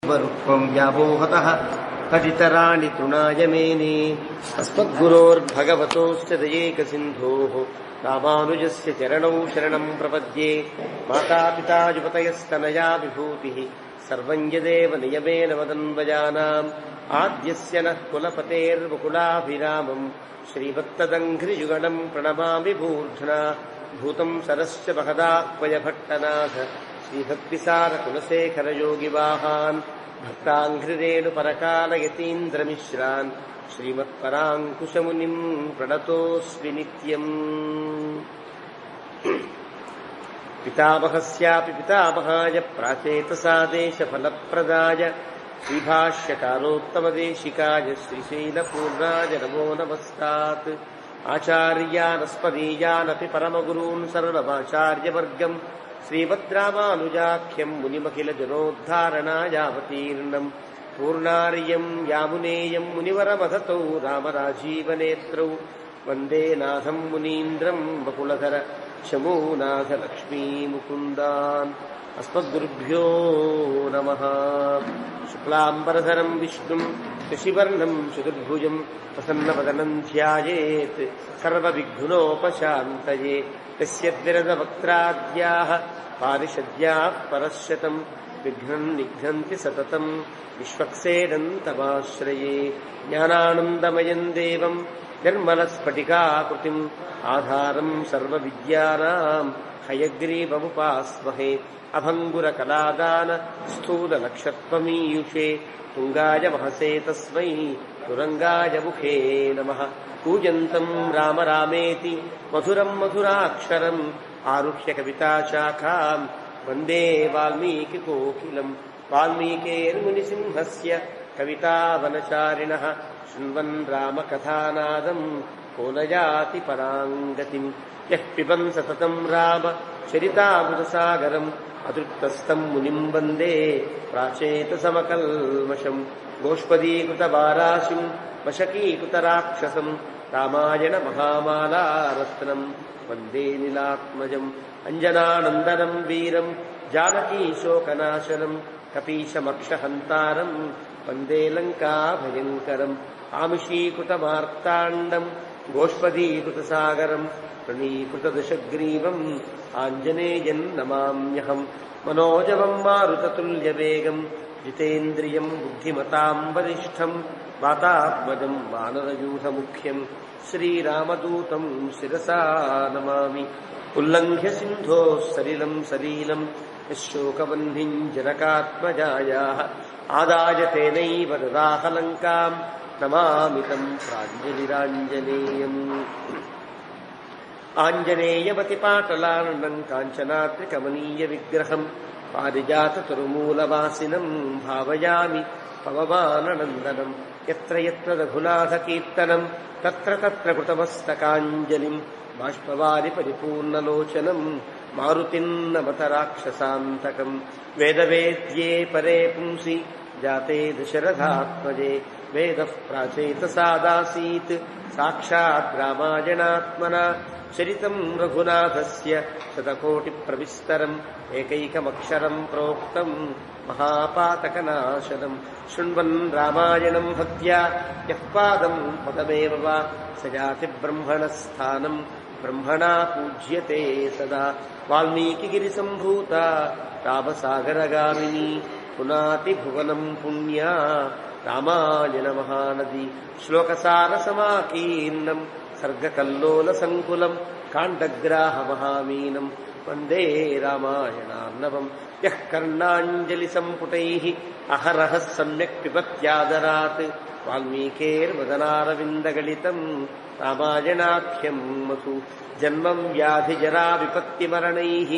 स्वरूपं व्यामोहतः पतितराणि तृणाय मेने अस्मद्गुरोर्भगवतोऽस्य दयैकसिन्धोः रामानुजस्य चरणौ शरणं प्रपद्ये। मातापिता युवतयस्तनया विभूतिः सर्वं यदेव नियमेन वदन्वजानाम् आद्यस्य नः कुलपतेर्वकुलाभिरामम् श्रीभक्तदङ्घ्रियुगणम् प्रणमामि मूर्ध्ना। भूतं सरश्च महदाह्वयभट्टनाथ श्रीभक्तिसारकुलशेखरयोगिवाहान् भक्ताङ्घ्रिरेणुपरकालयतीन्द्रमिश्रान् श्रीमत्पराङ्कुशमुनिम् प्रणतोऽस्मि नित्यम्। पितामहस्यापि पितामहाय प्राचेतसादेशफलप्रदाय श्रीभाष्यकारोत्तमदेशिकाय श्रीशैलपूर्णाय नमो नमस्तात्। आचार्यानस्मदीयानपि परमगुरून् सर्वमाचार्यवर्गम् श्रीमद्रामानुजाख्यम् मुनिमखिलजनोद्धारणायावतीर्णम् पूर्णार्यम् यामुनेयम् मुनिवरमधतौ रामराजीवनेत्रौ वन्दे नाथम् मुनीन्द्रम् बकुलधर शमूनाथ लक्ष्मीमुकुन्दान्। अस्मद्गुरुभ्यो नमः। शुक्लाम्बरधरम् विष्णुम् शशिवर्णम् चतुर्भुजम् प्रसन्नवदनम् ध्यायेत् सर्वविघ्नोपशान्तये। तस्य द्विरदवक्त्राद्याः पारिषद्याः परश्शतम् विघ्नम् निघ्नन्ति सततम् विश्वक्सेनन्तमाश्रये। ज्ञानानन्दमयम् देवम् निर्मलस्फटिकाकृतिम् आधारम् सर्वविद्यानाम् हयग्रीवमुपास्महे। अभङ्गुरकलादान स्थूलनक्षत्वमीयुषे तुङ्गाय महसे तस्मै तुरङ्गाय मुखे नमः। कूजन्तम् राम रामेति मधुरम् मधुराक्षरम् आरुह्य कविताशाखाम् वन्दे वाल्मीकिकोकिलम्। वाल्मीकेर्मुनिसिंहस्य कवितावनचारिणः शृण्वन् रामकथानादम् को न याति पराङ्गतिम्। यः पिबन् सततम् राम चरितामृतसागरम् अतृप्तस्तम् मुनिम् वन्दे प्राचेतसमकल्मषम्। गोष्पदीकृतवाराशिम् वशकीकृतराक्षसम् रामायण महामालारत्नम् वन्दे नीलात्मजम्। अञ्जनानन्दनम् वीरम् जानकीशोकनाशनम् कपीशमक्षहन्तारम् वन्दे लङ्काभयङ्करम्। आमिषीकृतमार्ताण्डम् गोष्पदीकृतसागरम् प्रणीकृतदशग्रीवम् आञ्जनेयम् नमाम्यहम्। मनोजवम् मारुततुल्यवेगम् जितेन्द्रियम् बुद्धिमताम् वरिष्ठम् वातात्मजम् वानरयूथमुख्यम् श्रीरामदूतम् शिरसा नमामि। उल्लङ्घ्य सिन्धोः सलिलम् सलीलम् यशोकवह्निम् जनकात्मजायाः आदाय तेनैव ददाह लङ्काम् नमामि तम् प्राञ्जलिराञ्जनेयम्। आञ्जनेयवतिपाटलाननम् काञ्चनाद्रिकमनीयविग्रहम् पारिजाततरुमूलवासिनम् भावयामि पवमाननन्दनम्। यत्र यत्र रघुनाथकीर्तनम् तत्र तत्र कृतमस्तकाञ्जलिम् बाष्पवारि परिपूर्णलोचनम् मारुतिम् नमत राक्षसान्तकम्। वेदवेद्ये परे पुंसि जाते दशरथात्मजे वेदः प्राचेतसादासीत् साक्षात् रामायणात्मना चरितम् रघुनाथस्य शतकोटिप्रविस्तरम् एकैकमक्षरम् प्रोक्तम् महापातकनाशनम्। शृण्वन् रामायणम् भक्त्या यः पादम् पदमेव वा स याति ब्रह्मणस्थानम् ब्रह्मणा पूज्यते सदा। वाल्मीकिगिरिसम्भूता रामसागरगामिनी पुनाति भुवनम् पुण्या रामायणमहानदी। श्लोकसारसमाकीर्णम् सर्गकल्लोलसङ्कुलम् काण्डग्राहमहामीनम् वन्दे रामायणार्णवम्। यः कर्णाञ्जलिसम्पुटैः अहरः सम्यक् पिबत्यादरात् वाल्मीकेर्वदनारविन्दगलितम् रामायणाख्यम् मधु। जन्मम् व्याधिजराविपत्तिमरणैः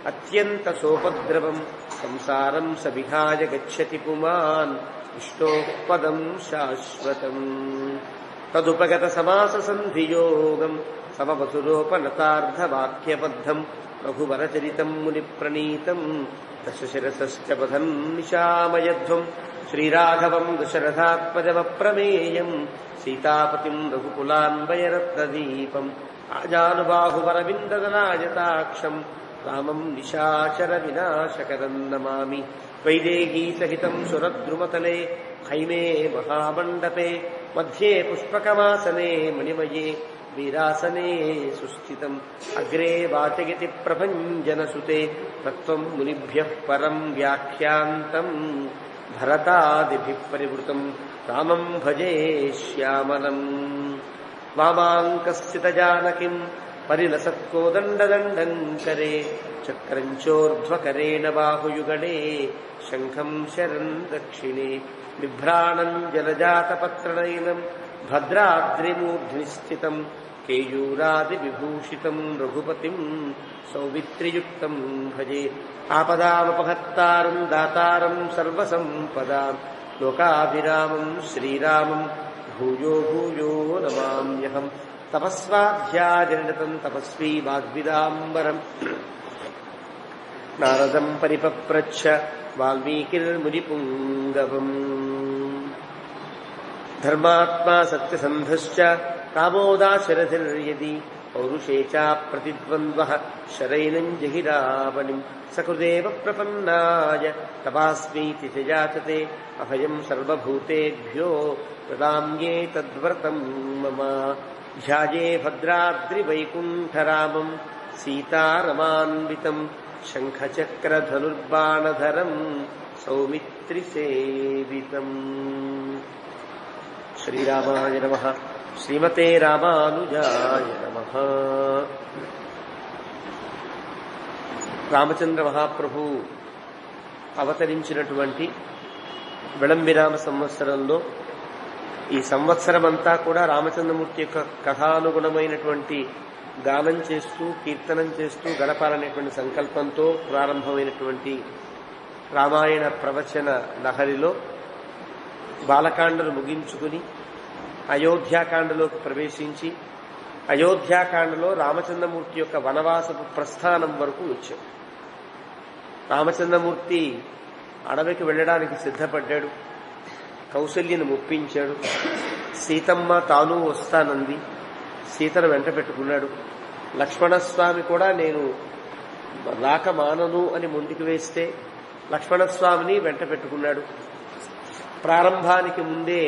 अत्यन्तसोपद्रवम् संसारम् स विहाय गच्छति पुमान् इष्टोः पदम् शाश्वतम्। तदुपगतसमाससन्धियोगम् सममधुरोपनतार्धवाक्यबद्धम् रघुवरचरितम् मुनिप्रणीतम् दशशिरसश्च बधन् निशामयध्वम्। श्रीराघवम् दशरथात्मजमप्रमेयम् सीतापतिम् रघुकुलान्वयरत्नदीपम् आजानुबाहुवरविन्ददलायताक्षम् रामम् निशाचरविनाशकरम् नमामि। వైదేహీ సహితం సురద్రుమతలే హైమే మహామండపే మధ్యే పుష్పకమాసనే మణిమయే వీరాసనే సుస్థితం అగ్రే వాచయతి ప్రభంజనసుతే తత్వం మునిభ్యః పరం వ్యాఖ్యాంతం భరతాదిభిః పరివృతం రామం భజే శ్యామలం. వామాంకస్థిత జానకిం పరిలసత్కోదండదండం కరే చక్రం చోర్ధ్వకరేణ బాహుయుగళే శంఖం శరన్ దక్షిణే బిభ్రాణం జలజాతపత్రనయనం భద్రాద్రిమూర్ధ్ని స్థితం కేయూరాది విభూషితం రఘుపతిం సౌమిత్రియుక్తం భజే. ఆపదామపహత్తారం దాతారం సర్వసంపదాం లోకాభిరామం శ్రీరామం భూయో భూయో నమామ్యహం. తపస్వాధ్యాయనిరతం తపస్వీ వాగ్విదాంబరం నారదం పరిపప్రచ్ఛ వాల్మీకిర్మునిపుంగవం. ధర్మాత్మా సత్యసంధశ్చ కామోదాశరథిర్యది పౌరుషే చ ప్రతిద్వంద్వః శరైనం జహిరావణిం. సకృదేవ ప్రపన్నాయ తపాస్మీతి జాతతే అభయం సర్వభూతేభ్యో ప్రదామ్యే తద్వ్రతం మమ. ధ్యాయే భద్రాద్రివైకుంఠరామం సీతారమాన్వితం శంఖచక్రధనుర్బాణధరం సౌమిత్రిసేవితం. శ్రీరామాయ నమః. శ్రీమతే రామానుజాయ నమః. రామచంద్ర మహాప్రభు అవతరించినటువంటి విళంబిరామ సంవత్సరంలో ఈ సంవత్సరమంతా కూడా రామచంద్రమూర్తి యొక్క కథానుగుణమైనటువంటి గానం చేస్తూ కీర్తనం చేస్తూ గడపాలనేటువంటి సంకల్పంతో ప్రారంభమైనటువంటి రామాయణ ప్రవచన లహరిలో బాలకాండను ముగించుకుని అయోధ్యాకాండలోకి ప్రవేశించి అయోధ్యాకాండలో రామచంద్రమూర్తి యొక్క వనవాసపు ప్రస్థానం వరకు వచ్చాం. రామచంద్రమూర్తి అడవికి వెళ్ళడానికి సిద్ధపడ్డాడు. కౌసల్యను ముప్పించాడు. సీతమ్మ తాను వస్తానంది. సీతను వెంట పెట్టుకున్నాడు. లక్ష్మణస్వామి కూడా నేను రాక మానను అని ముందుకు వేస్తే లక్ష్మణస్వామిని వెంట పెట్టుకున్నాడు. ప్రారంభానికి ముందే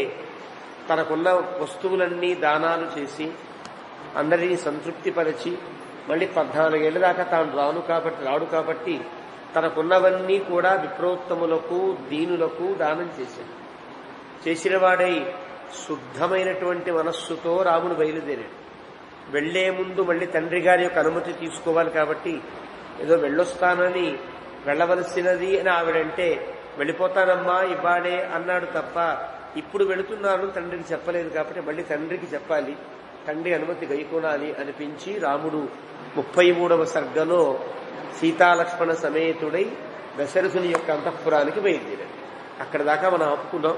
తనకున్న వస్తువులన్నీ దానాలు చేసి అందరినీ సంతృప్తిపరిచి మళ్ళీ 14 ఏళ్ల దాకా తాను రాడు కాబట్టి తనకున్నవన్నీ కూడా విప్రోత్తములకు దీనులకు దానం చేశాడు. చేసినవాడై శుద్ధమైనటువంటి మనస్సుతో రాముడు బయలుదేరాడు. వెళ్లే ముందు మళ్ళీ తండ్రి గారి యొక్క అనుమతి తీసుకోవాలి కాబట్టి ఏదో వెళ్ళొస్తానని వెళ్ళవలసినది అని ఆవిడంటే వెళ్ళిపోతానమ్మా ఇవాడే అన్నాడు తప్ప ఇప్పుడు వెళుతున్నాను తండ్రికి చెప్పలేదు కాబట్టి మళ్ళీ తండ్రికి చెప్పాలి, తండ్రి అనుమతి గైకొనాలి అనిపించి రాముడు 33వ సర్గలో సీతాలక్ష్మణ సమేతుడై దశరథుని యొక్క అంతఃపురానికి బయలుదేరాడు. అక్కడ దాకా మనం ఆపుకున్నాం.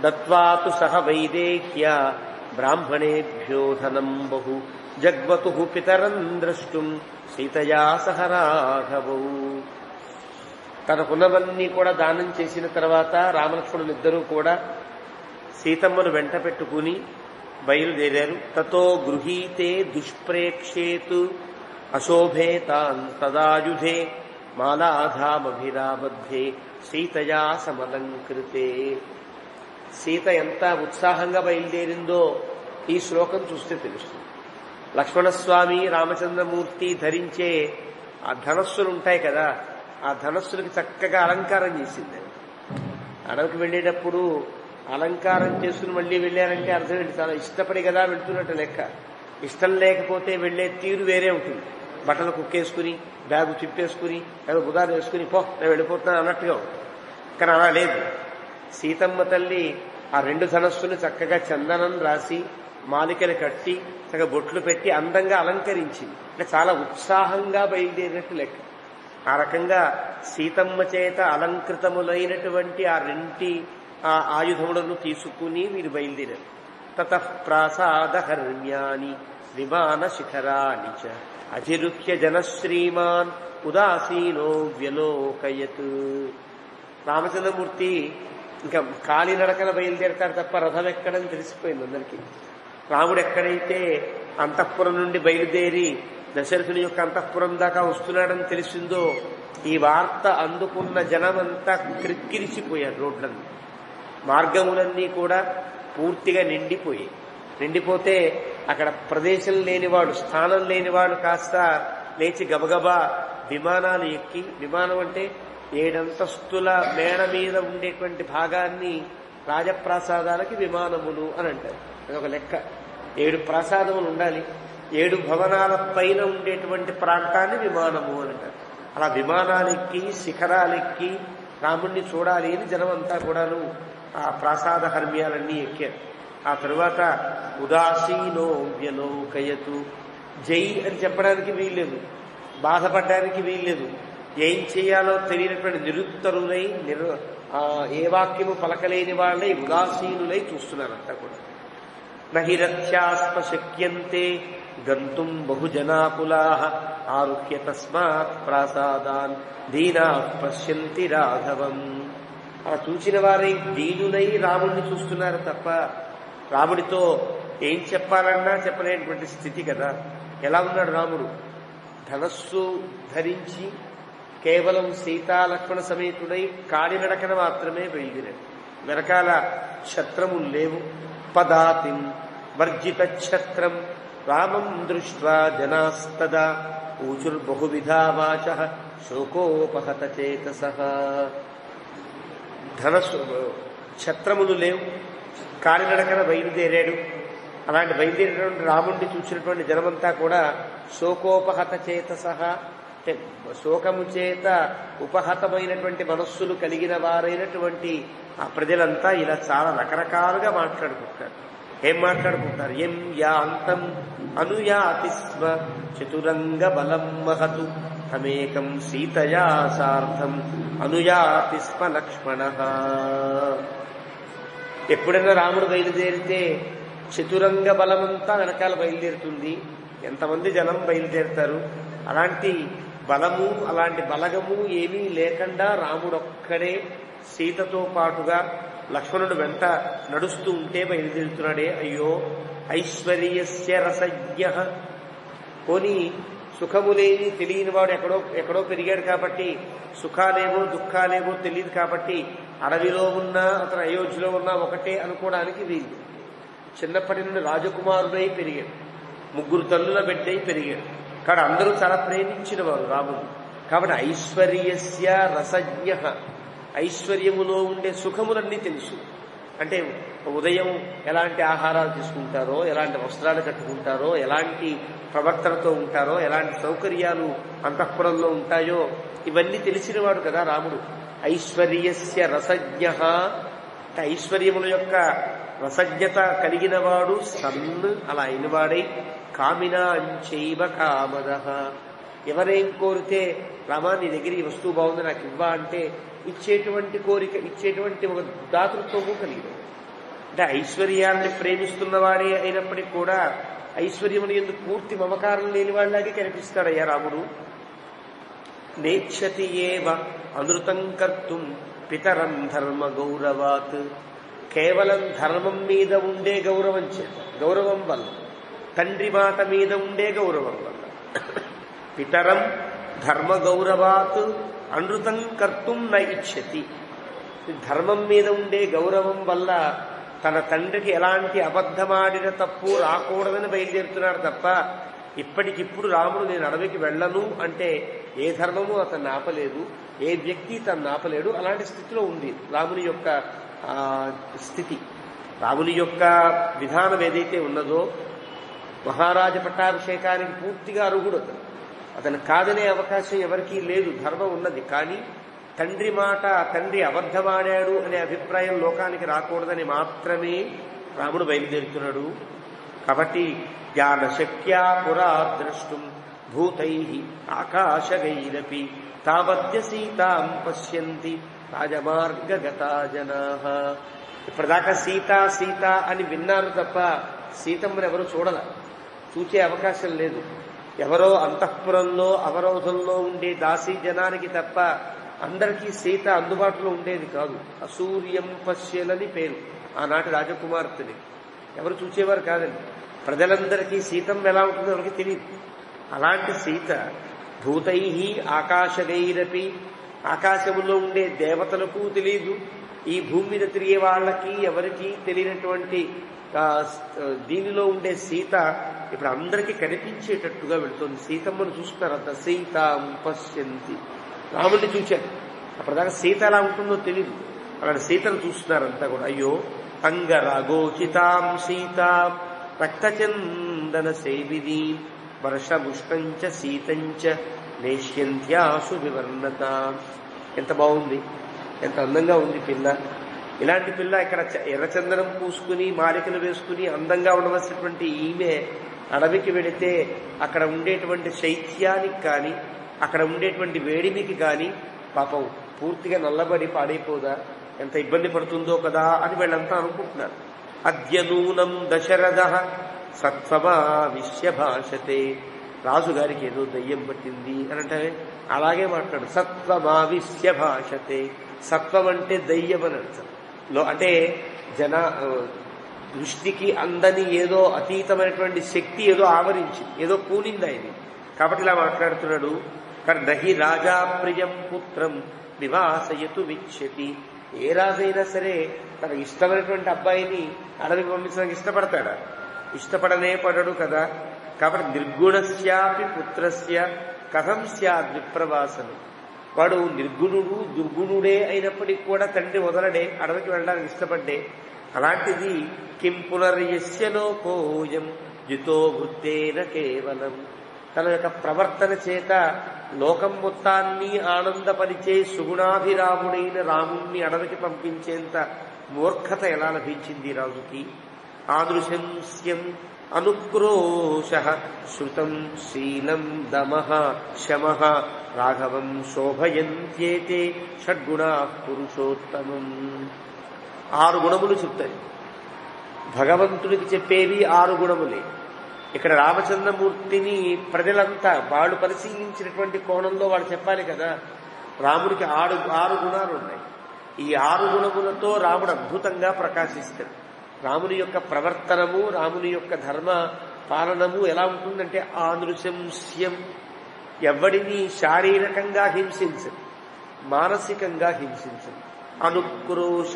దత్వాతు సహ వైదేహ్య బ్రాహ్మణేభ్యో ధనం బహు జగ్వతు పితరం ద్రష్టుం సీతయా సహ రాఘవౌ. తనకున్నవన్నీ కూడా దానం చేసిన తర్వాత రామలక్ష్మణులిద్దరూ కూడా సీతమ్మను వెంట పెట్టుకుని బయలుదేరారు. తతో గృహీతే దుష్ప్రేక్షేతు అశోభేతాన్ తదాయుధే మాలాధామభిరాబద్ధే సీతయా సమలంకృతే. సీత ఎంత ఉత్సాహంగా బయలుదేరిందో ఈ శ్లోకం చూస్తే తెలుస్తుంది. లక్ష్మణస్వామి రామచంద్రమూర్తి ధరించే ఆ ధనస్సులు ఉంటాయి కదా, ఆ ధనస్సులకి చక్కగా అలంకారం చేసింది. అడవికి వెళ్ళేటప్పుడు అలంకారం చేసుకుని మళ్లీ వెళ్ళారంటే అర్థం ఏంటి? చాలా ఇష్టపడి కదా వెళ్తున్నట్టు లెక్క. ఇష్టం లేకపోతే వెళ్లే తీరు వేరే ఉంటుంది. బట్టలు కుక్కేసుకుని బ్యాగు తిప్పేసుకుని ఏదో బుధాలు వేసుకుని పో నేను వెళ్ళిపోతున్నాను అన్నట్టుగా ఉంటుంది. కానీ అలా లేదు. సీతమ్మ తల్లి ఆ 2 ధనస్సులు చక్కగా చందనం రాసి మాలికలు కట్టి చక్కగా బొట్లు పెట్టి అందంగా అలంకరించింది. అంటే చాలా ఉత్సాహంగా బయలుదేరినట్టు లెక్క. ఆ రకంగా సీతమ్మ చేత అలంకృతములైనటువంటి ఆ 2 ఆయుధములను తీసుకుని వీరు బయలుదేరారు. తతః ప్రాసాదహర్మ్యాని విమాన శిఖరాని చ అధిరుహ్య జనశ్రీమాన్ ఉదాసీనో వ్యలోకయత్. రామచంద్రమూర్తి ఇంకా కాలినడకన బయలుదేరతారు తప్ప రథం ఎక్కడని తెలిసిపోయింది అందరికీ. రాముడు ఎక్కడైతే అంతఃపురం నుండి బయలుదేరి దశరథుని యొక్క అంతఃపురం దాకా వస్తున్నాడని తెలిసిందో ఈ వార్త అందుకున్న జనమంతా క్రిక్కిరిసిపోయారు. రోడ్లన్నీ, మార్గములన్నీ కూడా పూర్తిగా నిండిపోతే అక్కడ ప్రదేశం లేనివాడు, స్థానం లేనివాడు కాస్త లేచి గబగబా విమానాలు ఎక్కి, విమానం అంటే 7 అంతస్తుల మేడ మీద ఉండేటువంటి భాగాన్ని రాజప్రాసాదాలకి విమానములు అని అంటారు. అదొక లెక్క. 7 ప్రాసాదములు ఉండాలి, 7 భవనాల పైన ఉండేటువంటి ప్రాంతాన్ని విమానము అని అంటారు. అలా విమానాలెక్కి శిఖరాలెక్కి రాముణ్ణి చూడాలి అని జనం అంతా కూడాను ఆ ప్రాసాద హర్మ్యాలన్నీ ఎక్కారు. ఆ తరువాత ఉదాసీనో వ్యలోకయతు, జై అని చెప్పడానికి వీల్లేదు, బాధపడడానికి వీల్లేదు. ఏం చేయాలో తెలియనటువంటి నిరుత్తరులై, ఏ వాక్యము పలకలేని వాళ్ళై, ఉదాసీనులై చూస్తున్నారంతా కూడా. నహిరథ్యాస్మ శక్యంతే గంతుం బహుజనాకులా ఆరుహ్య తస్మాత్ ప్రాసాదాన్ దీనా పశ్యంతి రాఘవం. అలా చూసిన వారై దీనులై రాముడిని చూస్తున్నారు తప్ప రాముడితో ఏం చెప్పాలన్నా చెప్పలేనటువంటి స్థితి కదా. ఎలా ఉన్నాడు రాముడు? ధనస్సు ధరించి కేవలం సీతాలక్ష్మణ సమేతుడై కాలినడకన మాత్రమే బయలుదేరాడు. వెనకాల ఛత్రములు లేవు. పదాతిం వర్జిత ఛత్రం రామం దృష్ట్వా జనాస్తదా ఊచుర్బహువిధా వాచః శోకోపహత చేతసః. ధనస్సు ఛత్రములు లేవు, కాలినడకన బయలుదేరాడు. అలాంటి బయలుదేరినటువంటి రాముడిని చూసినటువంటి జనమంతా కూడా శోకోపహత చేతసః, అంటే శోకము చేత ఉపహతమైనటువంటి మనస్సులు కలిగిన వారైనటువంటి ఆ ప్రజలంతా ఇలా చాలా రకరకాలుగా మాట్లాడుకుంటారు. ఏం మాట్లాడుకుంటారు? ఎం యాంతం అనుయాతి స్మ చతురంగ బలం మహతు తమేకం సీతయా సార్థం అనుయాతి స్మ లక్ష్మణః. ఎప్పుడైనా రాముడు బయలుదేరితే చతురంగ బలమంతా వెనకాల బయలుదేరుతుంది. ఎంతమంది జనం బయలుదేరుతారు? అలాంటి బలము, అలాంటి బలగము ఏమీ లేకుండా రాముడొక్కడే సీతతో పాటుగా లక్ష్మణుడు వెంట నడుస్తూ ఉంటే బయలుదేరుతున్నాడే. అయ్యో ఐశ్వర్యస్య రసజ్ఞ. పోనీ సుఖములేని తెలియని వాడు ఎక్కడో పెరిగాడు కాబట్టి సుఖాలేవో దుఃఖాలేవో తెలియదు కాబట్టి అడవిలో ఉన్నా అతను అయోధ్యలో ఉన్నా ఒకటే అనుకోవడానికి వీలు. చిన్నప్పటి నుండి రాజకుమారుడై పెరిగాడు, 3 తల్లుల బిడ్డై పెరిగాడు. కాబట్టి అందరూ చాలా ప్రేమించిన వారు రాముడు. కాబట్టి ఐశ్వర్యస్య రసజ్ఞ, ఐశ్వర్యములో ఉండే సుఖములన్నీ తెలుసు. అంటే ఉదయం ఎలాంటి ఆహారాలు తీసుకుంటారో, ఎలాంటి వస్త్రాలు కట్టుకుంటారో, ఎలాంటి ప్రవర్తనతో ఉంటారో, ఎలాంటి సౌకర్యాలు అంతఃపురంలో ఉంటాయో ఇవన్నీ తెలిసినవాడు కదా రాముడు. ఐశ్వర్యస్య రసజ్ఞ, అంటే ఐశ్వర్యముల యొక్క రసజ్ఞత కలిగిన వాడు. సన్ అలా అయినవాడై కామినా అంచైవ కామద, ఎవరేం కోరితే రామా నీ దగ్గర ఈ వస్తువు బాగుంది నాకు ఇవ్వా అంటే ఇచ్చేటువంటి కోరిక, ఇచ్చేటువంటి ఒక దాతృత్వము కలిగిన, అంటే ఐశ్వర్యాన్ని ప్రేమిస్తున్నవాడే అయినప్పటికీ కూడా ఐశ్వర్యమును ఎందుకు పూర్తి మమకారం లేని వాళ్ళలాగే కనిపిస్తాడయ్యా రాముడు. నేచ్చతి ఏవ అనృతం కర్తుం పితరం ధర్మ గౌరవాత్, కేవలం ధర్మం మీద ఉండే గౌరవం చేత, గౌరవం వల్ల, తండ్రి మాట మీద ఉండే గౌరవం వల్ల, పితరం ధర్మ గౌరవాత్ అనృతం కర్తుం న ఇచ్చతి. ధర్మం మీద ఉండే గౌరవం వల్ల తన తండ్రికి ఎలాంటి అబద్ధమాడిన తప్పు రాకూడదని బయలుదేరుతున్నాడు తప్ప ఇప్పటికిప్పుడు రాముడు నేను అడవికి వెళ్ళను అంటే ఏ ధర్మము అతన్ని ఆపలేదు, ఏ వ్యక్తి తను ఆపలేడు. అలాంటి స్థితిలో ఉంది రాముని యొక్క స్థితి. రాముని యొక్క విధానం ఏదైతే ఉన్నదో మహారాజ పట్టాభిషేకానికి పూర్తిగా అర్హుడు అతను కాదనే అవకాశం ఎవరికీ లేదు. ధర్మం ఉన్నది, కానీ తండ్రి మాట, తండ్రి అబద్ధమాడాడు అనే అభిప్రాయం లోకానికి రాకూడదని మాత్రమే రాముడు బయలుదేరుతున్నాడు. కాబట్టి జ్ఞానశక్యా పురా ద్రష్టుం భూతై ఆకాశగైరపి తావద్య సీతాం పశ్యంతి రాజమార్గగతా జనాః. ఇప్పటిదాకా సీత సీత అని విన్నారు తప్ప సీతమ్మని ఎవరు చూసే అవకాశం లేదు. ఎవరో అంతఃపురంలో అవరోధంలో ఉండే దాసీ జనానికి తప్ప అందరికీ సీత అందుబాటులో ఉండేది కాదు. అసూర్యం పశ్యలని పేరు ఆనాటి రాజకుమార్తెని. ఎవరు చూసేవారు కాదండి. ప్రజలందరికీ సీతమ్మ ఎలా ఉంటుందో ఎవరికి తెలియదు. అలాంటి సీత భూతై ఆకాశగైరపి, ఆకాశములో ఉండే దేవతలకు తెలియదు, ఈ భూమి మీద తిరిగే వాళ్ళకి ఎవరికి తెలియనటువంటి దీనిలో ఉండే సీత ఇప్పుడు అందరికీ కనిపించేటట్టుగా వెళుతుంది. సీతమ్మను చూస్తున్నారంత. సీతాం పశ్యంతి, రాముడిని చూశారు. అప్పటిదాకా సీత ఎలా ఉంటుందో తెలియదు, అలాంటి సీతను చూస్తున్నారంతా కూడా. అయ్యో అంగరాగోచితాం సీతాం రక్తచందన సేవిని వర్షముష్టంచ సీతంచ నేష్యంత్యాసు వివర్ణత. ఎంత బాగుంది, ఎంత అందంగా ఉంది పిల్ల. ఇలాంటి పిల్ల ఇక్కడ ఎర్రచందనం పూసుకుని మాలికలు వేసుకుని అందంగా ఉండవలసినటువంటి ఈమె అడవికి వెళితే అక్కడ ఉండేటువంటి శైత్యానికి కానీ అక్కడ ఉండేటువంటి వేడిమికి కానీ పాపం పూర్తిగా నల్లబడి పాడైపోదా, ఎంత ఇబ్బంది పడుతుందో కదా అని వీళ్ళంతా అనుకుంటున్నారు. అద్యనూనం దశరథ సత్వమావిశ్య భాషతే, రాజుగారికి ఏదో దయ్యం పట్టింది అని అంటే అలాగే మాట్లాడు. సత్వమావిశ్య భాషతే, సత్వం అంటే దయ్యం అని అర్థం. అంటే జన దృష్టికి అందని ఏదో అతీతమైనటువంటి శక్తి ఏదో ఆవరించింది, ఏదో కూలింది ఆయన. కాబట్టి ఇలా మాట్లాడుతున్నాడు. నహి రాజా ప్రియం పుత్రం వివాసయతు విచ్యతి. ఏ రాజైనా సరే తనకు ఇష్టమైనటువంటి అబ్బాయిని అడవికి పంపించడానికి ఇష్టపడతాడా? ఇష్టపడనే పడడు కదా. కాబట్టి నిర్గుణస్యాపి పుత్రస్య కథం స్యాద్ విప్రవాసనం. వాడు నిర్గుణుడు దుర్గుణుడే అయినప్పటికీ కూడా తండ్రి వదలడే, అడవికి వెళ్ళడానికి ఇష్టపడ్డే. అలాంటిది కిం పునర్యస్య లోకోయం జితో వృత్తేన కేవలం. తన యొక్క ప్రవర్తన చేత లోకం మొత్తాన్ని ఆనందపరిచే సుగుణాభిరాముడైన రాముణ్ణి అడవికి పంపించేంత మూర్ఖత ఎలా లభించింది రాజుకి? ఆదృశంస్యం అనుక్రోశ శృతం శీలం దమః శమః రాఘవం శోభయంత్యేతే షడ్గుణా పురుషోత్తమం. 6 గుణములు చెప్తాయి. భగవంతుడికి చెప్పేవి 6 గుణములే. ఇక్కడ రామచంద్రమూర్తిని ప్రజలంతా వాళ్ళు పరిశీలించినటువంటి కోణంలో వాళ్ళు చెప్పాలి కదా. రాముడికి 6 గుణాలు ఉన్నాయి. ఈ 6 గుణములతో రాముడు అద్భుతంగా ప్రకాశిస్తాడు. రాముని యొక్క ప్రవర్తనము, రాముని యొక్క ధర్మ పాలనము ఎలా ఉంటుందంటే ఆనృశంస్యం. ఎవడిని శారీరకంగా హింసించదు, మానసికంగా హింసించదు. అనుక్రోశ,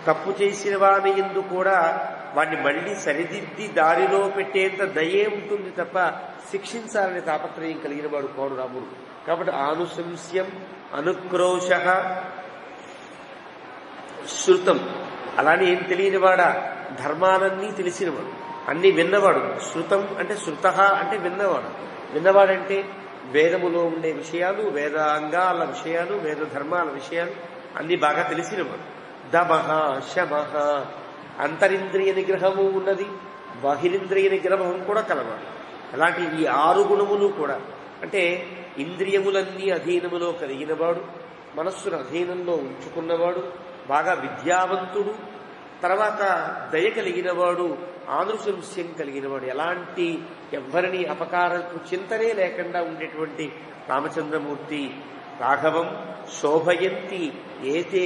తప్పు చేసిన వాని ఎందు కూడా వాడిని మళ్లీ సరిదిద్ది దారిలో పెట్టేంత దయే ఉంటుంది తప్ప శిక్షించాలనే తాపత్రయం కలిగిన వాడు కోడు రాముడు. కాబట్టి ఆనుశంస్యం అనుక్రోశ శృతం. అలానే ఏం తెలియనివాడా, ధర్మాలన్నీ తెలిసినవాడు, అన్ని విన్నవాడు. శృతం అంటే శృత అంటే విన్నవాడు. విన్నవాడంటే వేదములో ఉండే విషయాలు, వేదాంగాల విషయాలు, వేద ధర్మాల విషయాలు అన్ని బాగా తెలిసినవాడు. దమః శమః, అంతరింద్రియ నిగ్రహము ఉన్నది, బహిరింద్రియ నిగ్రహం కూడా కలవాడు. అలాంటి ఈ 6 గుణములు కూడా అంటే ఇంద్రియములన్నీ అధీనములో కలిగినవాడు, మనస్సును అధీనంలో ఉంచుకున్నవాడు, బాగా విద్యావంతుడు, తర్వాత దయ కలిగినవాడు, ఆదృశంస్యం కలిగినవాడు. ఎలాంటి ఎవ్వరిని అపకారపు చింతనే లేకుండా ఉండేటువంటి రామచంద్రమూర్తి. రాఘవం శోభయంతి ఏతే,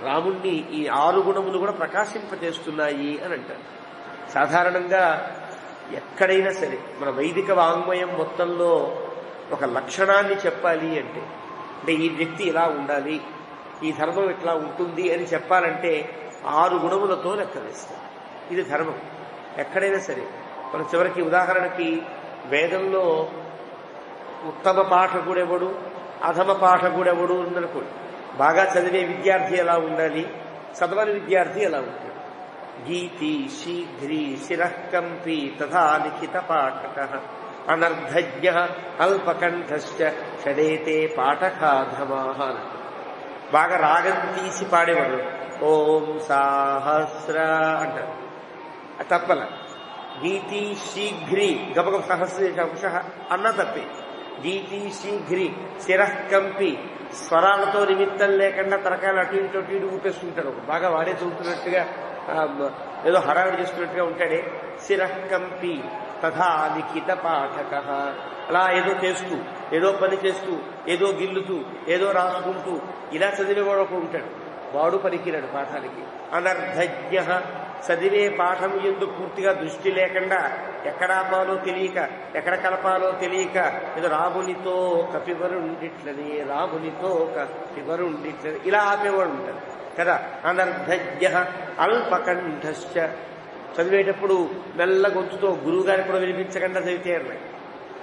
రాముణ్ణి ఈ 6 గుణములు కూడా ప్రకాశింపజేస్తున్నాయి అని అంటారు. సాధారణంగా ఎక్కడైనా సరే మన వైదిక వాంగ్మయం మొత్తంలో ఒక లక్షణాన్ని చెప్పాలి అంటే ఈ వ్యక్తి ఇలా ఉండాలి, ఈ ధర్మం ఇట్లా ఉంటుంది అని చెప్పాలంటే 6 గుణములతో లెక్క వేస్తారు. ఇది ధర్మం. ఎక్కడైనా సరే మన చివరికి ఉదాహరణకి వేదంలో ఉత్తమ పాఠకుడెవడు, అధమ పాఠకుడెవడు ఉందనుకోండి. బాగా చదివే విద్యార్థి ఎలా ఉండాలి, చదవని విద్యార్థి ఎలా ఉంటాడు. గీతి శీఘ్రీ శిరఃకంపి తథా లిఖిత పాఠక అనర్ధజ్ఞ అల్పకంఠశ్చ షడేతే పాఠకాధమాః. బాగా రాగం తీసి పాడేవాడు ఓం సాహస్ర అంటారు, తప్పల. గీతి శీఘ్రీ గబగబ సహస్ర అన్న తప్పే. గీతి శీఘ్రీ శిరఃకంపి స్వరాలతో నిమిత్తం లేకుండా తరకాయలు అటు ఇటు అటు ఇటు ఊపేస్తుంటాడు. బాగా వాడే చూస్తున్నట్టుగా ఏదో హడావిడి చేస్తున్నట్టుగా ఉంటాడే. శిరఃకంపి తథా లిఖిత పాఠక, అలా ఏదో చేస్తూ, ఏదో పని చేస్తూ, ఏదో గిల్లుతూ, ఏదో రాసుకుంటూ ఇలా చదివేవాడు ఒక ఉంటాడు. వాడు పనికిరాడు పాఠానికి. అనర్ధజ్ఞ చదివే పాఠం ఎందుకు పూర్తిగా దృష్టి లేకుండా ఎక్కడ ఆపాలో తెలియక ఎక్కడ కలపాలో తెలియక ఏదో రామునితో కపివరుండిట్లని రామునితో కపివరుండిట్లని ఇలా ఆపేవాడు ఉంటారు కదా. అనర్ధజ్ఞ అల్పకంఠశ్చ చదివేటప్పుడు మెల్ల గొంతుతో గురువు గారికి కూడా వినిపించకుండా చదివితే అన్నాయి.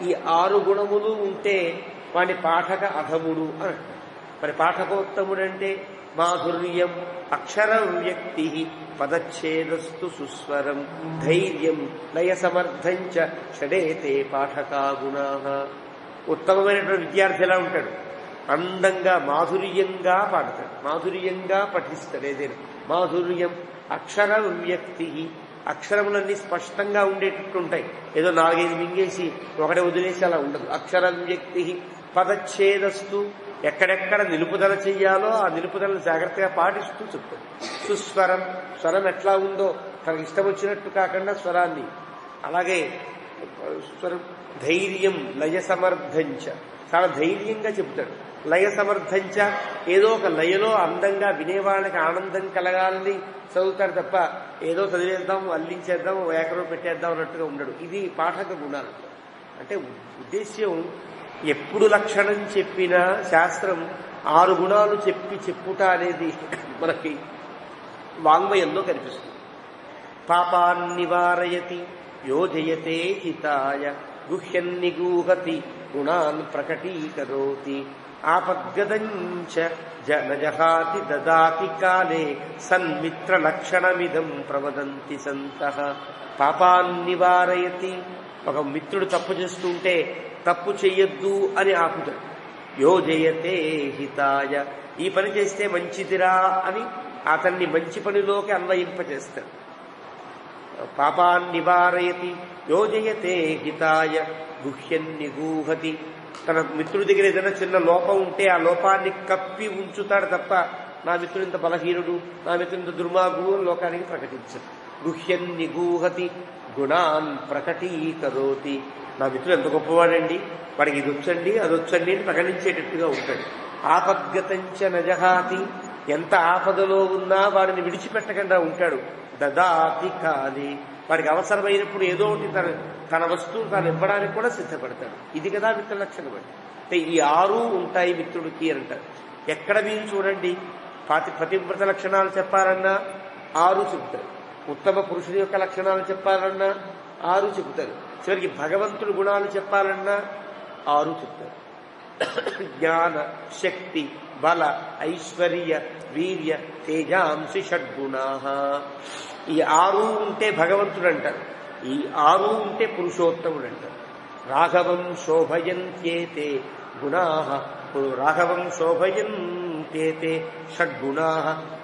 ఈ 6 గుణములు ఉంటే వాడి పాఠక అధముడు అని అంటారు. మరి పాఠకోత్తముడు అంటే మాధుర్యం అక్షర వ్యక్తి పదచ్ఛేదస్తు సుస్వరం ధైర్యం లయ సమర్థంచ షడేతే పాఠకా గుణా. ఉత్తమమైనటువంటి విద్యార్థి ఎలా ఉంటాడు? అందంగా మాధుర్యంగా పాడతాడు, మాధుర్యంగా పఠిస్తాడు. ఏదైనా మాధుర్యం అక్షర వ్యక్తి, అక్షరములన్నీ స్పష్టంగా ఉండేటట్టు ఉంటాయి. ఏదో 4-5 మింగేసి ఒకటే వదిలేసి అలా ఉండదు. అక్షర వ్యక్తి పదచ్ఛేదస్తు, ఎక్కడెక్కడ నిలుపుదల చెయ్యాలో ఆ నిలుపుదలను జాగ్రత్తగా పాటిస్తూ చెప్తాడు. సుస్వరం, స్వరం ఎట్లా ఉందో తనకి ఇష్టం వచ్చినట్టు కాకుండా స్వరాన్ని అలాగే స్వరం. ధైర్యం లయ సమర్థంచ, చాలా ధైర్యంగా చెప్తాడు. లయ సమర్థంచ, ఏదో ఒక లయలో అందంగా వినేవాళ్ళకి ఆనందం కలగాలని చదువుతాడు తప్ప ఏదో చదివేద్దాం అల్లించేద్దాం ఏకరో పెట్టేద్దాం అన్నట్టుగా ఉండడు. ఇది పాఠక గుణాలు. అంటే ఉద్దేశ్యం ఎప్పుడు లక్షణం చెప్పినా శాస్త్రం 6 గుణాలు చెప్పుట అనేది మనకి వాంగ్మయంలో కనిపిస్తుంది. పాపాన్నివారయతి యోజయతే హితాయ గుహ్యన్నిగూహతి గుణాన్ ప్రకటీకరోతి ఆపద్గదంచ జనజహాతి దదాతి కాలే సన్మిత్ర లక్షణమిదం ప్రవదంతి సంతః. పాపాన్నివారయతి, ఒక మిత్రుడు తప్పు చేస్తుంటే తప్పు చెయ్యొద్దు అని ఆపుతాడు. యోజయతే హితాయ, ఈ పని చేస్తే మంచిదిరా అని అతన్ని మంచి పనిలోకి అన్వయింపచేస్తాడు. పాపాన్నివారయతి యోజయతే హితాయ గుహ్యన్నిగూహతి, తన మిత్రుడి దగ్గర ఏదైనా చిన్న లోపం ఉంటే ఆ లోపాన్ని కప్పి ఉంచుతాడు తప్ప నా మిత్రుడు ఇంత బలహీనుడు, నా మిత్రుడు ఇంత దుర్మార్గుడు అని లోకానికి ప్రకటించడు. గుహ్యన్నిగూహతి గుణాన్ ప్రకటీకరోతి, నా మిత్రుడు ఎంత గొప్పవాడండి, వాడికి ఇది వచ్చండి అది వచ్చండి అని ప్రకటించేటట్టుగా ఉంటాడు. ఆపద్గతంచ నజహాతి, ఎంత ఆపదలో ఉన్నా వాడిని విడిచిపెట్టకుండా ఉంటాడు. దదాతి కాలి, వాడికి అవసరమైనప్పుడు ఏదో ఒకటి తన వస్తువు తాను ఇవ్వడానికి కూడా సిద్ధపడతాడు. ఇది కదా మిత్ర లక్షణం అంటే. ఈ 6 ఉంటాయి మిత్రుడికి అంటారు. ఎక్కడ మీరు చూడండి, పతివ్రత లక్షణాలు చెప్పాలన్నా 6 చెబుతారు, ఉత్తమ పురుషుడి యొక్క లక్షణాలు చెప్పాలన్నా 6 చెబుతారు, చివరికి భగవంతుడి గుణాలు చెప్పాలన్నా 6 చెప్తారు. జ్ఞాన శక్తి బల ఐశ్వర్య వీర్య తేజాంసి షడ్గుణా, ఈ 6 ఉంటే భగవంతుడు అంటారు, ఈ 6 ఉంటే పురుషోత్తముడు అంటారు. రాఘవం శోభయంత్యేతే గుణా, రాఘవం శోభయంత్యేతే షడ్గుణా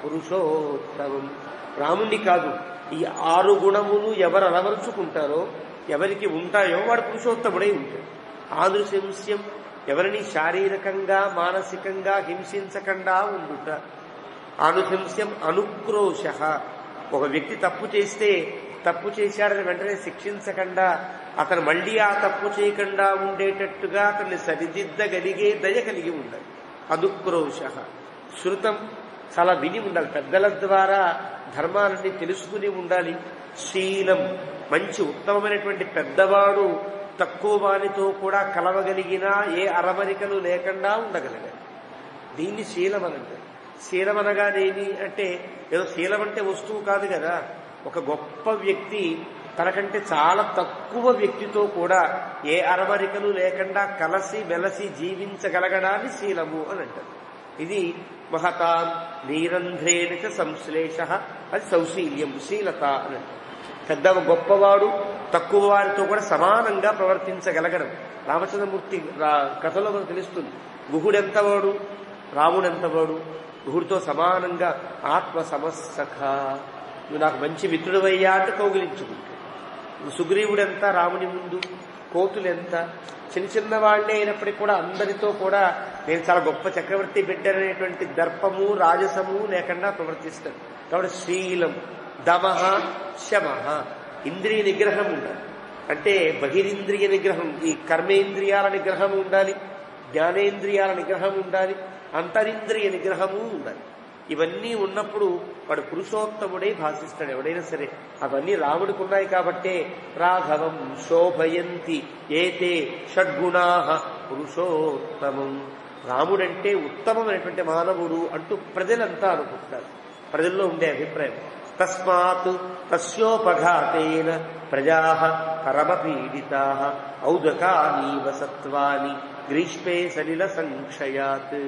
పురుషోత్తమం. రాముణ్ణి కాదు, ఈ 6 గుణములు ఎవరు అలవరుచుకుంటారో, ఎవరికి ఉంటాయో వాడు పురుషోత్తముడై ఉంటాడు. ఆదృశంస్యం, ఎవరిని శారీరకంగా మానసికంగా హింసించకుండా ఉండుట. అనుశంస్యం అనుక్రోశ, ఒక వ్యక్తి తప్పు చేస్తే తప్పు చేశాడని వెంటనే శిక్షించకుండా అతను మళ్లీ ఆ తప్పు చేయకుండా ఉండేటట్టుగా అతన్ని సరిదిద్దగలిగే దయ కలిగి ఉండాలి. అనుక్రోశ. శృతం, చాలా విని ఉండాలి, పెద్దల ద్వారా ధర్మాలన్నీ తెలుసుకుని ఉండాలి. శీలం, మంచి ఉత్తమమైనటువంటి పెద్దవాడు తక్కువ వానితో కూడా కలవగలిగినా ఏ అరమరికలు లేకుండా ఉండగలిగాడు. దీన్ని శీలం అనంటారు. శీలం అనగానేమి అంటే ఏదో శీలం అంటే వస్తువు కాదు కదా. ఒక గొప్ప వ్యక్తి తనకంటే చాలా తక్కువ వ్యక్తితో కూడా ఏ అరమరికలు లేకుండా కలసి మెలసి జీవించగలగడాన్ని శీలము అని అంటారు. ఇది మహతాం నీరంధ్రేణ చ సంశ్లేష, అది సౌశీల్యం, శీలత అని అంటారు. పెద్ద గొప్పవాడు తక్కువ వారితో కూడా సమానంగా ప్రవర్తించగలగడం. రామచంద్రమూర్తి కథలో మనకు తెలుస్తుంది. గుహుడెంతవాడు, రాముడెంతవాడు, గుహుడితో సమానంగా ఆత్మ సమస్సఖ, నువ్వు నాకు మంచి మిత్రుడవయ్యా అంటే కౌగిలించుకుంటాడు. సుగ్రీవుడెంత రాముని ముందు, కోతులెంత, చిన్న చిన్న వాళ్లే అయినప్పటికీ కూడా అందరితో కూడా నేను చాలా గొప్ప చక్రవర్తి బిడ్డనేటువంటి దర్పము రాజసము లేకుండా ప్రవర్తిస్తాడు. కాబట్టి శీలం, దమః శమః, ఇంద్రియ నిగ్రహం ఉండాలి. అంటే బహిరింద్రియ నిగ్రహం, ఈ కర్మేంద్రియాల నిగ్రహం ఉండాలి, జ్ఞానేంద్రియాల నిగ్రహం ఉండాలి, అంతరింద్రియ నిగ్రహము ఉండాలి. ఇవన్నీ ఉన్నప్పుడు వాడు పురుషోత్తముడై భాషిస్తాడు ఎవడైనా సరే. అవన్నీ రాముడికి ఉన్నాయి కాబట్టే రాఘవం శోభయంతి ఏతే షడ్గుణా పురుషోత్తమం. రాముడంటే ఉత్తమమైనటువంటి మానవుడు అంటూ ప్రజలంతా అనుకుంటారు. ప్రజల్లో ఉండే అభిప్రాయం. తస్మాత్ తస్యోపఘాతేన ప్రజా పరమపీడితా ఔదకానీవ సత్వాని గ్రీష్మే సలిల సంక్షయాత్.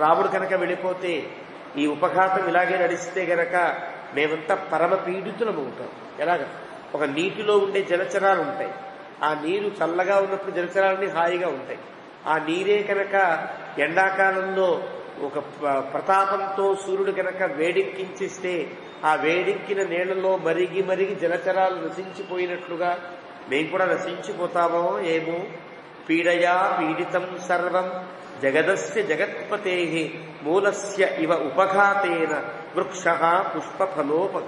రాముడు కనుక వెళ్ళిపోతే, ఈ ఉపఘాతం ఇలాగే నడిస్తే గనక మేమంతా పరమ పీడితులమవుతాం. ఎలాగ? ఒక నీటిలో ఉండే జలచరాలు ఉంటాయి. ఆ నీరు చల్లగా ఉన్నప్పుడు జలచరాలన్నీ హాయిగా ఉంటాయి. ఆ నీరే కనుక ఎండాకాలంలో ఒక ప్రతాపంతో సూర్యుడు కనుక వేడెక్కించిస్తే ఆ వేడెక్కిన నీళ్లలో మరిగి మరిగి జలచరాలు నశించిపోయినట్లుగా మేము కూడా నశించిపోతామో ఏమో. పీడయా పీడితం సర్వం జగదస్య జగత్పతే మూలస్య ఇవ ఉపఘాతేన వృక్ష పుష్పఫలోపగ.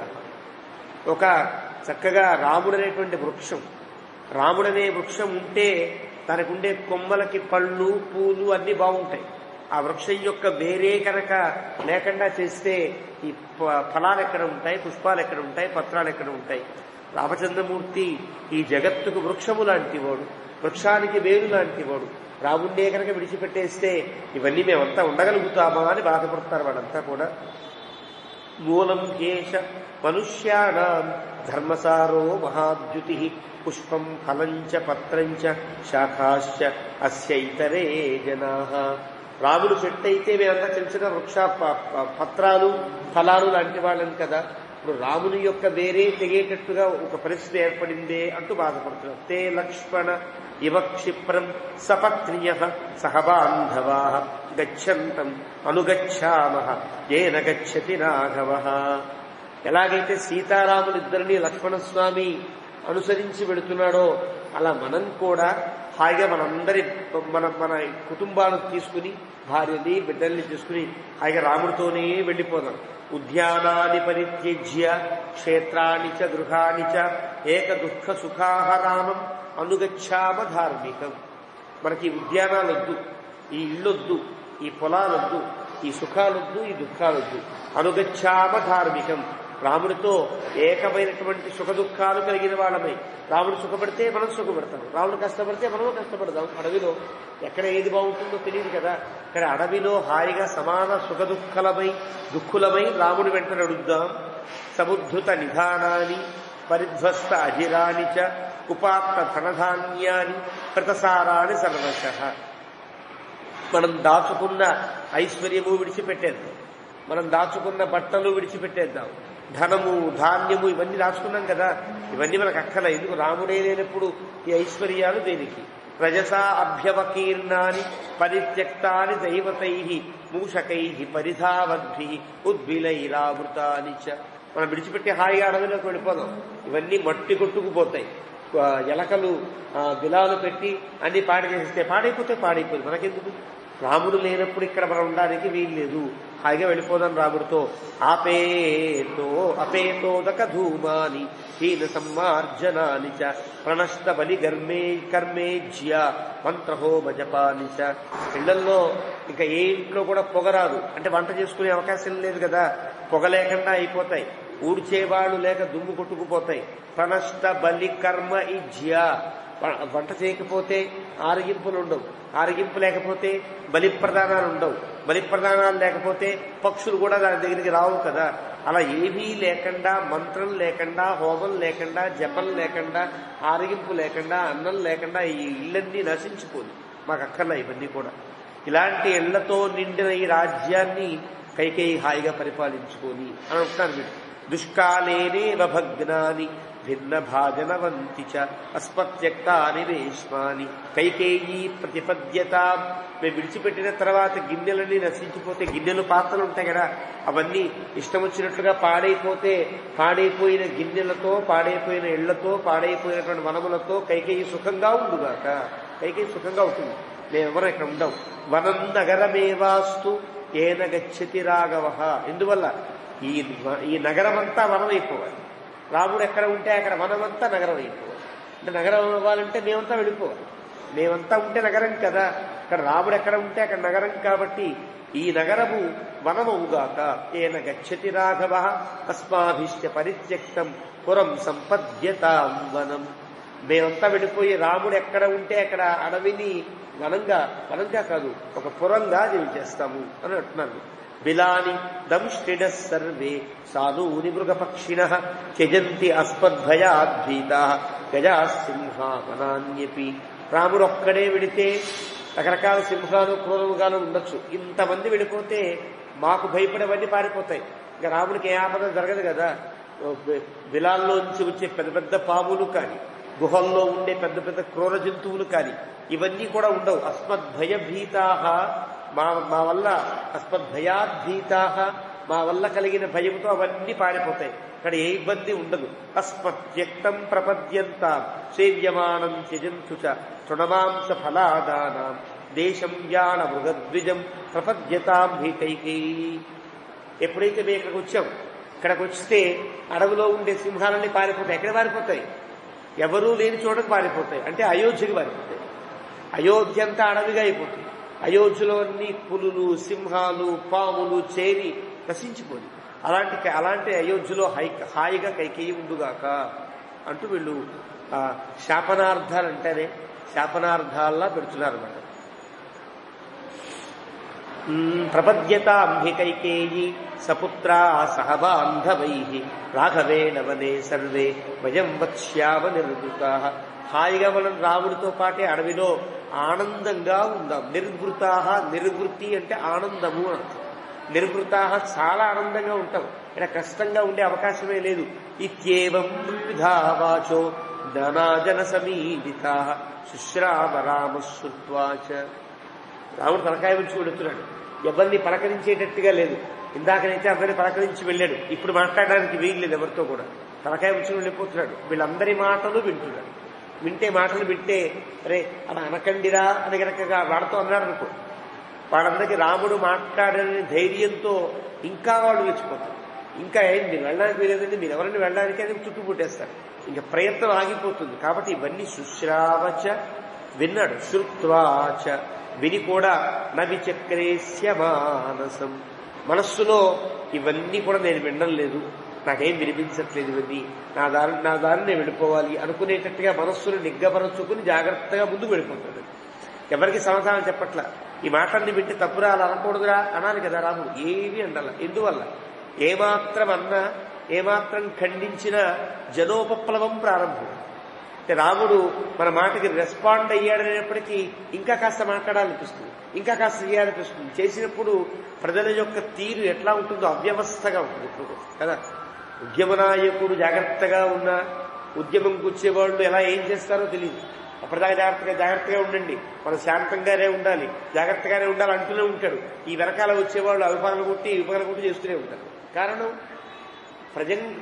ఒక చక్కగా రాముడనేటువంటి వృక్షం, రాముడనే వృక్షం ఉంటే దానికి ఉండే కొమ్మలకి పళ్ళు పూలు అన్ని బాగుంటాయి. ఆ వృక్షం యొక్క వేరే కనుక లేకుండా చేస్తే ఈ ఫలాలు ఎక్కడ ఉంటాయి, పుష్పాలు ఎక్కడ ఉంటాయి, పత్రాలు ఎక్కడ ఉంటాయి. రామచంద్రమూర్తి ఈ జగత్తుకు వృక్షము లాంటి వాడు, వృక్షానికి వేరు లాంటి వాడు. రాముణ్ణే కనుక విడిచిపెట్టేస్తే ఇవన్నీ మేమంతా ఉండగలుగుతామా అని బాధపడతారు వాడంతా కూడా. మూలం కేశ మనుష్యానాం ధర్మసారో మహాద్యుతి పుష్పం ఫలంచ పత్రంచ శాఖాశ్చ అస్యైతరే జనాః. రాముడు చెట్టు అయితే మేమంతా చిన్న చిన్న వృక్ష పత్రాలు ఫలాలు లాంటి వాళ్ళని కదా. ఇప్పుడు రాముని యొక్క వేరే తెగేటట్టుగా ఒక పరిస్థితి ఏర్పడిందే అంటూ బాధపడుతున్నారు. తే లక్ష్మణ ఇవ క్షిప్రం సపత్న్య సహబాంధవా గచ్చంతం అనుగచ్చామః ఏన గచ్చతి రాఘవ. ఎలాగైతే సీతారాములిద్దరినీ లక్ష్మణస్వామి అనుసరించి వెళుతున్నాడో అలా మనం కూడా హాయిగా మనందరి మన కుటుంబాలను తీసుకుని, భార్యని బిడ్డల్ని తీసుకుని హాయిగా రాముడితోనే వెళ్ళిపోదాం. ఉద్యానాన్ని పరిత్యజ్య క్షేత్రాన్ని చ గృహాన్ని చ ఏక దుఃఖ సుఖాహ రామం అనుగచ్చామ ధార్మికం. మనకి ఉద్యానాలొద్దు, ఈ ఇళ్ళొద్దు, ఈ పొలాలొద్దు, ఈ సుఖాలొద్దు, ఈ దుఃఖాలొద్దు. అనుగచ్చామ ధార్మికం. రాముడితో ఏకమైనటువంటి సుఖ దుఃఖాలు కలిగిన వాళ్ళమై, రాముడు సుఖపడితే మనం సుఖపడతాం, రాముడు కష్టపడితే మనము కష్టపడదాం. అడవిలో ఎక్కడ ఏది బాగుంటుందో తెలియదు కదా. ఇక్కడ అడవిలో హాయిగా సమాన సుఖ దుఃఖులమై రాముడి వెంట నడుద్దాం. సముద్ధృత నిధానాన్ని పరిధ్వస్త అజిరాని చ ఉపాత్త ధనధాన్యాన్ని కృతసారాన్ని సర్వశః. మనం దాచుకున్న ఐశ్వర్యము విడిచిపెట్టేద్దాం, మనం దాచుకున్న బట్టలు విడిచిపెట్టేద్దాం, ధనము ధాన్యము ఇవన్నీ దాచుకున్నాం కదా. ఇవన్నీ మనకు అక్కల. ఎందుకు? రాముడే లేనప్పుడు ఈ ఐశ్వర్యాలు దేనికి? రజసా అభ్యవకీర్ణాని పరిత్యక్తాని దైవతై మూషకై పరిధావద్భి ఉద్భిలైరావృతాని చ. మనం విడిచిపెట్టి హాయిగా అడవిలోకి వెళ్ళిపోదాం. ఇవన్నీ మట్టి కొట్టుకుపోతాయి. ఎలకలు బిలాలు పెట్టి అన్ని పాడి చేస్తే పాడైపోయింది. మనకెందుకు? రాముడు లేనప్పుడు ఇక్కడ మనం ఉండడానికి వీలు లేదు. హాయిగా వెళ్ళిపోదాం రాముడితో. అపేతోదక ధూమాని హీన సమ్మార్జనాని చ ప్రణష్ట బలి కర్మేజ్య మంత్రహోమ జపాని చ. ఇళ్లల్లో ఇంకా ఏ ఇంట్లో కూడా పొగరాదు, అంటే వంట చేసుకునే అవకాశం లేదు కదా. పొగ లేకుండా అయిపోతాయి. ఊడ్చేవాళ్ళు లేక దుమ్ము కొట్టుకుపోతాయి. ప్రణష్ట బలి కర్మ ఇజ్య. వంట చేయకపోతే ఆరగింపులు ఉండవు, ఆరగింపు లేకపోతే బలి ప్రదానాలు ఉండవు, బలి ప్రదానాలు లేకపోతే పక్షులు కూడా దాని దగ్గరికి రావు కదా. అలా ఏమీ లేకుండా, మంత్రం లేకుండా, హోమం లేకుండా, జపం లేకుండా, ఆరగింపు లేకుండా, అన్నం లేకుండా ఈ ఇళ్ళన్నీ నశించిపోదు. మాకు అక్కర్లా ఇవన్నీ కూడా. ఇలాంటి ఇళ్లతో నిండిన ఈ రాజ్యాన్ని కైకేయి హాయిగా పరిపాలించుకొని అని అంటున్నారు మీరు. దుష్కాలేనే భగ్నాని భిన్న భాజనవంతి చ అస్మత్యక్తాని రేష్మాని కైకేయీ ప్రతిపద్యత. మేము విడిచిపెట్టిన తర్వాత గిన్నెలన్నీ నశించిపోతే, గిన్నెలు పాత్రలు ఉంటాయి కదా, అవన్నీ ఇష్టం వచ్చినట్లుగా పాడైపోతే, పాడైపోయిన గిన్నెలతో, పాడైపోయిన ఇళ్లతో, పాడైపోయినటువంటి వనములతో కైకేయి సుఖంగా ఉండుగాక. కైకేయి సుఖంగా ఉంటుంది. మేమెవరూ ఇక్కడ ఉండవు. వనం నగరమేవాస్తు ఏన గచ్చతి రాఘవ. ఎందువల్ల? ఈ నగరమంతా వనం అయిపోవాలి. రాముడు ఎక్కడ ఉంటే అక్కడ వనమంతా నగరం అయిపోవాలి. అంటే నగరం అవ్వాలంటే మేమంతా వెళ్ళిపోవాలి. మేమంతా ఉంటే నగరం కదా. ఇక్కడ రాముడు ఎక్కడ ఉంటే అక్కడ నగరం కాబట్టి ఈ నగరము వనమవుగాక. ఏన గచ్చతి రాఘవ అస్మాభిష్ట పరిత్యక్తం పురం సంపద్యతాం వనం. మేమంతా వెళ్ళిపోయి రాముడు ఎక్కడ ఉంటే అక్కడ అడవిని వనంగా కాదు ఒక పురంగా జీవించేస్తాము అని అంటున్నాను. బిలాని దంష్టిడ సర్వే సాధూని మృగపక్షిణ త్యజంతి అస్మద్భయాద్భీతా గజా సింహా వనాన్యపి. రాముడు ఒక్కడే వెళితే రకరకాల సింహాలు క్రూరముగాను ఉండొచ్చు. ఇంతమంది వెళ్ళిపోతే మాకు భయపడేవన్నీ పారిపోతాయి. ఇంకా రాముడికి ఏ ఆపద జరగదు కదా. బిలాల్లోంచి వచ్చే పెద్ద పెద్ద పాములు కానీ, గుహల్లో ఉండే పెద్ద పెద్ద క్రూర జంతువులు కానీ ఇవన్నీ కూడా ఉండవు. అస్మద్భయభీతా మా వల్ల అస్మద్భయాద్భీతా మా వల్ల కలిగిన భయంతో అవన్నీ పారిపోతాయి. ఇక్కడ ఏ ఇబ్బంది ఉండదు. అస్మత్యక్తం ప్రపద్యంతాం సేవ్యమానం త్యజంతు చ తృణమాంస ఫలాదానాం దేశం యాన మృగద్విజం ప్రపద్యతాం భీకైకై. ఎప్పుడైతే మేము ఇక్కడికి వచ్చాం, ఇక్కడికి వస్తే అడవిలో ఉండే సింహాలన్నీ పారిపోతాయి. ఎక్కడ పారిపోతాయి? ఎవరూ లేని చోటకు పారిపోతాయి. అంటే అయోధ్యకి పారిపోతాయి. అయోధ్య అంతా అడవిగా అయిపోతుంది. అయోధ్యలో అన్ని పులులు, సింహాలు, పాములు చేరి నశించిపోయి అలాంటి అయోధ్యలో హాయిగా కైకేయి ఉండుగాక అంటూ వీళ్ళు శాపనార్థాలు అంటేనే శాపనార్థాల్లా పెడుతున్నారు అన్నమాట. ప్రపద్యతాంభికైకేయి సపుత్రా సహబాంధవై రాఘవేణ వనే సర్వే వయం వత్స్యామ నిర్వృతా. హాయిగా మనం రాముడితో పాటే అడవిలో ఆనందంగా ఉందాం. నిర్వృతా, నిర్వృత్తి అంటే ఆనందము అని అర్థం. నిర్వృతా చాలా ఆనందంగా ఉంటాం. ఇక్కడ కష్టంగా ఉండే అవకాశమే లేదు. ఇత్యేవం విధా వాచో ధనాజన సమీడితా శుశ్రామ రామ శ్రుత్వాచ. రాముడు తలకాయ నుంచి వెళుతున్నాడు. ఎవరిని పలకరించేటట్టుగా లేదు. ఇందాకనైతే అందరిని పలకరించి వెళ్ళాడు. ఇప్పుడు మాట్లాడడానికి వీలు లేదు ఎవరితో కూడా. తలకాయ నుంచి వెళ్ళిపోతున్నాడు. వీళ్ళందరి మాటలు వింటున్నాడు. మాటలు వింటే అరే అలా అనకండిరా అని గనక వాడితో అన్నాడు అనుకో, వాళ్ళందరికీ రాముడు మాట్లాడని ధైర్యంతో ఇంకా వాళ్ళు రెచ్చిపోతారు. ఇంకా ఏంటి మీరు వెళ్ళడానికి వీలేదండి, మీరు ఎవరిని వెళ్ళడానికి అని చుట్టుముట్టేస్తారు. ఇంకా ప్రయత్నం ఆగిపోతుంది. కాబట్టి ఇవన్నీ శుశ్రావచ విన్నాడు, శ్రుత్వాచ విని కూడా నవిచక్రేస్య మానసం. మనస్సులో ఇవన్నీ కూడా నేను వినడం లేదు, నాకేం వినిపించట్లేదు, ఇవన్నీ నా దారిని నేను వెళ్ళిపోవాలి అనుకునేటట్టుగా మనస్సును నిగ్గపరచుకుని జాగ్రత్తగా ముందుకు వెళ్ళిపోతాడు. ఎవరికి సమాధానం చెప్పట్లా. ఈ మాటల్ని వింటే తప్పురా అలా అనకూడదురా అనాలి కదా రాముడు. ఏమీ అండాల. ఎందువల్ల ఏమాత్రం అన్నా ఏమాత్రం ఖండించినా జనోపప్లవం ప్రారంభం. అంటే రాముడు మన మాటకి రెస్పాండ్ అయ్యాడనేప్పటికీ ఇంకా కాస్త మాట్లాడాలనిపిస్తుంది, ఇంకా కాస్త చేయాలనిపిస్తుంది. చేసినప్పుడు ప్రజల యొక్క తీరు ఎట్లా ఉంటుందో అవ్యవస్థగా ఉంటుంది ఇప్పుడు కదా. ఉద్యమ నాయకుడు జాగ్రత్తగా ఉన్నా ఉద్యమం కూర్చేవాళ్ళు ఎలా ఏం చేస్తారో తెలియదు. అప్పటిదాకా జాగ్రత్తగా ఉండండి, మనం శాంతంగానే ఉండాలి, జాగ్రత్తగానే ఉండాలి అంటూనే ఉంటాడు. ఈ వెనకాల వచ్చేవాళ్ళు అవిపాలను కొట్టి చేస్తూనే ఉంటారు. కారణం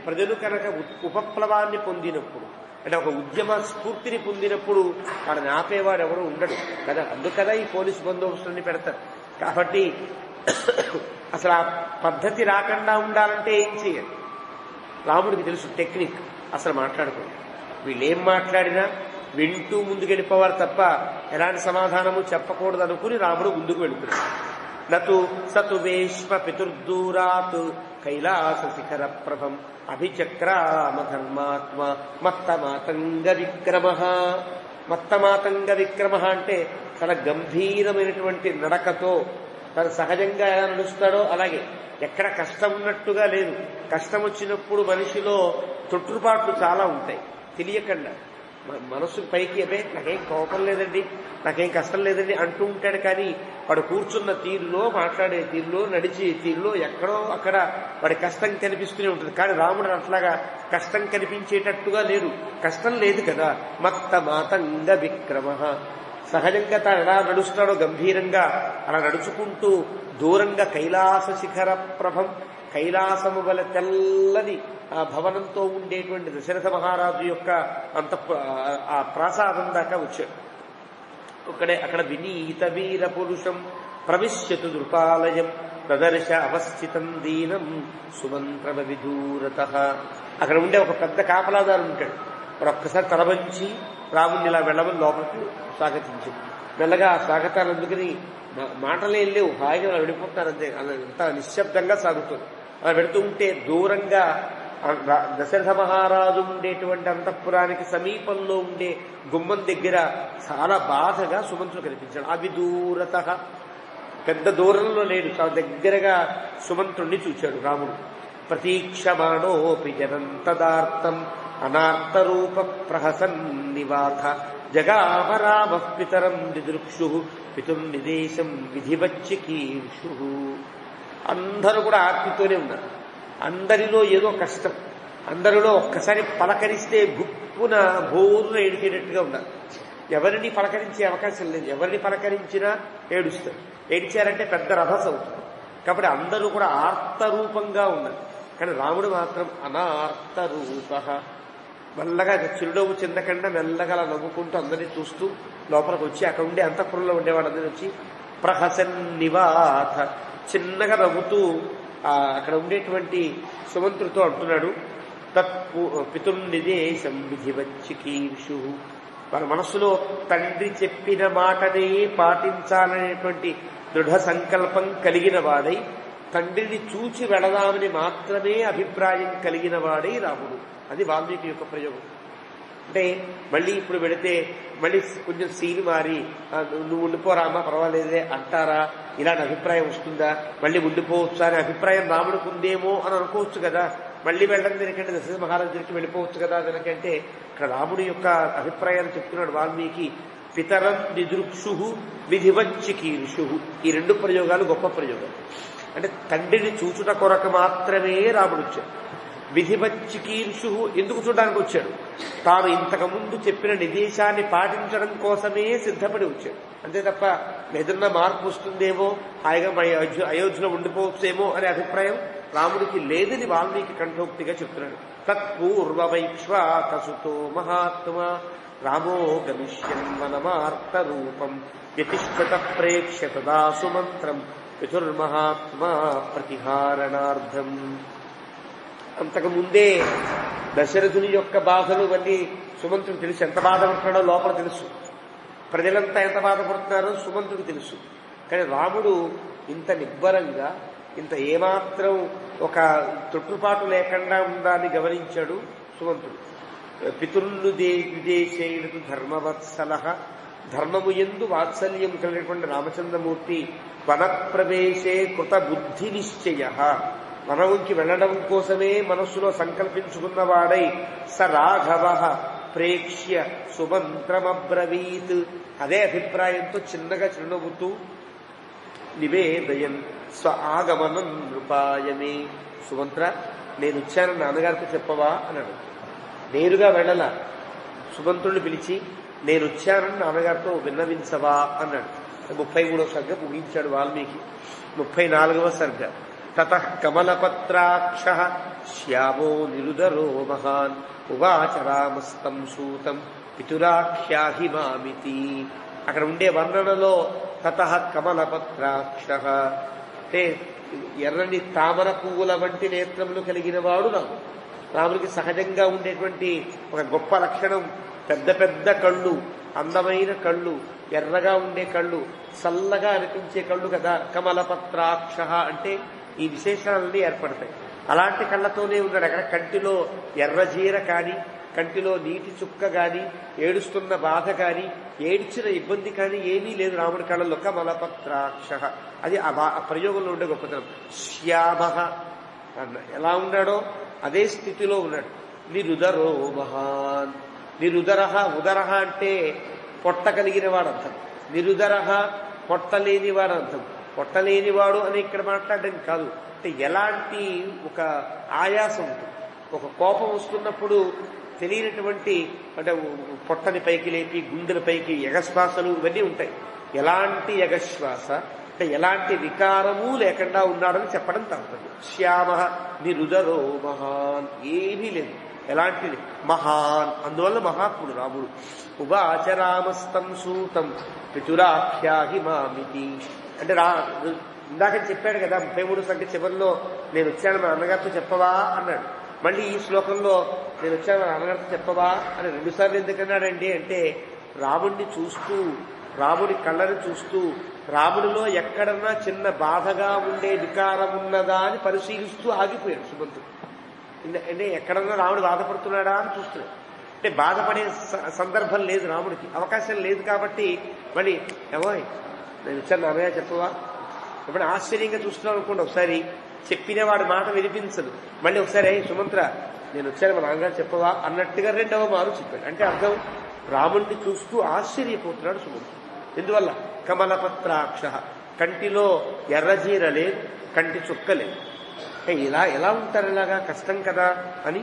ప్రజలు కనుక ఉపప్లవాన్ని పొందినప్పుడు, అంటే ఒక ఉద్యమ స్ఫూర్తిని పొందినప్పుడు వాళ్ళని ఆపేవాడు ఎవరు ఉండడు కదా. అందుకదా ఈ పోలీసు బందోబస్తుని పెడతారు. కాబట్టి అసలు ఆ పద్ధతి రాకుండా ఉండాలంటే ఏం చేయాలి? రాముడికి తెలుసు టెక్నిక్. అసలు మాట్లాడుకోండి, వీళ్ళు ఏం మాట్లాడినా వింటూ ముందుకు వెళ్ళిపోవారు తప్ప ఎలాంటి సమాధానము చెప్పకూడదు అనుకుని రాముడు ముందుకు వెళుతున్నాడు. నతు సతు వేష్మ పితుర్దూరాత్ కైలాస శిఖర ప్రభం అభిచక్రామ ధర్మాత్మ మత్తమాతంగ విక్రమ. మత్తమాతంగ విక్రమ అంటే తన గంభీరమైనటువంటి నడకతో తను సహజంగా ఎలా నడుస్తాడో అలాగే, ఎక్కడ కష్టం ఉన్నట్టుగా లేదు. కష్టం వచ్చినప్పుడు మనిషిలో తొట్టుపాట్లు చాలా ఉంటాయి తెలియకుండా. మనసు పైకి అదే నాకేం కోపం లేదండి, నాకేం కష్టం లేదండి అంటూ ఉంటాడు. కానీ వాడు కూర్చున్న తీరులో, మాట్లాడే తీరులో, నడిచే తీరులో ఎక్కడో అక్కడ వాడి కష్టం కనిపిస్తూనే ఉంటుంది. కానీ రాముడు అట్లాగా కష్టం కనిపించేటట్టుగా లేరు. కష్టం లేదు కదా. మత్త మాతంగ విక్రమ. సహజంగా తాను ఎలా నడుస్తాడో గంభీరంగా అలా నడుచుకుంటూ దూరంగా కైలాస శిఖర ప్రభం, కైలాసము వల్ల తెల్లని ఆ భవనంతో ఉండేటువంటి దశరథ మహారాజు యొక్క ఆ ప్రాసాదం దాకా వచ్చాడు. అక్కడ వినీత వీర పురుషం ప్రవిశ్యతు దృపాలయం ప్రదర్శ అవస్థితం దీనం సుమంత్రమ విదూరత. అక్కడ ఉండే ఒక పెద్ద కాపలాదారు ఉంటాడు. వాడు ఒక్కసారి తలవంచి రాముడిని ఇలా వెళ్ళమని లోపలికి స్వాగతించింది. మెల్లగా స్వాగతాలు అందుకని మాటలే లేవు, హాయిగా అలా వెళ్ళిపోతున్నారు అంతే. అంత నిశ్శబ్దంగా సాగుతుంది. అలా వెళుతూ ఉంటే దూరంగా దశరథ మహారాజు ఉండేటువంటి అంతఃపురానికి సమీపంలో ఉండే గుమ్మం దగ్గర చాలా బాధగా సుమంత్రుడు కనిపించాడు. అవిదూరత, పెద్ద దూరంలో లేడు, చాలా దగ్గరగా సుమంత్రుణ్ణి చూచాడు రాముడు. ప్రతీక్షమాణోపి జనంతదార్థం అనార్తరూప ప్రహసన్నివాత జగామరామ పితరం దిదృక్షు పితుం నిదేశం విధివచ్చికీర్షు. అందరూ కూడా ఆర్తితోనే ఉన్నారు. అందరిలో ఏదో కష్టం, అందరిలో ఒక్కసారి పలకరిస్తే గుప్పున బోరున ఏడిచేటట్టుగా ఉన్నారు. ఎవరిని పలకరించే అవకాశం లేదు, ఎవరిని పలకరించినా ఏడుస్తారు. ఏడిచారంటే పెద్ద రభస అవుతుంది. కాబట్టి అందరూ కూడా ఆర్తరూపంగా ఉన్నారు. కానీ రాముడు మాత్రం అనార్తరూప. మెల్లగా చిరునవ్వు చెందకుండా మెల్లగా నవ్వుకుంటూ అందరినీ చూస్తూ లోపలికి వచ్చి అక్కడ ఉండే అంతఃపురంలో ఉండేవాళ్ళందరూ వచ్చి ప్రహసన్నివాత చిన్నగా నవ్వుతూ అక్కడ ఉండేటువంటి సుమంత్రుతో అంటున్నాడు, పితుం నిదేశం విధివచ్చికీర్షు. మన మనస్సులో తండ్రి చెప్పిన మాటనే పాటించాలనేటువంటి దృఢ సంకల్పం కలిగిన వాడై, తండ్రిని చూచి వెళదామని మాత్రమే అభిప్రాయం కలిగిన వాడై రాముడు. అది వాల్మీకి యొక్క ప్రయోగం. అంటే మళ్ళీ ఇప్పుడు వెళితే మళ్ళీ కొంచెం సీన్ మారి నువ్వు ఉండిపోరామా పర్వాలేదే అంటారా, ఇలాంటి అభిప్రాయం వస్తుందా, మళ్ళీ ఉండిపోవచ్చు అనే అభిప్రాయం రాముడికి ఉందేమో అని అనుకోవచ్చు కదా. మళ్ళీ వెళ్ళడం దీనికంటే దశరథ మహారాజు దగ్గరికి వెళ్ళిపోవచ్చు కదా దానికంటే ఇక్కడ రాముడి యొక్క అభిప్రాయాన్ని చెప్తున్నాడు వాల్మీకి. పితరం దిదృక్షు విధివచ్చికీర్షు. ఈ రెండు ప్రయోగాలు గొప్ప ప్రయోగాలు. అంటే తండ్రిని చూచుట కొరకు మాత్రమే రాముడు వచ్చాడు. విధివచ్చికీర్షు ఎందుకు చూడడానికి వచ్చాడు? తాను ఇంతకుముందు చెప్పిన నిర్దేశాన్ని పాటించడం కోసమే సిద్ధపడి వచ్చాడు. అంతే తప్ప ఏదన్నా మార్పు వస్తుందేమో, హాయిగా అయోధ్యలో ఉండిపోవచ్చేమో అనే అభిప్రాయం రాముడికి లేదని వాల్మీకి కంఠోక్తిగా చెప్తున్నాడు. తత్పూర్వవైక్ష్వాకసుతో మహాత్మా రామో గమిష్యన్ వనమార్త రూపం వ్యతిష్ఠత ప్రేక్ష్య తదా సుమంత్రం పితుర్మహాత్మా ప్రతిహారణార్థం. అంతకు ముందే దశరథుని యొక్క బాధలు అన్నీ సుమంత్రుడు తెలుసు. ఎంత బాధపడుతున్నాడో లోపల తెలుసు. ప్రజలంతా ఎంత బాధపడుతున్నారో సుమంత్రుడు తెలుసు. కానీ రాముడు ఇంత నిబ్బరంగా, ఇంత ఏమాత్రం ఒక తొట్టుపాటు లేకుండా ఉండాలని గమనించాడు సుమంత్రుడు. పితుర్లు విదేశేయుడు ధర్మవత్సల, ధర్మము యందు వాత్సల్యం కలిగినటువంటి రామచంద్రమూర్తి వనప్రవేశే కృత బుద్ధి నిశ్చయ, వనంకి వెళ్లడం కోసమే మనస్సులో సంకల్పించుకున్నవాడై స రాఘవ ప్రేక్ష్య సుమంత్రమబ్రవీత్, అదే అభిప్రాయంతో చిన్నగా చిరునవ్వుతూ నివేదయన్ స్వ ఆగమనం నృపాయమే, సుమంత్ర నేను వచ్చానని నాన్నగారితో చెప్పవా అన్నాడు. నేరుగా వెళ్ళాల, సుమంత్రుడిని పిలిచి నేను వచ్చానని నాన్నగారితో విన్నవించవా అన్నాడు. 33వ సర్గ ముగించాడు వాల్మీకి. 44వ సర్గ తతః కమలపత్రాక్ష శ్యామో నిరుదరో మహాన్ ఉవాచ రామస్తం సూతం పితురాఖ్యాహి మామితి. అక్కడ ఉండే వర్ణనలో తతః కమలపత్రాక్ష అంటే ఎర్రని తామర పువ్వుల వంటి నేత్రములు కలిగిన వాడు రాముడు. రాముడికి సహజంగా ఉండేటువంటి ఒక గొప్ప లక్షణం పెద్ద పెద్ద కళ్ళు, అందమైన కళ్ళు, ఎర్రగా ఉండే కళ్ళు, చల్లగా అనిపించే కళ్ళు కదా. కమలపత్రాక్ష అంటే ఈ విశేషణాలన్నీ ఏర్పడతాయి. అలాంటి కళ్ళతోనే ఉన్నాడు. అక్కడ కంటిలో ఎర్రజీర కానీ, కంటిలో నీటి చుక్క కానీ, ఏడుస్తున్న బాధ కానీ, ఏడ్చిన ఇబ్బంది కానీ ఏమీ లేదు రాముడి కళ్ళలో. కమలపత్రాక్ష అది ఆ ప్రయోగంలో ఉండే గొప్పతనం. శ్యామ అన్న ఎలా ఉన్నాడో అదే స్థితిలో ఉన్నాడు. నిరుదరో మహాన్, నిరుదరహ, ఉదరహ అంటే పొట్ట కలిగిన వాడు అర్థం. నిరుదరహ పొట్ట లేనివాడు అర్థం. పొట్టలేనివాడు అని ఇక్కడ మాట్లాడడం కాదు. అంటే ఎలాంటి ఒక ఆయాసం ఉంటుంది, ఒక కోపం వస్తున్నప్పుడు తెలియనటువంటి అంటే పొట్టని పైకి లేపి గుండెల పైకి ఎగశ్వాసలు ఇవన్నీ ఉంటాయి. ఎలాంటి ఎగశ్వాస అంటే ఎలాంటి వికారము లేకుండా ఉన్నాడని చెప్పడం తాత్పర్యం. శ్యామ నిరుదరో మహాన్, ఏమీ లేదు, ఎలాంటిది మహాన్, అందువల్ల మహాత్ముడు రాముడు. ఉవాచ రామస్తం సూతం పితురాఖ్యాహి మామితి అంటే ఇందాక చెప్పాడు కదా 33వ సర్గ చివరిలో నేను వచ్చాను మా అన్నగారితో చెప్పవా అన్నాడు. మళ్ళీ ఈ శ్లోకంలో నేను వచ్చాను మా అన్నగారితో చెప్పవా అని 2 సార్లు ఎందుకన్నాడండి అంటే రాముడిని చూస్తూ రాముడి కళ్ళని చూస్తూ రాముడిలో ఎక్కడన్నా చిన్న బాధగా ఉండే వికారం ఉన్నదా అని పరిశీలిస్తూ ఆగిపోయాడు సుమంతుడు. అంటే ఎక్కడన్నా రాముడు బాధపడుతున్నాడా అని చూస్తున్నాడు. అంటే బాధపడే సందర్భం లేదు రాముడికి, అవకాశం లేదు. కాబట్టి మళ్ళీ ఏమోయ్ నేను వచ్చాను నాన్నయ్య చెప్పవా, ఇప్పుడు ఆశ్చర్యంగా చూస్తున్నాం అనుకోండి, ఒకసారి చెప్పిన వాడి మాట వినిపించదు, మళ్ళీ ఒకసారి సుమంత్ర నేను వచ్చాను మా నాన్నగారు చెప్పవా అన్నట్టుగా రెండవ మారు చెప్పాడు. అంటే అర్థం రాముడిని చూస్తూ ఆశ్చర్యపోతున్నాడు సుమంత్రుడు. ఎందువల్ల కమలపత్రాక్ష, కంటిలో ఎర్రజీర లేదు, కంటి చుక్క లేదు. ఇలా ఎలా ఉంటారు, ఇలాగా కష్టం కదా అని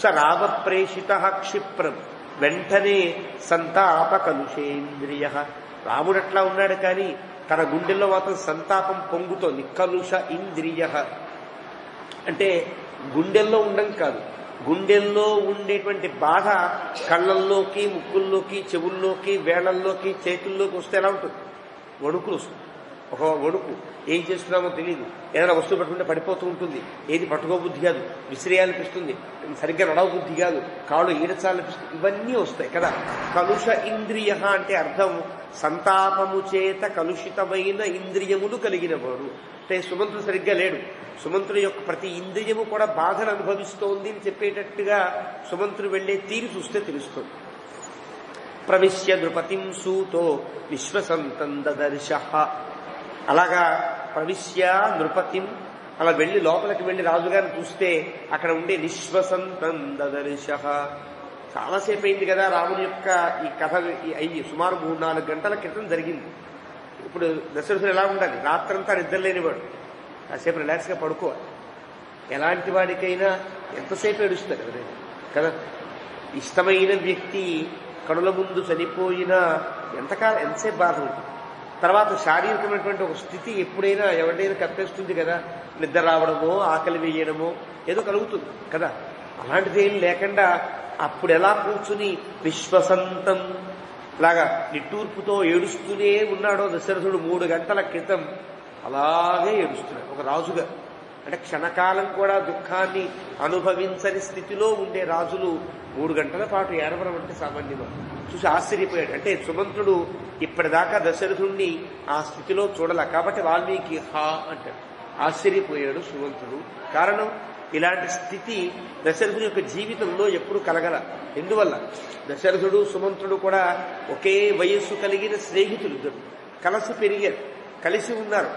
స రామ ప్రేషిత క్షిప్రం, వెంటనే సంతాప కలుషేంద్రియ. రాముడు అట్లా ఉన్నాడు కానీ తన గుండెల్లో మాత్రం సంతాపం పొంగుతోంది. కలుష ఇంద్రియ అంటే గుండెల్లో ఉండడం కాదు, గుండెల్లో ఉండేటువంటి బాధ కళ్ళల్లోకి, ముక్కుల్లోకి, చెవుల్లోకి, వేళ్లల్లోకి, చేతుల్లోకి వస్తే ఎలా ఉంటుంది? వణుకులు వస్తుంది. ఒక వణుకు, ఏం చేస్తున్నామో తెలియదు, ఏదైనా వస్తువు పట్టుకుంటే పడిపోతూ ఉంటుంది, ఏది పట్టుకోబుద్ధి కాదు, విసిరేయాలనిపిస్తుంది, సరిగ్గా నడవబుద్ధి కాదు, కాళ్ళు ఈడచాలనిపిస్తుంది, ఇవన్నీ వస్తాయి కదా. కలుష ఇంద్రియ అంటే అర్థం సంతాపము చేత కలుషితమైన ఇంద్రియములు కలిగిన వాడు. అంటే సుమంతుడు సరిగ్గా లేడు, సుమంతుడి యొక్క ప్రతి ఇంద్రియము కూడా బాధను అనుభవిస్తోంది అని చెప్పేటట్టుగా సుమంతుడు వెళ్లే తీరు చూస్తే తెలుస్తుంది. ప్రవిశ్య నృపతిం సూతో విశ్వసంతం దదర్శ. అలాగా ప్రవిశ్య నృపతిం అలా వెళ్లి లోపలికి వెళ్లి రాజుగారిని చూస్తే అక్కడ ఉండే నిశ్వసంతం దదర్శ. చాలాసేపు అయింది కదా రాముని యొక్క ఈ కథ అయింది, సుమారు 3-4 గంటల క్రితం జరిగింది. ఇప్పుడు దశరథుడు ఎలా ఉండాలి, రాత్రంతా నిద్రలేనివాడు, కాసేపు రిలాక్స్గా పడుకోవాలి. ఎలాంటి వాడికైనా ఎంతసేపు ఏడుస్తాడు కదా. ఇష్టమైన వ్యక్తి కనుల ముందు చనిపోయినా ఎంతసేపు బాధ ఉంటుంది. తర్వాత శారీరకమైనటువంటి ఒక స్థితి ఎప్పుడైనా ఎవరినైనా కప్పేస్తుంది కదా, నిద్ర రావడమో ఆకలి వేయడమో ఏదో కలుగుతుంది కదా. అలాంటిది ఏం లేకుండా అప్పుడు ఎలా కూర్చుని విశ్వసంతం లాగా నిట్టూర్పుతో ఏడుస్తూనే ఉన్నాడో దశరథుడు 3 గంటల క్రితం అలాగే ఏడుస్తున్నాడు ఒక రాజుగా. అంటే క్షణకాలం కూడా దుఃఖాన్ని అనుభవించని స్థితిలో ఉండే రాజులు 3 గంటల పాటు ఏడవడం అంటే సామాన్యమా? చూసి ఆశ్చర్యపోయాడు. అంటే సుమంతుడు ఇప్పటిదాకా దశరథుణ్ణి ఆ స్థితిలో చూడలే కాబట్టి వాల్మీకి హా అంటాడు. ఆశ్చర్యపోయాడు సుమంతుడు. కారణం ఇలాంటి స్థితి దశరథుని యొక్క జీవితంలో ఎప్పుడు కలగల. ఎందువల్ల దశరథుడు సుమంతుడు కూడా ఒకే వయస్సు కలిగిన స్నేహితులు, ఇద్దరు కలిసి పెరిగారు, కలిసి ఉన్నారు.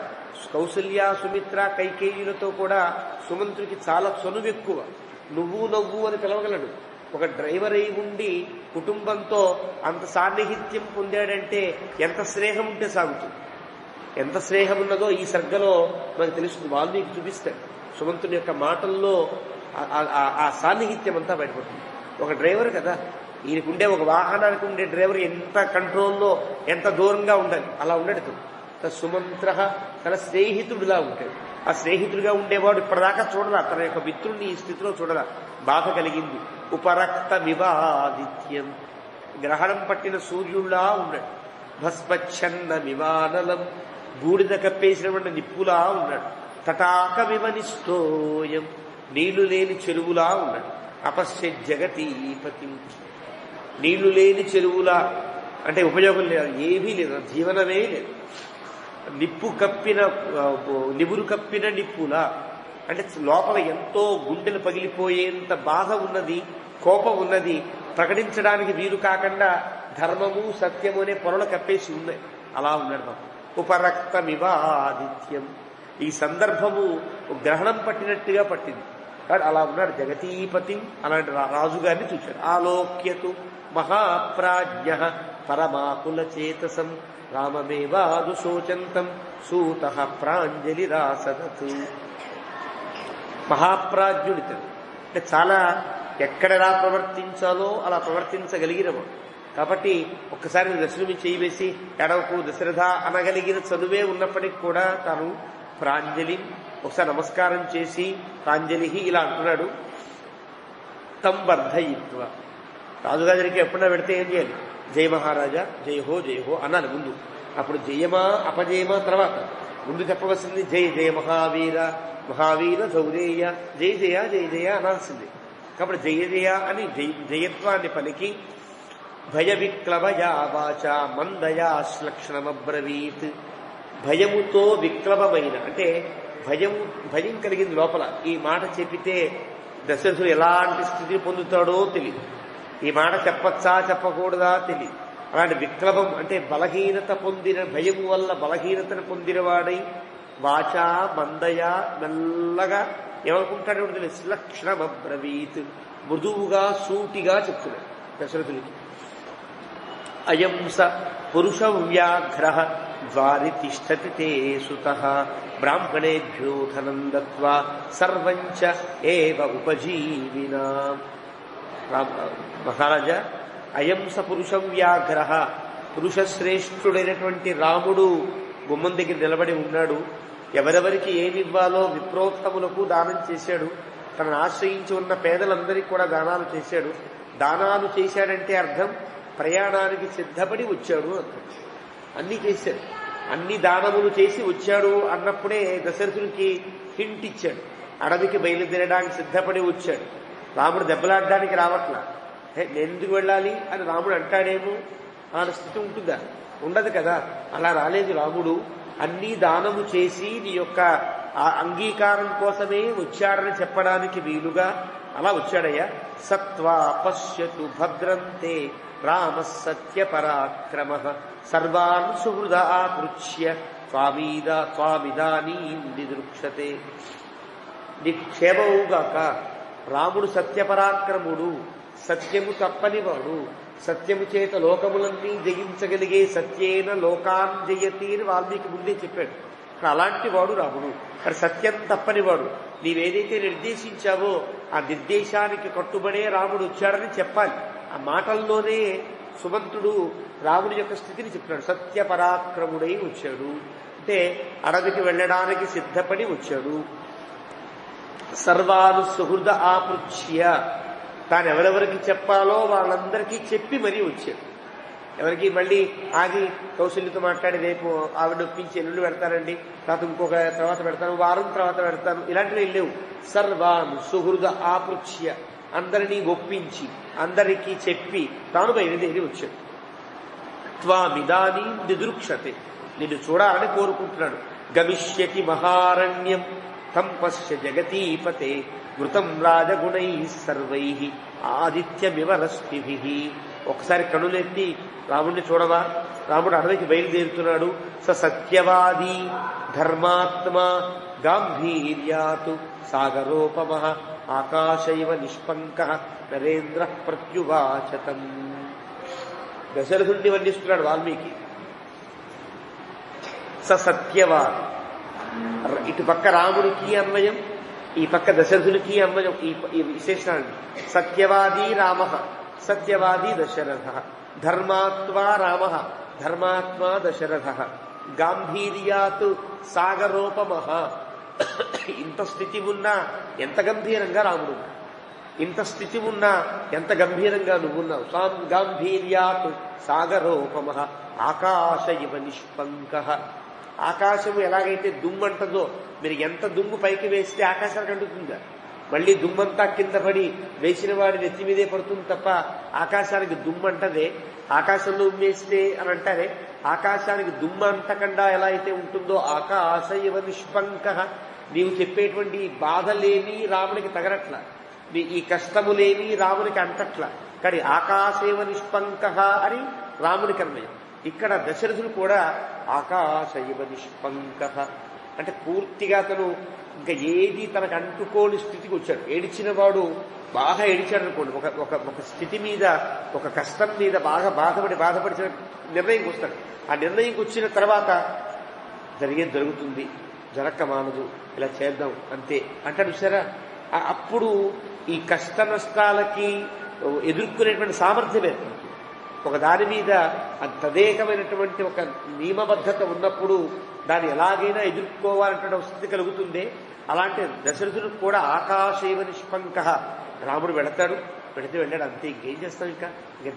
కౌసల్య, సుమిత్ర, కైకేయులతో కూడా సుమంతుడికి చాలా చనువు ఎక్కువ. నువ్వు నవ్వు అని పిలవగలడు. ఒక డ్రైవర్ అయి ఉండి కుటుంబంతో అంత సాన్నిహిత్యం పొందాడంటే ఎంత స్నేహం ఉంటే సాగుతుంది. ఎంత స్నేహం ఉన్నదో ఈ సర్గలో మనకు తెలుస్తుంది. వాల్మీకి చూపిస్తాడు సుమంతుని యొక్క మాటల్లో ఆ సాన్నిహిత్యం అంతా బయటపడుతుంది. ఒక డ్రైవర్ కదా, ఈయనకుండే ఒక వాహనానికి ఉండే డ్రైవర్ ఎంత కంట్రోల్లో ఎంత దూరంగా ఉండాలి అలా ఉండడు. సుమంత్ర తన స్నేహితుడిలా ఉంటాడు. ఆ స్నేహితుడిగా ఉండేవాడు ఇప్పటిదాకా చూడరా, తన యొక్క మిత్రుడిని ఈ స్థితిలో చూడరా, బాధ కలిగింది. ఉపరక్త వివాదిత్యం, గ్రహణం పట్టిన సూర్యుడిలా ఉన్నాడు. భస్మచ్ఛన్న విమానలం, బూడిద కప్పేసినటువంటి నిప్పులా ఉన్నాడు. తటాక వివనిస్తోయం, నీళ్లు లేని చెరువులా ఉన్నాడు. అపశ్య జగతీపతి, నీళ్లు లేని చెరువులా అంటే ఉపయోగం లేదు, ఏమీ లేదు, జీవనమే లేదు. నిబురు కప్పిన నిప్పులా అంటే లోపల ఎంతో గుండెలు పగిలిపోయేంత బాధ ఉన్నది, కోపం ఉన్నది, ప్రకటించడానికి వీలు కాకుండా ధర్మము సత్యము అనే పొరలు కప్పేసి ఉన్నాయి. అలా ఉన్నాడు బాబు. ఉపరక్తమివాదిత్యం, ఈ సందర్భము గ్రహణం పట్టినట్టుగా పట్టింది. కానీ అలా ఉన్నాడు జగతీపతి. అలాంటి రాజుగారిని చూశాడు. ఆలోక్యతు మహాప్రాజ్ఞ పరమాకుల చేతసం రామమేవాదు శోచంతం సూత ప్రాంజలి రాసదతు. మహాప్రాజ్ఞుడితడు అంటే చాలా ఎక్కడెలా ప్రవర్తించాలో అలా ప్రవర్తించగలిగినవాడు. కాబట్టి ఒక్కసారి దశరథుని చేయి వేసి ఎడవకు దశరథ అనగలిగిన చదువే ఉన్నప్పటికీ కూడా తాను ప్రాంజలి ఒకసారి నమస్కారం చేసి ప్రాంజలి ఇలా అంటున్నాడు. తం వర్ధయిత్వ, రాజుగారికి ఎప్పుడన్నా పెడితే ఏం చేయాలి? జయ మహారాజా, జయ హో అన్నాను ముందు. అప్పుడు జయమా అపజయమా తర్వాత. ముందు చెప్పవలసింది జయ జయ మహావీర మహావీర శౌర్యేయ, జయ జయ జయ జయ అనాల్సింది. కాబట్టి జయ జయ అని జయత్వాన్ని పలికి భయ విక్లవయా వాచ మందయా శ్లక్షణమబ్రవీత్. భయముతో విక్లవమైన అంటే భయం కలిగింది లోపల. ఈ మాట చెప్పితే దశరథుడు ఎలాంటి స్థితిని పొందుతాడో తెలియదు. ఈ మాట చెప్పచ్చా చెప్పకూడదా తెలియదు. అలాంటి విక్లవం అంటే బలహీనత పొందిన, భయము వల్ల బలహీనతను పొందినవాడై వాచా మందయ మెల్లగా ఏమనుకుంటాడో తెలియదు. శ్లక్షణమబ్రవీత్ మృదువుగా సూటిగా చెప్తున్నాడు దశరథుడికి. అయం స పురుష వ్యాఘ్ర ద్వారి తిష్టతి తే సుతః బ్రాహ్మణేభ్యో ధనం దత్వా సర్వంచ ఏవ ఉపజీవినా. మహారాజా, అయం స పురుష వ్యాఘ్ర, పురుషశ్రేష్ఠుడైనటువంటి రాముడు గుమ్మం దగ్గర నిలబడి ఉన్నాడు. ఎవరెవరికి ఏమివ్వాలో విప్రోత్తములకు దానం చేశాడు. తనను ఆశ్రయించి ఉన్న పేదలందరికీ కూడా దానాలు చేశాడు. దానాలు చేశాడంటే అర్థం ప్రయాణానికి సిద్ధపడి వచ్చాడు అర్థం. అన్నీ చేశాడు, అన్ని దానములు చేసి వచ్చాడు అన్నప్పుడే దశరథునికి హింట్ ఇచ్చాడు. అడవికి బయలుదేరడానికి సిద్ధపడి వచ్చాడు. రాముడు దెబ్బలాడడానికి రావట్లా. నేను ఎందుకు వెళ్ళాలి అని రాముడు అంటాడేమో అనే స్థితి ఉంటుందా? ఉండదు కదా. అలా రాలేదు రాముడు. అన్ని దానము చేసి నీ యొక్క అంగీకారం కోసమే వచ్చాడని చెప్పడానికి వీలుగా అలా వచ్చాడయ్యా. సత్వా పశ్యతు భద్రంతే రామ సత్య పరాక్రమ సర్వాన్ సుహృద ఆపృచ్య స్వామిదానీం నిదృక్షతే. నిక్షేమవుగాక. రాముడు సత్యపరాక్రముడు, సత్యము తప్పనివాడు, సత్యము చేత లోకములన్నీ జయించగలిగే సత్యేన లోకాన్ జయతి అని వాల్మీకి ముందే చెప్పాడు. అలాంటి వాడు రాముడు. మరి సత్యం తప్పనివాడు. నీవేదైతే నిర్దేశించావో ఆ నిర్దేశానికి కట్టుబడే రాముడు వచ్చాడని చెప్పాలి. ఆ మాటల్లోనే సుమంతుడు రాముడి యొక్క స్థితిని చెప్తున్నాడు. సత్యపరాక్రముడై వచ్చాడు అంటే అడవికి వెళ్ళడానికి సిద్ధపడి వచ్చాడు. సర్వాను సుహృద ఆపృచ్య, తాను ఎవరెవరికి చెప్పాలో వాళ్ళందరికీ చెప్పి మరీ వచ్చాడు. ఎవరికి మళ్ళీ ఆగి కౌశల్యతో మాట్లాడి రేపు ఆవిడ ఒప్పించి ఎల్లుండి పెడతానండి, తర్వాత పెడతాను, వారం తర్వాత పెడతాను, ఇలాంటివి లేవు. సర్వాను సుహృద ఆపృచ్య, అందరినీ ఒప్పించి అందరికీ చెప్పి తాను బయలుదేరి వచ్చాడు. త్వామిదానీ నిదృక్షతే, నిన్ను చూడాలని కోరుకుంటున్నాడు. గమిష్యతి మహారణ్యం తం పశ్య జగతీపతే మృతం రాజగుణై సర్వై ఆదిత్యమివ రశ్మిభిః. ఒకసారి కనులెత్తి రాముడిని చూడవా? రాముడు అడవికి బయలుదేరుతున్నాడు. సత్యవాదీ ధర్మాత్మా గాంభీర్యాతు సాగరోపమః ఆకాశైవ నిష్పంకః నరేంద్ర ప్రత్యువాచతం. దశరథుడిని వర్ణిస్తున్నాడు వాల్మీకి. సత్యవాది, ఇటు పక్క రాముడికి అన్వయం, ఈ పక్క దశరథుడికి అన్వయం. ఈ విశేషాన్ని సత్యవాదీ రామ, సత్యవాదీ దశరథ, ధర్మాత్మా రామ, ధర్మాత్మా దశరథ, గాంభీర్యాత్ సాగరోపమః. ఇంత స్థితి ఉన్నా ఎంత గంభీరంగా రాముడు, ఇంత స్థితి ఉన్నా ఎంత గంభీరంగా నువ్వున్నావు. గాంభీర్యాత్ సాగరోపమః ఆకాశ ఇవ నిష్పంకః. ఆకాశము ఎలాగైతే దుమ్మంటదో, మీరు ఎంత దుమ్ము పైకి వేస్తే ఆకాశానికి అంటుతుందా? మళ్ళీ దుమ్మంతా కింద పడి వేసిన వాడి నెత్తి మీదే పడుతుంది తప్ప ఆకాశానికి దుమ్మంటదే. ఆకాశంలో ఉమ్మేస్తే అని అంటారే, ఆకాశానికి దుమ్మ అంటకుండా ఎలా అయితే ఉంటుందో ఆకాశ ఇవ నిష్పంకః. నీవు చెప్పేటువంటి బాధలేని రామునికి తగరట్ల, ఈ కష్టములేని రామునికి అంటట్ల, కానీ ఆకాశేవ నిష్పంకః అని రామునికి అన్వయం. ఇక్కడ దశరథుడు కూడా ఆకాశ ఇవ నిష్పంకః అంటే పూర్తిగా తను ఇంకా ఏది తనకు అంటుకోని స్థితికి వచ్చాడు. ఏడిచిన వాడు బాగా ఏడిచాడు అనుకోండి, ఒక స్థితి మీద, ఒక కష్టం మీద బాగా బాధపడిన నిర్ణయంకి వస్తాడు. ఆ నిర్ణయంకి వచ్చిన తర్వాత జరిగేది జరుగుతుంది, జరక్క మానదు, ఇలా చేద్దాం అంతే అంటాడు సరే. అప్పుడు ఈ కష్ట నష్టాలకి ఎదుర్కొనేటువంటి సామర్థ్యం ఏర్పడుతుంది. ఒక దాని మీద తదేకమైనటువంటి ఒక నియమబద్ధత ఉన్నప్పుడు దాన్ని ఎలాగైనా ఎదుర్కోవాలంటే స్థితి కలుగుతుంది. అలాంటి దశరథుడికి కూడా ఆకాశైవ నిష్పంకః. రాముడు వెళతాడు, వెళ్ళాడు అంతే, ఇంకేం చేస్తాం, ఇంకా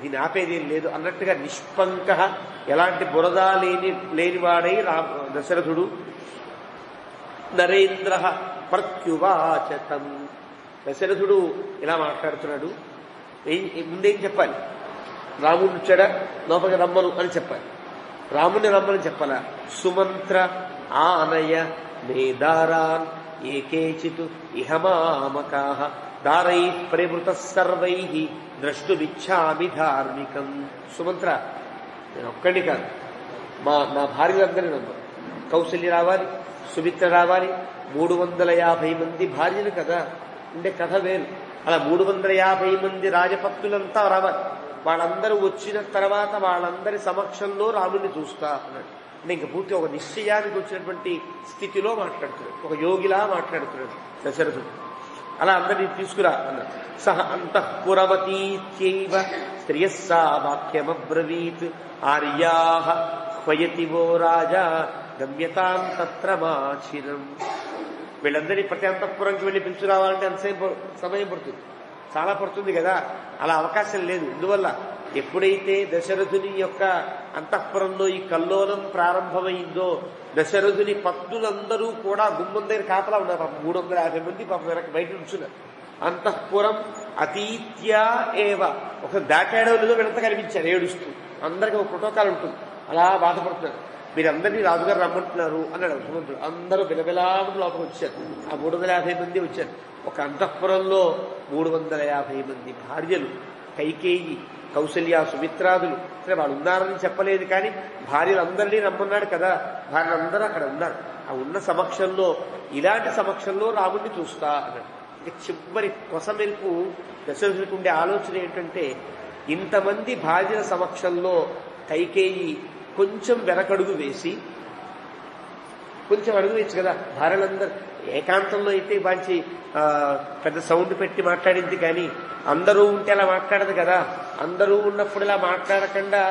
దీన్ని ఆపేదేం లేదు అన్నట్టుగా నిష్పంకః, ఎలాంటి బురద లేనివాడై దశరథుడు. నరేంద్ర ప్రత్యువాచతం. దశరథుడు ఇలా మాట్లాడుతున్నాడు. ముందేం చెప్పాలి? రాముడు వచ్చాడా లోపలికి రమ్మను అని చెప్పాలి. రాముడిని రమ్మని చెప్పాల. సుమంత్ర ఆనయ మేదారాన్ ఏకేచితు ఇహమామకాః దారైః పరివృతః సర్వైః ద్రష్టుమిచ్ఛామి ధార్మికం. సుమంత్ర, నేను ఒక్కడిని కాదు, మా భార్యలందరినీ నమ్మరు. కౌసల్య రావాలి, సుమిత్ర రావాలి, 350 మంది భార్యలు కదా ఉండే కథ వేరు. అలా 350 మంది రాజపత్తులంతా రావాలి. వాళ్ళందరూ వచ్చిన తర్వాత వాళ్ళందరి సమక్షంలో రాముడిని చూస్తా అన్నాడు. అంటే ఇంక పూర్తి ఒక నిశ్చయానికి వచ్చినటువంటి స్థితిలో మాట్లాడుతున్నాడు, ఒక యోగిలా మాట్లాడుతున్నాడు దశరథుడు. అలా అందరినీ తీసుకురా అన్నాడు. సహ అంతఃపురవతీత్యైవ స్త్రియస్సా వాక్యమబ్రవీత్ ఆర్యాః హ్వయతివో రాజా గమ్యతాం తత్ర మాచిరం. వీళ్ళందరినీ ప్రతి అంతఃపురంకి వెళ్ళి పిలుచురావాలంటే ఎంతసేపు సమయం పడుతుంది, చాలా పడుతుంది కదా. అలా అవకాశం లేదు. ఇందువల్ల ఎప్పుడైతే దశరథుని యొక్క అంతఃపురంలో ఈ కల్లోలం ప్రారంభమైందో దశరథుని పత్నులందరూ కూడా గుమ్మం దగ్గర కాపలా ఉన్నారు. పాపం 350 మంది పాపం వెనక బయట ఉంచున్నారు. అంతఃపురం అతీత్యా ఏవ, ఒక దాటాడవలో వీళ్ళంతా కనిపించారు ఏడుస్తూ. అందరికీ ఒక ప్రోటోకాల్ ఉంటుంది. అలా బాధపడుతున్నారు. మీరందరినీ రాజుగారు రమ్మంటున్నారు అన్నాడు సుమంత్రుడు. అందరూ బిలబిలాముడు లోపలికి వచ్చారు. ఆ 350 మంది వచ్చారు. ఒక అంతఃపురంలో 350 మంది భార్యలు, కైకేయి, కౌసల్య, సుమిత్రాదులు. సరే వాళ్ళు ఉన్నారని చెప్పలేదు, కానీ భార్యలందరినీ రమ్మన్నాడు కదా, భార్యలందరూ అక్కడ ఉన్నారు. ఆ ఉన్న సమక్షంలో, ఇలాంటి సమక్షంలో రాముడిని చూస్తా అన్నాడు. ఇక చివరి కొసమెరుపు దశరథుడికి ఉండే ఆలోచన ఏంటంటే, ఇంతమంది భార్యల సమక్షంలో కైకేయి కొంచెం వెనకడుగు వేసి, కొంచెం అడుగు వేయచ్చు కదా. భార్యలందరూ ఏకాంతంలో అయితే మంచి పెద్ద సౌండ్ పెట్టి మాట్లాడింది, కానీ అందరూ ఉంటే అలా మాట్లాడదు కదా. అందరూ ఉన్నప్పుడు ఇలా మాట్లాడకుండా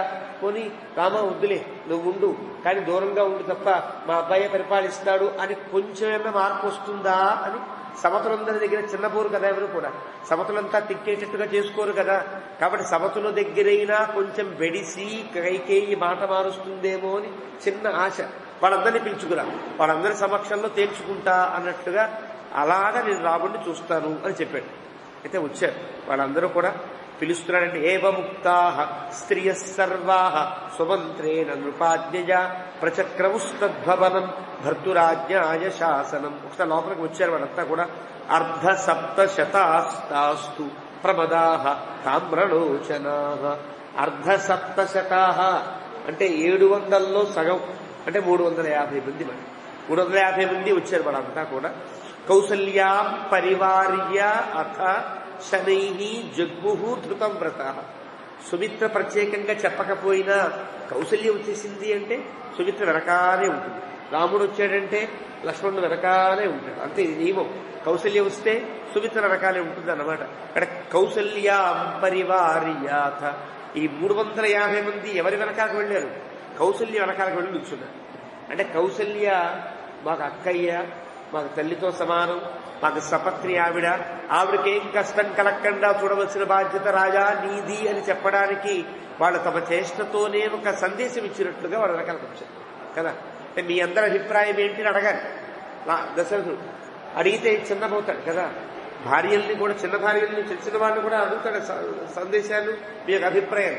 కొని రామ వద్దులే నువ్వు ఉండు, కానీ దూరంగా ఉండు తప్ప మా అబ్బాయి పరిపాలిస్తాడు అని కొంచెమైనా మార్పు వస్తుందా అని. సమతులందరి దగ్గర చిన్నపోరు కదా, ఎవరు కూడా సమతులంతా తిక్కేటట్టుగా చేసుకోరు కదా. కాబట్టి సమతుల దగ్గరైనా కొంచెం బెడిసి కైకేయి మాట మారుస్తుందేమో అని చిన్న ఆశ. వాళ్ళందరినీ పిలుచుకురా, వాళ్ళందరి సమక్షంలో తేల్చుకుంటా అన్నట్టుగా, అలాగా నేను రాముడిని చూస్తాను అని చెప్పాడు. అయితే వచ్చారు వాళ్ళందరూ కూడా. పిలుస్తున్నాడంటే ఏవముక్తాః స్త్రియః సర్వాః స్వమంత్రేణ నృపాజ్ఞయా ప్రచక్రముస్తద్భవనం భర్తురాజ్ఞాయ శాసనం. ఒకసారి లోపలికి వచ్చారు వాళ్ళంతా కూడా. అర్ధసప్తశతాస్తాస్తు ప్రమదాః తామ్రలోచనాః. అర్ధసప్తశతాః అంటే 700లో సగం, అంటే 350 మంది. 350 మంది వచ్చారు వాళ్ళంతా కూడా. కౌసల్యాం పరివార్య అథ శనైః జగ్ముః ధృతం వ్రతః. సుమిత్ర ప్రత్యేకంగా చెప్పకపోయినా కౌసల్య వచ్చేసింది అంటే సుమిత్ర వెనకాలే ఉంటుంది. రాముడు వచ్చాడంటే లక్ష్మణుడు వెనకాలే ఉంటాడు. అంతే, ఇది నియమం. కౌసల్య వస్తే సుమిత్ర వెనకాలే ఉంటుంది అన్నమాట. అక్కడ కౌసల్యాం పరివార్యాథ. ఈ 350 మంది ఎవరి వెనకాలకు వెళ్ళారు? కౌసల్య వెనకాలకు వెళ్ళి నిల్చున్నారు. అంటే కౌసల్య మాకు అక్కయ్య, మాకు తల్లితో సమానం, మాకు సపత్ని ఆవిడ, ఆవిడకేం కష్టం కలగకుండా చూడవలసిన బాధ్యత రాజా నీది అని చెప్పడానికి వాళ్ళు తమ చేష్టతోనే ఒక సందేశం ఇచ్చినట్లుగా వాళ్ళ వెనకాలకు వచ్చారు కదా. అంటే మీ అందరి అభిప్రాయం ఏంటి అని అడగాలి దశరథుడు. అడిగితే చిన్నపోతాడు కదా. భార్యల్ని కూడా, చిన్న భార్యల్ని, తెలిసిన వాళ్ళని కూడా అడుగుతాడు సందేశాలు. మీ యొక్క అభిప్రాయం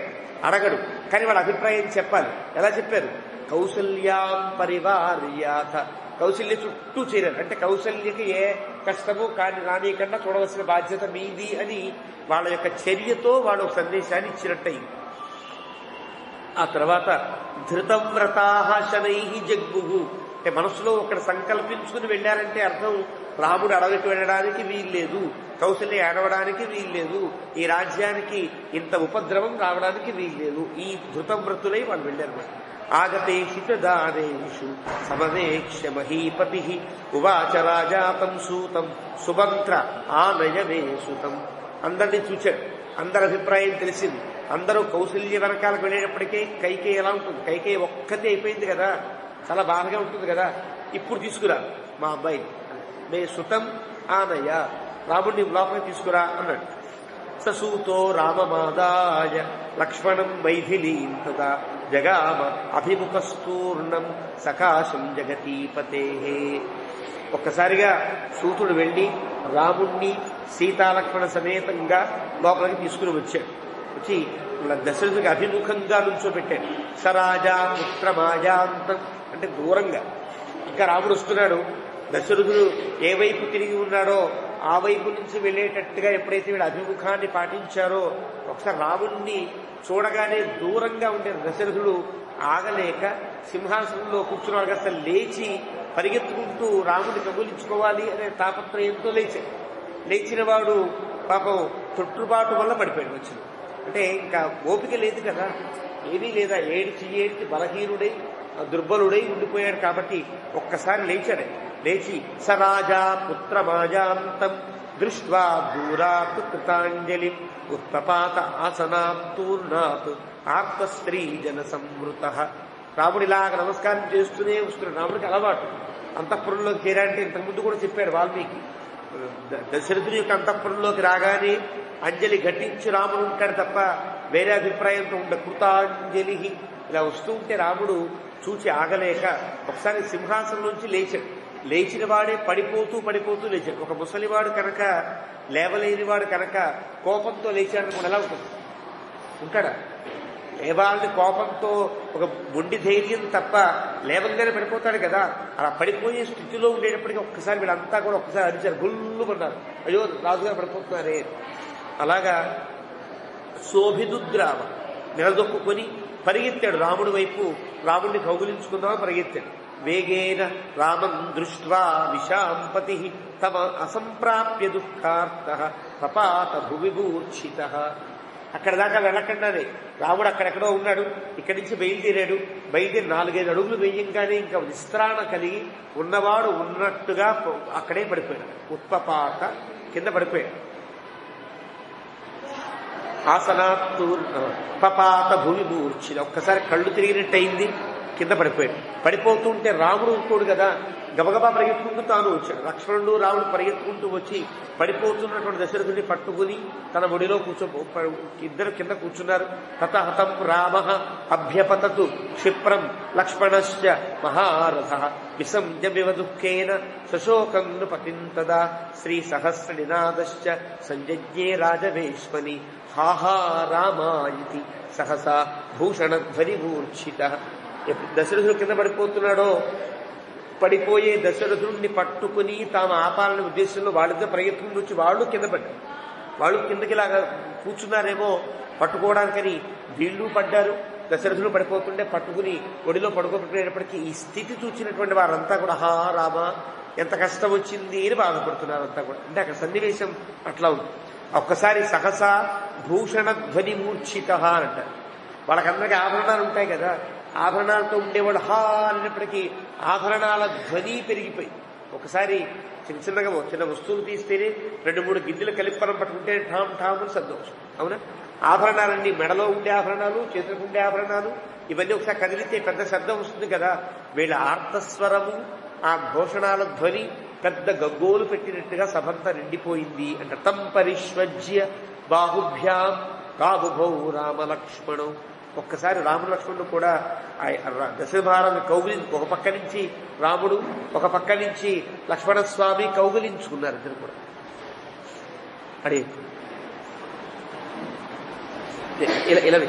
అడగడు, కానీ వాళ్ళ అభిప్రాయం చెప్పాలి. ఎలా చెప్పారు? కౌసల్యాం పరివార్యాథ. కౌసల్య చుట్టూ చేరారు. అంటే కౌసల్యకి ఏ కష్టము కాని రానియకుండా చూడవలసిన బాధ్యత మీది అని వాళ్ళ యొక్క చర్యతో వాళ్ళు ఒక సందేశాన్ని ఇచ్చినట్టయింది. ఆ తర్వాత ధృతం వ్రతాః శనైః జగ్ముః. అంటే మనసులో ఒకటి సంకల్పించుకుని వెళ్ళారంటే అర్థం రాముడు అడవికి వెళ్ళడానికి వీల్లేదు, కౌసల్య ఏడవడానికి వీల్లేదు, ఈ రాజ్యానికి ఇంత ఉపద్రవం రావడానికి వీల్లేదు. ఈ ధృతం వ్రతులై వాళ్ళు వెళ్ళారు. ఆగతేషు దానేషు సమవేక్ష మహీపతి ఉవాచ రాజాతం సూతం సుమంత్ర ఆనయమే సుతం. అందరినీ చూచాడు, అందరి అభిప్రాయం తెలిసింది. అందరూ కౌసల్య వెనకాలకు వెళ్ళేటప్పటికే కైకేయి ఎలా ఉంటుంది? కైకేయి ఒక్కతే అయిపోయింది కదా, చాలా బాధగా ఉంటుంది కదా. ఇప్పుడు తీసుకురా మా అబ్బాయిని, మే సుతం ఆనయ, రాముడిని లోపలికి తీసుకురా అన్నాడు. సూతో రామమాదాయ లక్ష్మణం మైథిలీం తదా జగామ అభిముఖస్తూర్ణం సకాశం జగతీపతే. ఒక్కసారిగా సూతుడు వెళ్లి రాముణ్ణి సీతాలక్ష్మణ సమేతంగా లోపలికి తీసుకుని వచ్చాడు. వచ్చి దశరథుడికి అభిముఖంగా నుంచోబెట్టాడు. సరాజా పుత్రమాజాంతం అంటే దూరంగా. ఇంకా రాముడు వస్తున్నాడు, దశరథుడు ఏ వైపు తిరిగి ఉన్నాడో ఆ వైపు నుంచి వెళ్ళేటట్టుగా ఎప్పుడైతే వీడు అభిముఖాన్ని పాటించారో ఒకసారి రాముడిని చూడగానే దూరంగా ఉండే దశరథుడు ఆగలేక సింహాసనంలో కూర్చున్నాడు. అసలు లేచి పరిగెత్తుకుంటూ రాముడిని కబులించుకోవాలి అనే తాపత్రయంతో లేచిన వాడు పాపం తొట్టుబాటు వల్ల పడిపోయాడు. వచ్చింది అంటే ఇంకా ఓపిక లేదు కదా, ఏమీ లేదా, ఏడిచి బలహీనుడై దుర్బలుడై ఉండిపోయాడు. కాబట్టి ఒక్కసారి లేచాడు. లేచి సరాజా పుత్రమాజాంతం దృష్ట్వా దూరాత్ కృతాంజలి ఉత్పపాత ఆసనాత్తూర్ణాత్ ఆర్త స్త్రీ జన సంవృత. రాముడిలాగా నమస్కారం చేస్తూనే వస్తున్నాడు. రాముడికి అలవాటు. అంతఃపురంలోకి చేరాలంటే ఇంతకుముందు కూడా చెప్పాడు వాల్మీకి. దశరథుని యొక్క అంతఃపురంలోకి రాగానే అంజలి ఘటించి రాముడు ఉంటాడు తప్ప వేరే అభిప్రాయంతో ఉండ. కృతాంజలి ఇలా వస్తూ ఉంటే రాముడు చూచి ఆగలేక ఒకసారి సింహాసనం నుంచి లేచాడు. లేచిన వాడే పడిపోతూ లేచాడు. ఒక ముసలివాడు కనుక లేవలేనివాడు కనుక కోపంతో లేచాడని కూడా ఎలా ఉంటుంది? ఉంటాడా? లేవాలని కోపంతో ఒక మొండి ధైర్యం తప్ప లేవంగానే పడిపోతాడు కదా. అలా పడిపోయే స్థితిలో ఉండేటప్పటికీ ఒక్కసారి వీళ్ళంతా కూడా ఒక్కసారి అరిచారు, గుల్లుమన్నారు, అయ్యో రాజుగారు పడిపోతున్నారే. అలాగా శోభిదుద్రావ నిలదొక్కుని పరిగెత్తాడు రాముడి వైపు. రాముడిని కౌగులించుకుందామని పరిగెత్తాడు. వేగేన రామం దృష్ట్వా విశాంపతి తమ అసంప్రాప్య దుఃఖార్త పపాత భువిభూర్ఛిత. అక్కడ దాకా వెళ్ళకుండానే రాముడు అక్కడెక్కడో ఉన్నాడు. ఇక్కడి నుంచి బయలుదేరి 4-5 అడుగులు వేయంగానే ఇంకా విస్త్రాణ కలిగి ఉన్నవాడు ఉన్నట్టుగా అక్కడే పడిపోయాడు. ఉత్పపాత కింద పడిపోయాడు. పపాత భూమి మూర్ఛిత. ఒక్కసారి కళ్ళు తిరిగినట్టు అయింది, కింద పడిపోయాడు. పడిపోతుంటే రాముడు తోడు కదా, గబగబా పరిగెత్తుకుంటూ తాను వచ్చాడు. లక్ష్మణుడు రాముడు పరిగెత్తుకుంటూ వచ్చి పడిపోతున్నటువంటి దశరథుడిని పట్టుకుని తన ఒడిలో ఇద్దరు కింద కూర్చున్నారు. తత హతం రామ అభ్యపతతు క్షిప్రం లక్ష్మణశ్చ మహారథ విసంజమివ దుఃఖేన సశోకం నృపతింతదా శ్రీ సహస్ర నినాదశ్చ సంజజ్ఞే రాజవేష్మని హాహా రామాయితి సహసా భూషణధ్వని మూర్ఛిత. దశరథుడు కింద పడిపోతున్నాడో పడిపోయే దశరథుడిని పట్టుకుని తాము ఆపాలనే ఉద్దేశంలో వాళ్ళిద్దరు పరిగెత్తుకుని వచ్చి వాళ్ళు కింద పడ్డారు. వాళ్ళు కిందకి లాగా కూర్చున్నారేమో పట్టుకోవడానికని వీళ్ళు పడ్డారు. దశరథుడు పడిపోతుంటే పట్టుకుని ఒడిలో పడుకోబెట్టేటప్పటికీ ఈ స్థితి చూసినటువంటి వారంతా కూడా హా రామ ఎంత కష్టం వచ్చింది అని బాధపడుతున్నారు అంతా కూడా. అంటే అక్కడ సన్నివేశం అట్లా ఉంది. ఒక్కసారి సహసా భూషణ ధ్వని మూర్ఛిత అంటారు. వాళ్ళకందరికీ ఆభరణాలు ఉంటాయి కదా, ఆభరణాలతో ఉండేవాడు హా అనేటప్పటికీ ఆభరణాల ధ్వని పెరిగిపోయి ఒకసారి చిన్న వస్తువులు తీస్తేనే 2-3 గిన్నెలు కలిపి పట్టుకుంటే ఠామ్ ఠామ్ అని శబ్దం వస్తుంది. అవునా? ఆభరణాలన్నీ మెడలో ఉండే ఆభరణాలు, చేతులకు ఉండే ఆభరణాలు ఇవన్నీ ఒకసారి కదిలితే పెద్ద శబ్దం వస్తుంది కదా. వీళ్ళ ఆర్తస్వరము, ఆ ఘోషణాల ధ్వని పెద్ద గగ్గోలు పెట్టినట్టుగా సభంతా నిండిపోయింది. అంటే తం పరిష్వజ్య బాహుభ్యాం కాబుభౌ రామలక్ష్మణం. ఒక్కసారి రామలక్ష్మణుడు కూడా దశరథారాన్ని ఒక పక్క నుంచి రాముడు, ఒక పక్క నుంచి లక్ష్మణస్వామి కౌగిలించుకున్నారు. ఇద్దరు కూడా అడే ఇలా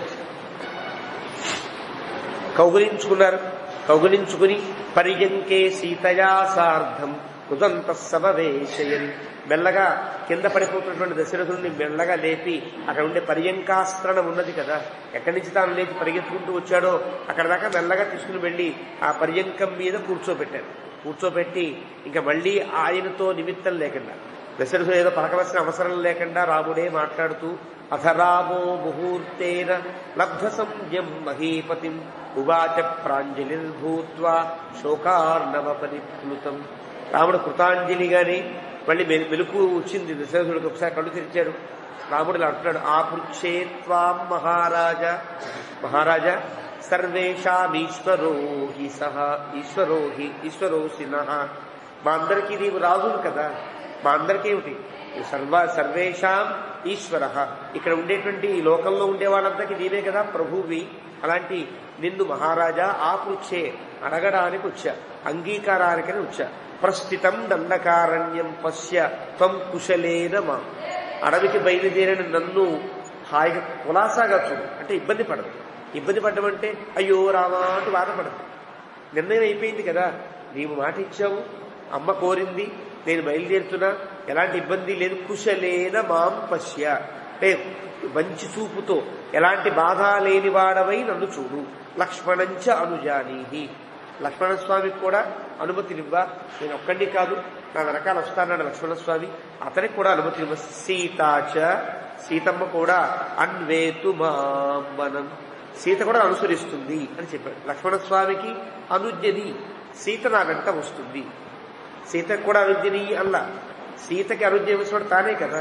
కౌగిలించుకున్నారు. కౌగిలించుకుని పర్యంకే సీతయా సార్ధం ఉదంత సమవేశయన్ మెల్లగా కింద పడిపోతున్నటువంటి దశరథుడిని మెల్లగా లేపి అక్కడ ఉండే పర్యంకాస్త్రణం ఉన్నది కదా, ఎక్కడి నుంచి తాను లేచి పరిగెత్తుకుంటూ వచ్చాడో అక్కడ దాకా మెల్లగా తీసుకుని వెళ్లి ఆ పర్యంకం మీద కూర్చోబెట్టారు. కూర్చోబెట్టి ఇంకా మళ్లీ ఆయనతో నిమిత్తం లేకుండా, దశరథుడు ఏదో పలకవలసిన అవసరం లేకుండా రాముడే మాట్లాడుతూ అధరామో ముహూర్తేన లబ్ధ సంజ్ఞం మహీపతిం ఉవాచ ప్రాంజలిర్భూత్వా శోకార్ణవ పరిప్లుతం. రాముడు కృతాంజలిగానే మళ్ళీ మెలుకు వచ్చింది దశరథుడికి. ఒకసారి కళ్ళు తెరిచాడు. రాముడు ఇలా అంటున్నాడు, ఆపృచ్ఛే త్వాం మహారాజా సర్వేషామీశ్వరోహి సహ ఈశ్వరోసి నః. మా అందరికీ నీవు రాజువు కదా, మా అందరికేమిటి సర్వేషాం ఈశ్వర. ఇక్కడ ఉండేటువంటి ఈ లోకంలో ఉండే వాళ్ళందరికీ నీవే కదా ప్రభువి. అలాంటి నిన్ను మహారాజా ఆపృచ్ఛే అడగడానికి వచ్చా, అంగీకారానికని వచ్చా. ప్రస్థితం దండకారణ్యం పశ్య త్వం కుశలేన మా. అడవికి బయలుదేరిన నన్ను హాయిగా కులాసాగా చూడు, అంటే ఇబ్బంది పడదు. ఇబ్బంది పడ్డమంటే అయ్యో రామా అంటూ బాధపడదు. నిర్ణయం అయిపోయింది కదా, నీవు మాట ఇచ్చావు, అమ్మ కోరింది, నేను బయలుదేరుతున్నా, ఎలాంటి ఇబ్బంది లేదు. కుశలేన మాం పశ్య, అంటే మంచి చూపుతో ఎలాంటి బాధ లేని వాడవై నన్ను చూడు. లక్ష్మణంచ అనుజానీహి, లక్ష్మణస్వామికి కూడా అనుమతినివ్వ, నేను ఒక్కడిని కాదు నా వెనకాల వస్తానన్నాడు లక్ష్మణస్వామి, అతనికి కూడా అనుమతినివ్వ. సీతాచ, సీతమ్మ కూడా అన్వేతు మామనం, సీత కూడా అనుసరిస్తుంది అని చెప్పాడు. లక్ష్మణస్వామికి అనుజ్ఞని, సీత నా వెంట వస్తుంది. సీతకు కూడా అనుజ్ఞని అల్లా, సీతకి అనుజ్ఞ ఇవ్వడం తానే కదా,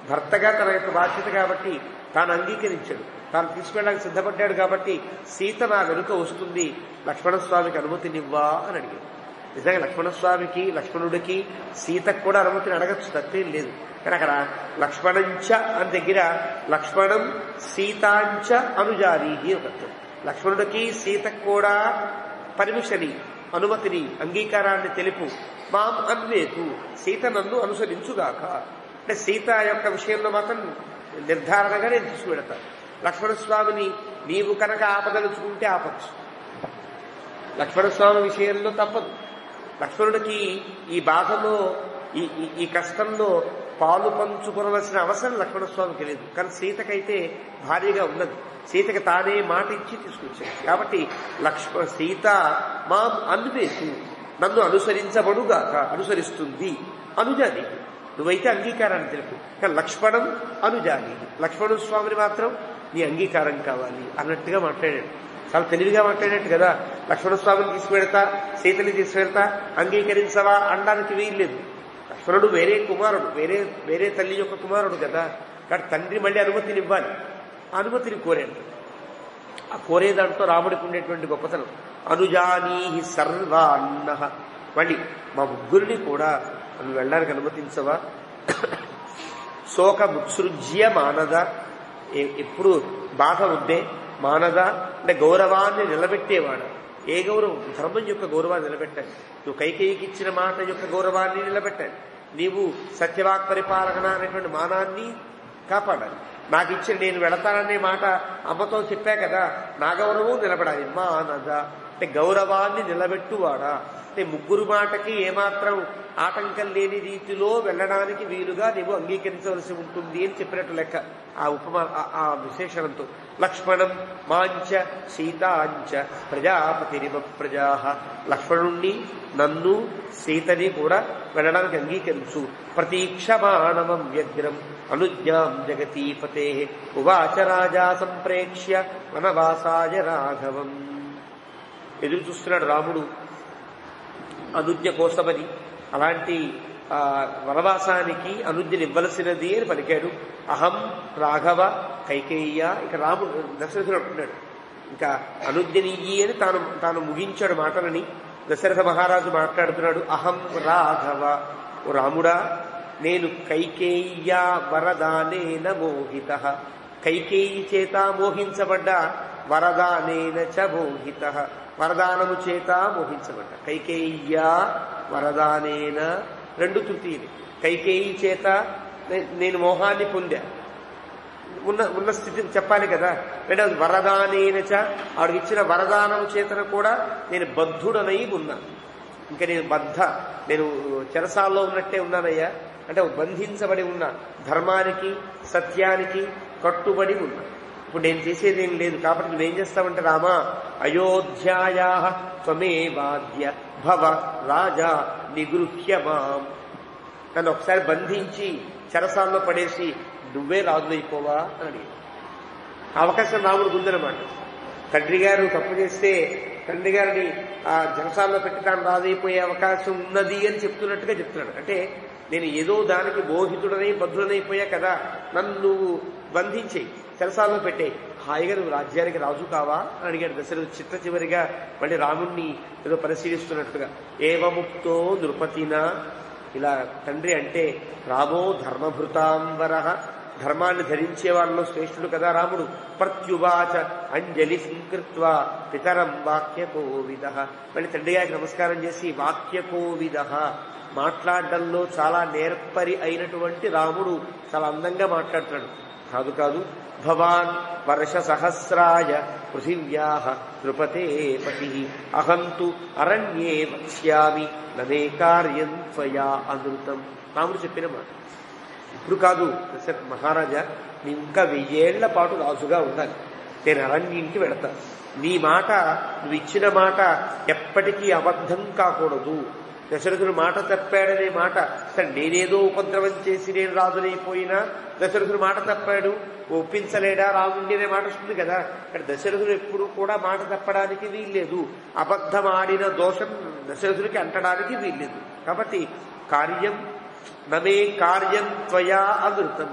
భర్తగా తన యొక్క బాధ్యత కాబట్టి తాను అంగీకరించాడు, తాను తీసుకెళ్ళడానికి సిద్ధపడ్డాడు కాబట్టి సీత నా వెనుక వస్తుంది, లక్ష్మణస్వామికి అనుమతినివ్వా అని అడిగాడు. నిజంగా లక్ష్మణస్వామికి, లక్ష్మణుడికి సీతకు కూడా అనుమతిని అడగచ్చు, తప్పేం లేదు. కానీ అక్కడ లక్ష్మణంచ అని దగ్గర లక్ష్మణం సీతాంచ అనుజానీహి ఒక అర్థం. లక్ష్మణుడికి సీతకు కూడా పర్మిషని, అనుమతిని, అంగీకారాన్ని తెలుపు. మాం అన్వేతు, సీత నన్ను అనుసరించుగాక, అంటే సీత యొక్క విషయంలో మాత్రం నిర్ధారణగా నేను తీసుకువెడతాను. లక్ష్మణస్వామిని నీవు కనుక ఆపదలుచుకుంటే ఆపచ్చు, లక్ష్మణస్వామి విషయంలో తప్పదు. లక్ష్మణుడికి ఈ బాధలో, ఈ కష్టంలో పాలు పంచుకోవలసిన అవసరం లక్ష్మణస్వామికి లేదు. కానీ సీతకైతే భార్యగా ఉన్నది, సీతకి తానే మాట ఇచ్చి తీసుకొచ్చాడు కాబట్టి సీత మాం అన్వేతు, నన్ను అనుసరించబడుగాక, అనుసరిస్తుంది. అనుజాని, నువ్వైతే అంగీకారాన్ని తెలుపు. కానీ లక్ష్మణం అనుజాని, లక్ష్మణుడు స్వామిని మాత్రం నీ అంగీకారం కావాలి అన్నట్టుగా మాట్లాడాడు. చాలా తెలివిగా మాట్లాడినట్టు కదా. లక్ష్మణస్వామిని తీసుకువెడతా, సీతని తీసుకువెడతా, అంగీకరించవా అనడానికి వీల్లేదు. లక్ష్మణుడు వేరే కుమారుడు, వేరే తల్లి యొక్క కుమారుడు కదా, కాబట్టి తండ్రి మళ్ళీ అనుమతిని ఇవ్వాలి. అనుమతిని కోరాడు. ఆ కోరే దాంట్లో రాముడికి ఉండేటువంటి గొప్పతనం, అనుజానీహి సర్వాన్న, మళ్ళీ మా ముగ్గురిని కూడా నువ్వు వెళ్ళడానికి అనుమతించవా. శోకముత్సృజ్య మానద, ఎప్పుడు బాధ ఉంటే మానద అంటే గౌరవాన్ని నిలబెట్టేవాడు. ఏ గౌరవం? ధర్మం యొక్క గౌరవాన్ని నిలబెట్టాలి. నువ్వు కైకేయికి ఇచ్చిన మాట యొక్క గౌరవాన్ని నిలబెట్టాలి. నీవు సత్యవాక్ పరిపాలన అనేటువంటి మానాన్ని కాపాడాలి. నాకు ఇచ్చిన నేను వెళతాననే మాట అమ్మతో చెప్పా కదా, నా గౌరవం నిలబడాలి. మానద అంటే గౌరవాన్ని నిలబెట్టువాడా, అంటే ముగ్గురు మాటకి ఏమాత్రం ఆటంకం లేని రీతిలో వెళ్ళడానికి వీలుగా నీవు అంగీకరించవలసి ఉంటుంది అని చెప్పినట్టు లెక్క ఆ ఆ విశేషణంతో. లక్ష్మణం మాంచ సీతాంచ ప్రజాపతిరివ ప్రజా, లక్ష్మణుణ్ణి, నన్ను, సీతని కూడా వెళ్ళడానికి అంగీకరించు. ప్రతీక్షమాణవం వ్యగ్రం అనుజ్ఞాం జగతీపతే ఉవాచ రాజా సంప్రేక్ష్య వనవాసాయ రాఘవం. ఎదురు చూస్తున్నాడు రాముడు అనుజ్ఞ కోసమని. అలాంటి వనవాసానికి అనుజ్ఞని ఇవ్వలసినది అని పలికాడు. అహం రాఘవ కైకేయ్య, ఇక రాముడు దశరథుడు అంటున్నాడు, ఇంకా అనుజ్ఞనియ్యి అని తాను ముగించాడు మాటలని. దశరథ మహారాజు మాట్లాడుతున్నాడు, అహం రాఘవ, ఓ రాముడా, నేను కైకేయ్య వరదానేన మోహిత, కైకేయి చేత మోహించబడ్డ, వరదానేన చ మోహిత, వరదానము చేత మోహించబడ్డ. కైకేయ్య వరదానేన, రెండు తృతీయులు. కైకేయి చేత నేను మోహాన్ని పొందా, ఉన్న స్థితి చెప్పాలి కదా. రెండవది వరదానేనచ, ఆవిడకి ఇచ్చిన వరదానము చేతన కూడా నేను బద్ధుడనై ఉన్నా. ఇంకా నేను చెరసాల్లో ఉన్నట్టే ఉన్నానయ్యా, అంటే బంధించబడి ఉన్నా, ధర్మానికి సత్యానికి కట్టుబడి ఉన్నా. ఇప్పుడు నేను చేసేదేం లేదు. కాబట్టి నువ్వేం చేస్తావంటే, రామా అయోధ్యాయా త్వమేవాద్య భవ రాజా నిగృహ్య మాం, నన్ను ఒకసారి బంధించి చెరసాల్లో పడేసి నువ్వే రాజులైపోవా అని అడిగాడు. అవకాశం రాముడికి ఉందన్నమాట. తండ్రి గారు తప్పు చేస్తే తండ్రి గారిని ఆ చెరసాల్లో పెట్టి తాను రాజైపోయే అవకాశం ఉన్నది అని చెప్తున్నట్టుగా చెప్తున్నాడు. అంటే నేను ఏదో దానికి మోహితుడనై బద్ధుడనైపోయా కదా, నన్ను బంధించేయి, చెరసాల్లో పెట్టేయి, హాయిగా నువ్వు రాజ్యానికి రాజు కావా అని అడిగాడు దశరథుడు. చిట్ట చివరిగా మళ్ళీ రాముణ్ణి ఏదో పరిశీలిస్తున్నట్టుగా. ఏవముక్తో నృపతిన, ఇలా తండ్రి అంటే రామో ధర్మభృతాంబర, ధర్మాన్ని ధరించే వాళ్ళలో శ్రేష్ఠుడు కదా రాముడు. ప్రత్యువాచ అంజలి సంకృత్వ పితరం వాక్యకోవిద, మళ్ళీ తండ్రి గారికి నమస్కారం చేసి వాక్యకోవిద, మాట్లాడడంలో చాలా నేర్పరి అయినటువంటి రాముడు చాలా అందంగా మాట్లాడుతున్నాడు. కాదు కాదు, భవాన్ వర్ష సహస్రాయ పృథివ్యాః నృపతే పతి అహంతు అరణ్యే వక్ష్యామి నమే కార్యం త్వయా అనృతం. రాముడు చెప్పిన మాట. ఇప్పుడు కాదు మహారాజా, నీ ఇంకా 1000 ఏళ్ల పాటు రాజుగా ఉండాలి, నేను అరణ్యానికి వెళతాను. నీ మాట, నువ్వు ఇచ్చిన మాట ఎప్పటికీ అబద్ధం కాకూడదు. దశరథుడు మాట తప్పాడనే మాట, సరే నేనేదో ఉపద్రవం చేసి నేను రాజునైపోయినా దశరథుడు మాట తప్పాడు, ఒప్పించలేడా రాముడి అనే మాట వస్తుంది కదా. కానీ దశరథుడు ఎప్పుడు కూడా మాట తప్పడానికి వీల్లేదు, అబద్ధమాడిన దోషం దశరథుడికి అంటడానికి వీల్లేదు. కాబట్టి కార్యం నమే కార్యం త్వయా అనృతం,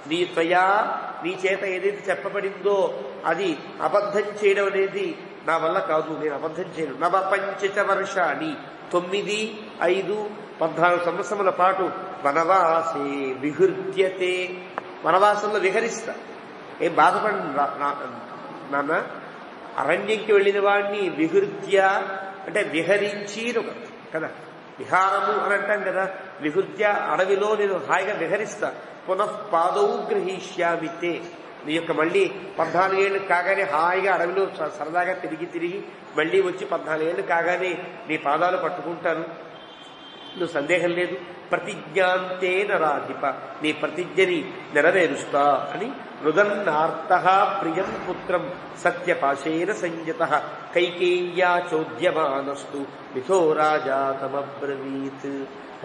నీ చేత ఏదైతే చెప్పబడిందో అది అబద్ధం చేయడం అనేది నా వల్ల కాదు, నేను అబద్ధం చేయను. నవ పంచ వర్షాన్ని 9, 5, 14 సంవత్సరముల పాటు వనవాసే విహృత్యతే, వనవాసంలో విహరిస్తా, ఏం బాధపడి నాన్న. అరణ్యంకి వెళ్ళిన వాడిని విహృత్య అంటే విహరించి కదా, విహారము అని అంటాం కదా. విహృత్య అడవిలో నేను హాయిగా విహరిస్తా. పునః పాదౌ గ్రహీష్యామితే, నీ యొక్క మళ్ళీ 14 ఏళ్ళు కాగానే హాయిగా అడవిలో సరదాగా తిరిగి మళ్ళీ వచ్చి 14 ఏళ్ళు కాగానే నీ పాదాలు పట్టుకుంటాను, నువ్వు సందేహం లేదు. ప్రతిజ్ఞాంతే నరాధిప, నీ ప్రతిజ్ఞని నెరవేరుస్తా అని మృదన్నార్త ప్రియం పుత్రం సత్యపాశేన సంయత కైకేయ్యా చోద్యమానస్తు మిథో రాజా తమబ్రవీత్.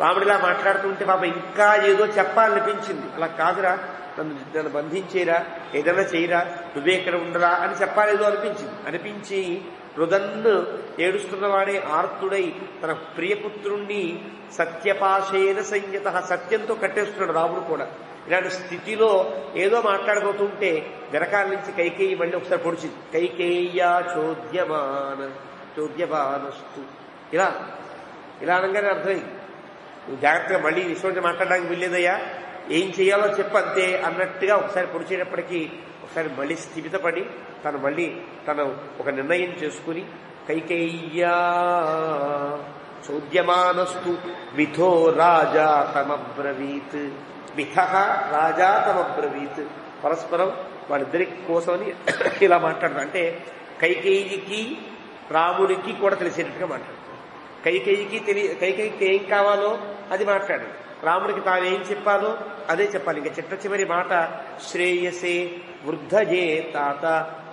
రాముడిలా మాట్లాడుతుంటే పాప ఇంకా ఏదో చెప్పాలనిపించింది. అలా కాదురా, నన్ను బంధించేరా, ఏదైనా చేయరా, నువ్వే ఇక్కడ ఉండరా అని చెప్పాలేదో అనిపించి రుదన్ను ఏడుస్తున్నవాడే ఆర్తుడై తన ప్రియపుత్రుణ్ణి సత్యపాశేన సంయత, సత్యంతో కట్టేస్తున్నాడు రాముడు కూడా. ఇలాంటి స్థితిలో ఏదో మాట్లాడబోతుంటే వెనకాల నుంచి కైకేయి మళ్ళీ ఒకసారి పొడిచింది. కైకేయ్యా చోద్యమానస్తు, ఇలా అనగానే అర్థమైంది, నువ్వు జాగ్రత్తగా మళ్ళీ విశ్వంతో మాట్లాడడానికి వీల్లేదయ్యా, ఏం చేయాలో చెప్పంతే అన్నట్టుగా ఒకసారి పొడిచేటప్పటికీ ఒకసారి మళ్ళీ స్థిమితపడి తను ఒక నిర్ణయం చేసుకుని కైకేయ్యా చోద్యమానస్తు మిథో రాజా తమబ్రవీత్, మిథ రాజా తమబ్రవీత్, పరస్పరం వాళ్ళిద్దరి కోసమని ఇలా మాట్లాడతారు. అంటే కైకేయికి రాముడికి కూడా తెలిసేటట్టుగా మాట్లాడతారు. కైకేయికి ఏం కావాలో అది మాట్లాడు, రాముడికి తానేం చెప్పాలో అదే చెప్పాలి. ఇంకా చిట్ట చివరి మాట శ్రేయసే వృద్ధజే తాత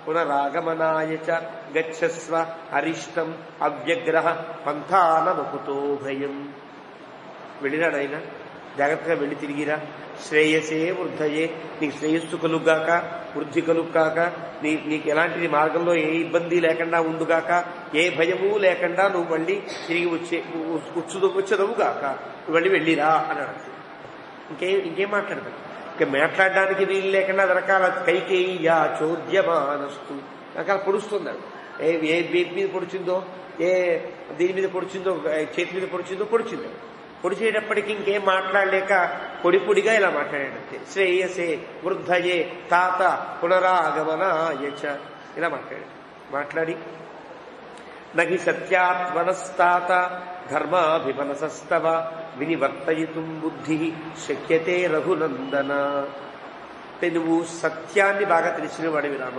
పునరాగమనాయ చ గచ్చస్వ అరిష్టం అవ్యగ్రహ పంథానమకుతో భయం. వెళ్ళినాడు ఆయన, జాగ్రత్తగా వెళ్ళి తిరిగిరా. శ్రేయసే వృద్ధయే, నీకు శ్రేయస్సు కలుగాక, వృద్ధి కలుగాక, నీకు ఎలాంటి మార్గంలో ఏ ఇబ్బంది లేకుండా ఉండుగాక, ఏ భయము లేకుండా నువ్వు మళ్ళీ తిరిగి వచ్చేదవుగాక, నువ్వు మళ్ళీ వెళ్ళిరా అన్నాడు. ఇంకేం మాట్లాడతాడు, ఇంకా మాట్లాడడానికి వీలు లేకుండా రకరకాల కైకేయ్యా చోద్యమానస్తు రకాల పొడుస్తున్నాడు. ఏ బీపీ మీద పొడిచిందో, ఏ దీని మీద పొడిచిందో, చేతి మీద పొడిచిందో పొడిచేటప్పటికి ఇంకేం మాట్లాడలేక పొడిగా ఇలా మాట్లాడాడంతే. శ్రేయసే వృద్ధయే తాత పునరాగమనాయచ ఇలా మాట్లాడి నహి సత్యాత్మనస్తాత ధర్మాభిమనసస్తవ వినివర్తయితుం బుద్ధి శక్యతే రఘునందన. అంటే నువ్వు సత్యాన్ని బాగా తెలిసినవాడివి రామ,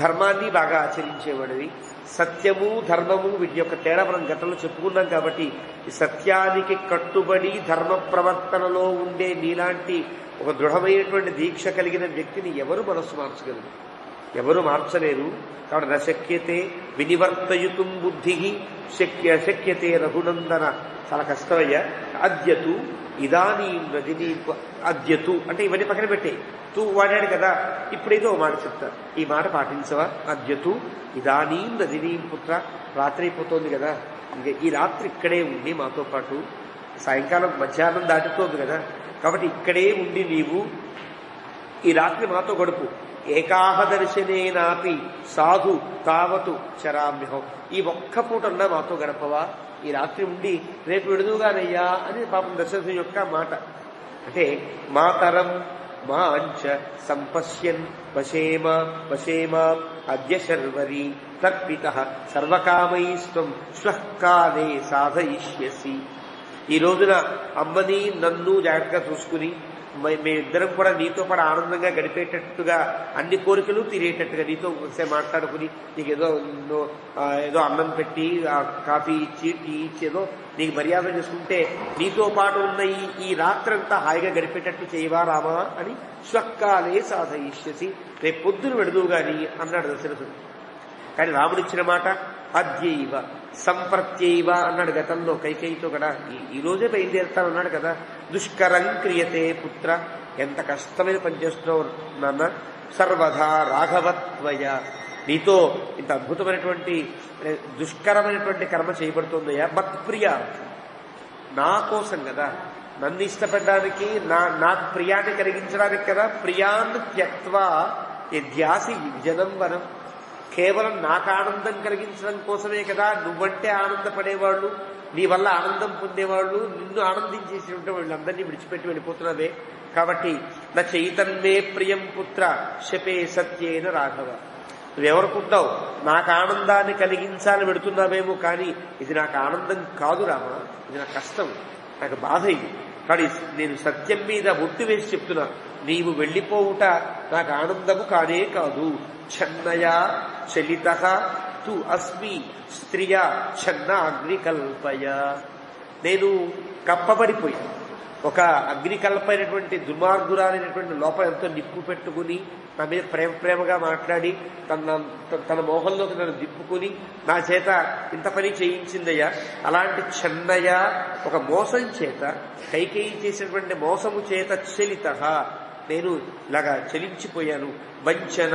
ధర్మాన్ని బాగా ఆచరించేవాడివి. సత్యము ధర్మము వీటి యొక్క తేడా మనం గతంలో చెప్పుకున్నాం. కాబట్టి ఈ సత్యానికి కట్టుబడి ధర్మ ప్రవర్తనలో ఉండే నీలాంటి ఒక దృఢమైనటువంటి దీక్ష కలిగిన వ్యక్తిని ఎవరు మనస్సు మార్చగలరు? ఎవరు మార్చలేరు. కాబట్టి నశక్యతే వినివర్తయుతుం బుద్ధి శక్యతే రఘునందన. చాలా కష్టమయ్యా. అద్యతు ఇదానీ రజనీ, అద్యతు అంటే ఇవన్నీ పక్కన పెట్టే, తూ వాడాడు కదా, ఇప్పుడైతే ఓ మాట చెప్తా, ఈ మాట పాటించవా? అద్యతు ఇదానీ రజనీ పుత్ర, రాత్రి అయిపోతుంది కదా, ఇంకా ఈ రాత్రి ఇక్కడే ఉండి మాతో పాటు, సాయంకాలం మధ్యాహ్నం దాటుతోంది కదా, కాబట్టి ఇక్కడే ఉండి నీవు ఈ రాత్రి మాతో గడుపు. ఏకాహ దర్శనేనాపి సాధు తావతు చరామ్యహం. ఈ ఒక్క పూటన్నా మాతో గడపవా, ఈ రాత్రి ఉండి రేపు విడుదుగానయ్యా అని పాపం దశరథుని యొక్క మాట. అంటే మాతరం మాంచ సంపశ్యన్ వశేమ అద్య శర్వరి తర్పిత సర్వకామైస్త్వం శ్వఃకాలే సాధయిష్యసి. ఈ రోజున అమ్మని నన్ను జాగ్రత్తగా చూసుకుని మేమిద్దరం కూడా నీతో పాటు ఆనందంగా గడిపేటట్టుగా అన్ని కోరికలు తీరేటట్టుగా నీతో ఒకసారి మాట్లాడుకుని నీకు ఏదో అన్నం పెట్టి కాఫీ ఇచ్చి టీ ఇచ్చి ఏదో నీకు మర్యాద చేసుకుంటే నీతో పాటు ఉన్న ఈ రాత్రంతా హాయిగా గడిపేటట్టు చేయవా రామా అని స్వక్కాలే సాధయిష్యసి రేపు పొద్దున వెడుదువు గాని అన్నాడు దశరథుడు. కానీ రాముడిచ్చిన మాట అద్యైవ సంప్రత్యైవ అన్నాడు గతంలో కైకేయితో కూడా. ఈ రోజే బయలుదేరుతానన్నాడు కదా. దుష్కరం క్రియతే పుత్ర, ఎంత కష్టమైన పని చేస్తున్నావు నాన్న. సర్వదా రాఘవత్వయ, నీతో ఇంత అద్భుతమైనటువంటి దుష్కరమైనటువంటి కర్మ చేయబడుతుందయ్యా. మత్ప్రియ, నా కోసం కదా, నన్ను ఇష్టపడడానికి నాకు ప్రియాన్ని కలిగించడానికి కదా. ప్రియాన్ త్యక్వా యద్యాసి విజనం వనం, కేవలం నాకు ఆనందం కలిగించడం కోసమే కదా నువ్వంటే ఆనందపడేవాళ్ళు, నీ వల్ల ఆనందం పొందేవాళ్ళు, నిన్ను ఆనందించేసినట్టు వాళ్ళందరినీ విడిచిపెట్టి వెళ్ళిపోతున్నావే. కాబట్టి నా చైతన్మే ప్రియం పుత్ర శపే సత్యేన రాఘవ. నువ్వెవరుకుంటావు నాకు ఆనందాన్ని కలిగించాలని పెడుతున్నావేమో, కానీ ఇది నాకు ఆనందం కాదు రామా, ఇది నా కష్టం, నాకు బాధ. ఇది కానీ నేను సత్యం మీద ఒట్టు వేసి చెప్తున్నా, నీవు వెళ్లిపోవుట నాకు ఆనందము కానే కాదు. ఛన్నయా చలితః తు అస్మి స్త్రియా ఛన్న అగ్నికల్పయ, నేను కప్పబడిపోయాను. ఒక అగ్నికల్పైనటువంటి దుర్మార్గురాలైనటువంటి లోపల ఎంతో నిప్పు పెట్టుకుని నా మీద ప్రేమగా మాట్లాడి తన మోహంలోకి నన్ను దిప్పుకుని నా చేత ఇంత పని చేయించిందయ్యా. అలాంటి ఛన్నయ, ఒక మోసం చేత, కైకేయి చేసినటువంటి మోసము చేత చలితః, నేను ఇలాగా చలించిపోయాను. వంచన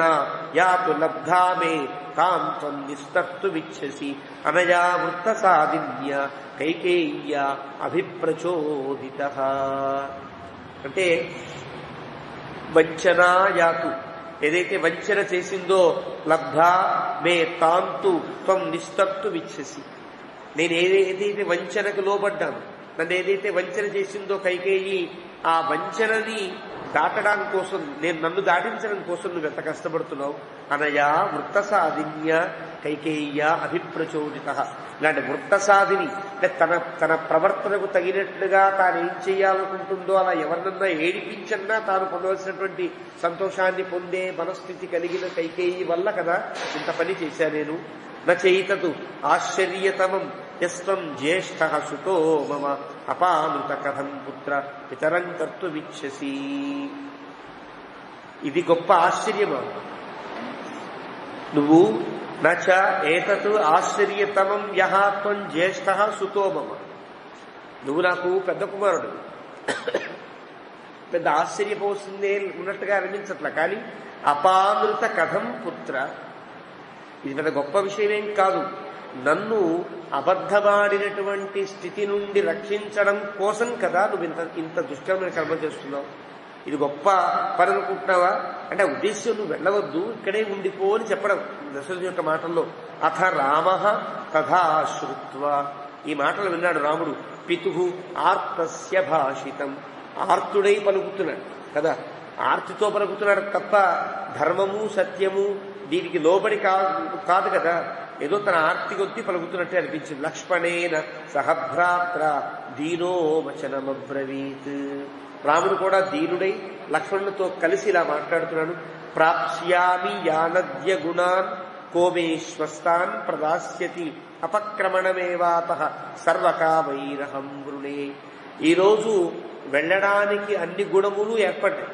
యాతు లబ్ధామే తాం త్వం నిస్తర్తు విచ్చసి అనయా వృత్త సాధిన్య కైకేయ్య అభిప్రచోదిత. అంటే వంచనా యాతు, ఏదైతే వంచన చేసిందో, లబ్ధా మే తాంతు త్వం నిస్తర్తు విచ్చసి, నేను ఏదైతే వంచనకు లోబడ్డాను, నన్ను ఏదైతే వంచన చేసిందో కైకేయి, ఆ వంచనని దాటడానికి కోసం, నన్ను దాటించడం కోసం నువ్వు ఎంత కష్టపడుతున్నావు. అనయా వృత్త సాధిన్య కైకేయ్య అభిప్రచోదిత. ఇలాంటి వృత్త సాధిని అంటే తన ప్రవర్తనకు తగినట్లుగా తాను ఏం చేయాలనుకుంటుందో అలా ఎవరినన్నా ఏడిపించన్నా తాను పొందవలసినటువంటి సంతోషాన్ని పొందే మనస్థితి కలిగిన కైకేయి వల్ల కదా ఇంత పని చేశా నేను. నచైతతు ఆశ్చర్యతమం యస్త్వం జ్యేష్ఠ సుతో మమ అపామృత కథం పుత్ర పితరం కర్తుమిచ్చసి. ఇది గొప్ప ఆశ్చర్యమా? నువ్వు నచ ఏతత్ ఆశ్చర్యతమం యః త్వం జ్యేష్ఠ సుతో మమ, నువ్వు నాకు పెద్ద కుమారుడు, పెద్ద ఆశ్చర్యపోతుందే ఉన్నట్టుగా అనిపించట్లా. కానీ అపామృత కథం పుత్ర, ఇది పెద్ద గొప్ప విషయమేం కాదు. నన్ను అబద్ధమాడినటువంటి స్థితి నుండి రక్షించడం కోసం కదా నువ్వు ఇంత దుష్కరమైన కర్మ చేస్తున్నావు. ఇది గొప్ప పని అనుకుంటున్నావా? అంటే ఉద్దేశ్యం నువ్వు వెళ్ళవద్దు, ఇక్కడే ఉండిపో అని చెప్పడం దశరథుని యొక్క మాటల్లో. అథ రామ తథా శ్రుత్వా, ఈ మాటలు విన్నాడు రాముడు. పితుహు ఆర్తస్య భాషితం, ఆర్తుడై పలుకుతున్నాడు కదా, ఆర్తితో పలుకుతున్నాడు తప్ప ధర్మము సత్యము దీనికి లోబడి కాదు కదా, ఏదో తన ఆర్తి కొద్ది పలుకుతున్నట్టే అనిపించింది. లక్ష్మణేన సహభ్రాత్ర దీనో వచనమబ్రవీత్, రాముడు కూడా దీనుడై లక్ష్మణులతో కలిసి ఇలా మాట్లాడుతున్నాడు. ప్రాప్స్యామి యానద్య గుణాన్ కోమేశ్వస్తాన్ ప్రదాస్యతి అపక్రమణమేవాతః సర్వకామైరహం వృణే. ఈరోజు వెళ్ళడానికి అన్ని గుణములు ఏర్పడ్డాయి,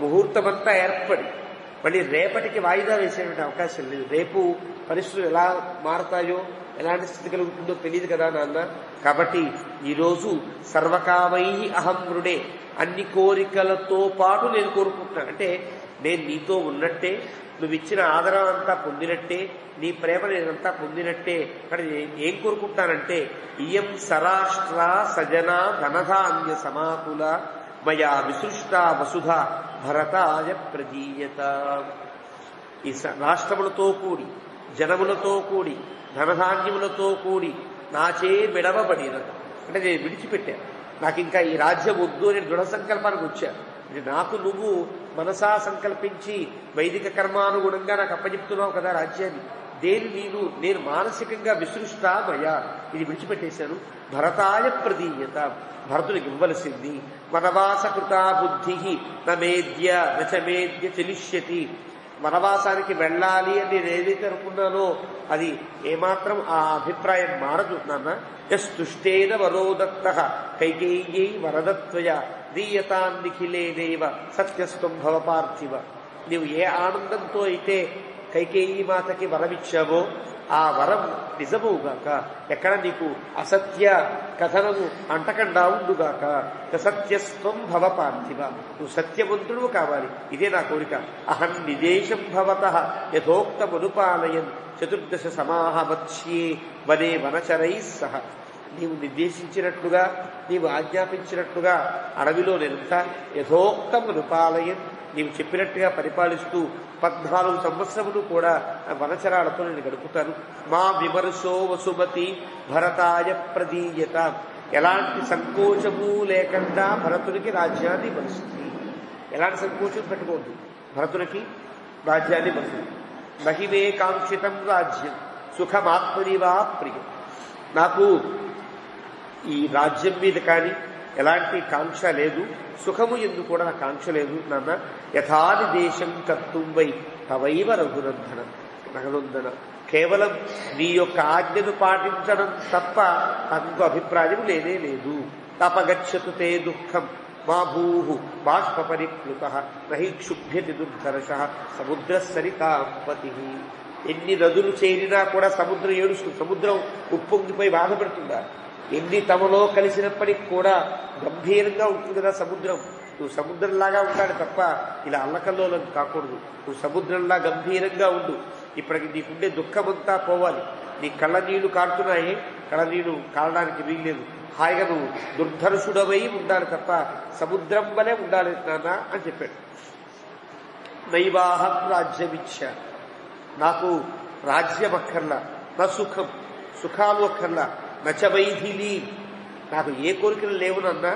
ముహూర్తమంతా ఏర్పడి మళ్ళీ రేపటికి వాయిదా వేసేటువంటి అవకాశం లేదు. రేపు పరిస్థితులు ఎలా మారతాయో, ఎలాంటి స్థితి కలుగుతుందో తెలియదు కదా నాన్న. కాబట్టి ఈరోజు సర్వకామై అహం వృడే, అన్ని కోరికలతో పాటు నేను కోరుకుంటున్నాను. అంటే నేను నీతో ఉన్నట్టే, నువ్వు ఇచ్చిన ఆదరణ అంతా పొందినట్టే, నీ ప్రేమ నేనంతా పొందినట్టే. కానీ ఏం కోరుకుంటానంటే ఇయం సరాష్ట్ర సజన ధనధాన్య సమాకుల మయా విసృష్ట వసుధ భరతాయ ప్రదీయత. ఈ రాష్ట్రములతో కూడి, జనములతో కూడి, ధనధాన్యములతో కూడి నాచే విడవబడిన, అంటే నేను విడిచిపెట్టాను, నాకు ఇంకా ఈ రాజ్యం వద్దు అని దృఢ సంకల్పానికి వచ్చాను. ఇది నాకు నువ్వు మనసా సంకల్పించి వైదిక కర్మానుగుణంగా నాకు అప్పచెప్తున్నావు కదా రాజ్యాన్ని. నేను మానసికంగా విసృష్టామయా, ఇది విడిచిపెట్టేశాను. భరతాయ ప్రదీయత, భరతునికి ఇవ్వలసింది. వనవాసకృతా బుద్ధి నమేద్య నచమేద్య చలిష్యతి, వనవాసానికి వెళ్ళాలి అని నేను ఏదైతే అనుకున్నానో అది ఏమాత్రం ఆ అభిప్రాయం మారదు నాన్న. యస్తుష్టేన వరోదత్త కైకేయ్యై వరదత్వయ దీయతాన్నిఖిలేదేవ సత్యస్తం భవ పార్థివ. నీవు ఏ ఆనందంతో అయితే కైకేయీ మాతకి వరమిచ్చావో ఆ వరం నిజముగాక, ఎక్కడ నీకు అసత్య కథనము అంటకుండా ఉండుగాక. సత్యస్వం భవ పార్థివ, నువ్వు సత్యవంతుడు కావాలి, ఇదే నా కోరిక. అహం నిదేశం భవతః యథోక్తమనుపాలయన్ చతుర్దశ సమాహ మత్స్యే వనే వనచరై సహ. నీవు నిర్దేశించినట్లుగా, నీవు ఆజ్ఞాపించినట్లుగా అడవిలో నిరంతా యథోక్తమనుపాలయన్, నీవు చెప్పినట్టుగా పరిపాలిస్తూ 14 సంవత్సరములు కూడా వనచరాలతో నేను గడుపుతాను. మా విమర్శో వసుమతి భరతాయ ప్రదీయత, ఎలాంటి సంకోచము లేకుండా భరతునికి రాజ్యాన్ని ఇవ్వస్తుంది. ఎలాంటి సంకోచం పెట్టుకోవద్దు, భరతునికి రాజ్యాన్ని ఇవ్వస్తుంది. మహిమే కాంక్షితం రాజ్యం సుఖమాత్మనివా ప్రియం. నాకు ఈ రాజ్యం మీద కానీ ఎలాంటి కాంక్ష లేదు, సుఖము ఎందుకు కూడా నాకు కాంక్ష లేదు నాన్న. యథాది దేశం కర్తుం వై తవైవ రఘునందన రఘునందన, కేవలం నీ యొక్క ఆజ్ఞను పాటించడం తప్ప నాకు అభిప్రాయం లేనే లేదు. తపగచ్చతు తే దుఃఖం మా భూ బాష్ప పరిప్లుత నహి క్షుభ్యతి దుర్ధర్ష సముద్ర సరితాపతి. ఎన్ని నదులు చేరినా కూడా సముద్రం ఏడుస్తుంది, సముద్రం ఉప్పొంగిపోయి బాధపడుతుందా? ఎన్ని తమలో కలిసినప్పటికీ కూడా గంభీరంగా ఉంటుంది కదా సముద్రం. నువ్వు సముద్రంలాగా ఉండాలి తప్ప ఇలా అల్లకల్లోలం కాకూడదు. నువ్వు సముద్రంలా గంభీరంగా ఉండు. ఇప్పటికి నీకుండే దుఃఖమంతా పోవాలి. నీ కళ్ళ నీళ్లు కారుతున్నాయి, కళ్ళ నీళ్లు కారడానికి వీల్లేదు. హాయిగా నువ్వు దుర్ధర్షుడవై ఉండాలి తప్ప సముద్రం వలె ఉండాలి నాన్న అని చెప్పాడు. నైవాహం రాజ్యమిచ్చ, నాకు రాజ్యం అక్కర్లా, నా సుఖం సుఖాలు అక్కర్లా, నచ వైధిలి, నాకు ఏ కోరికలు లేవునన్నా.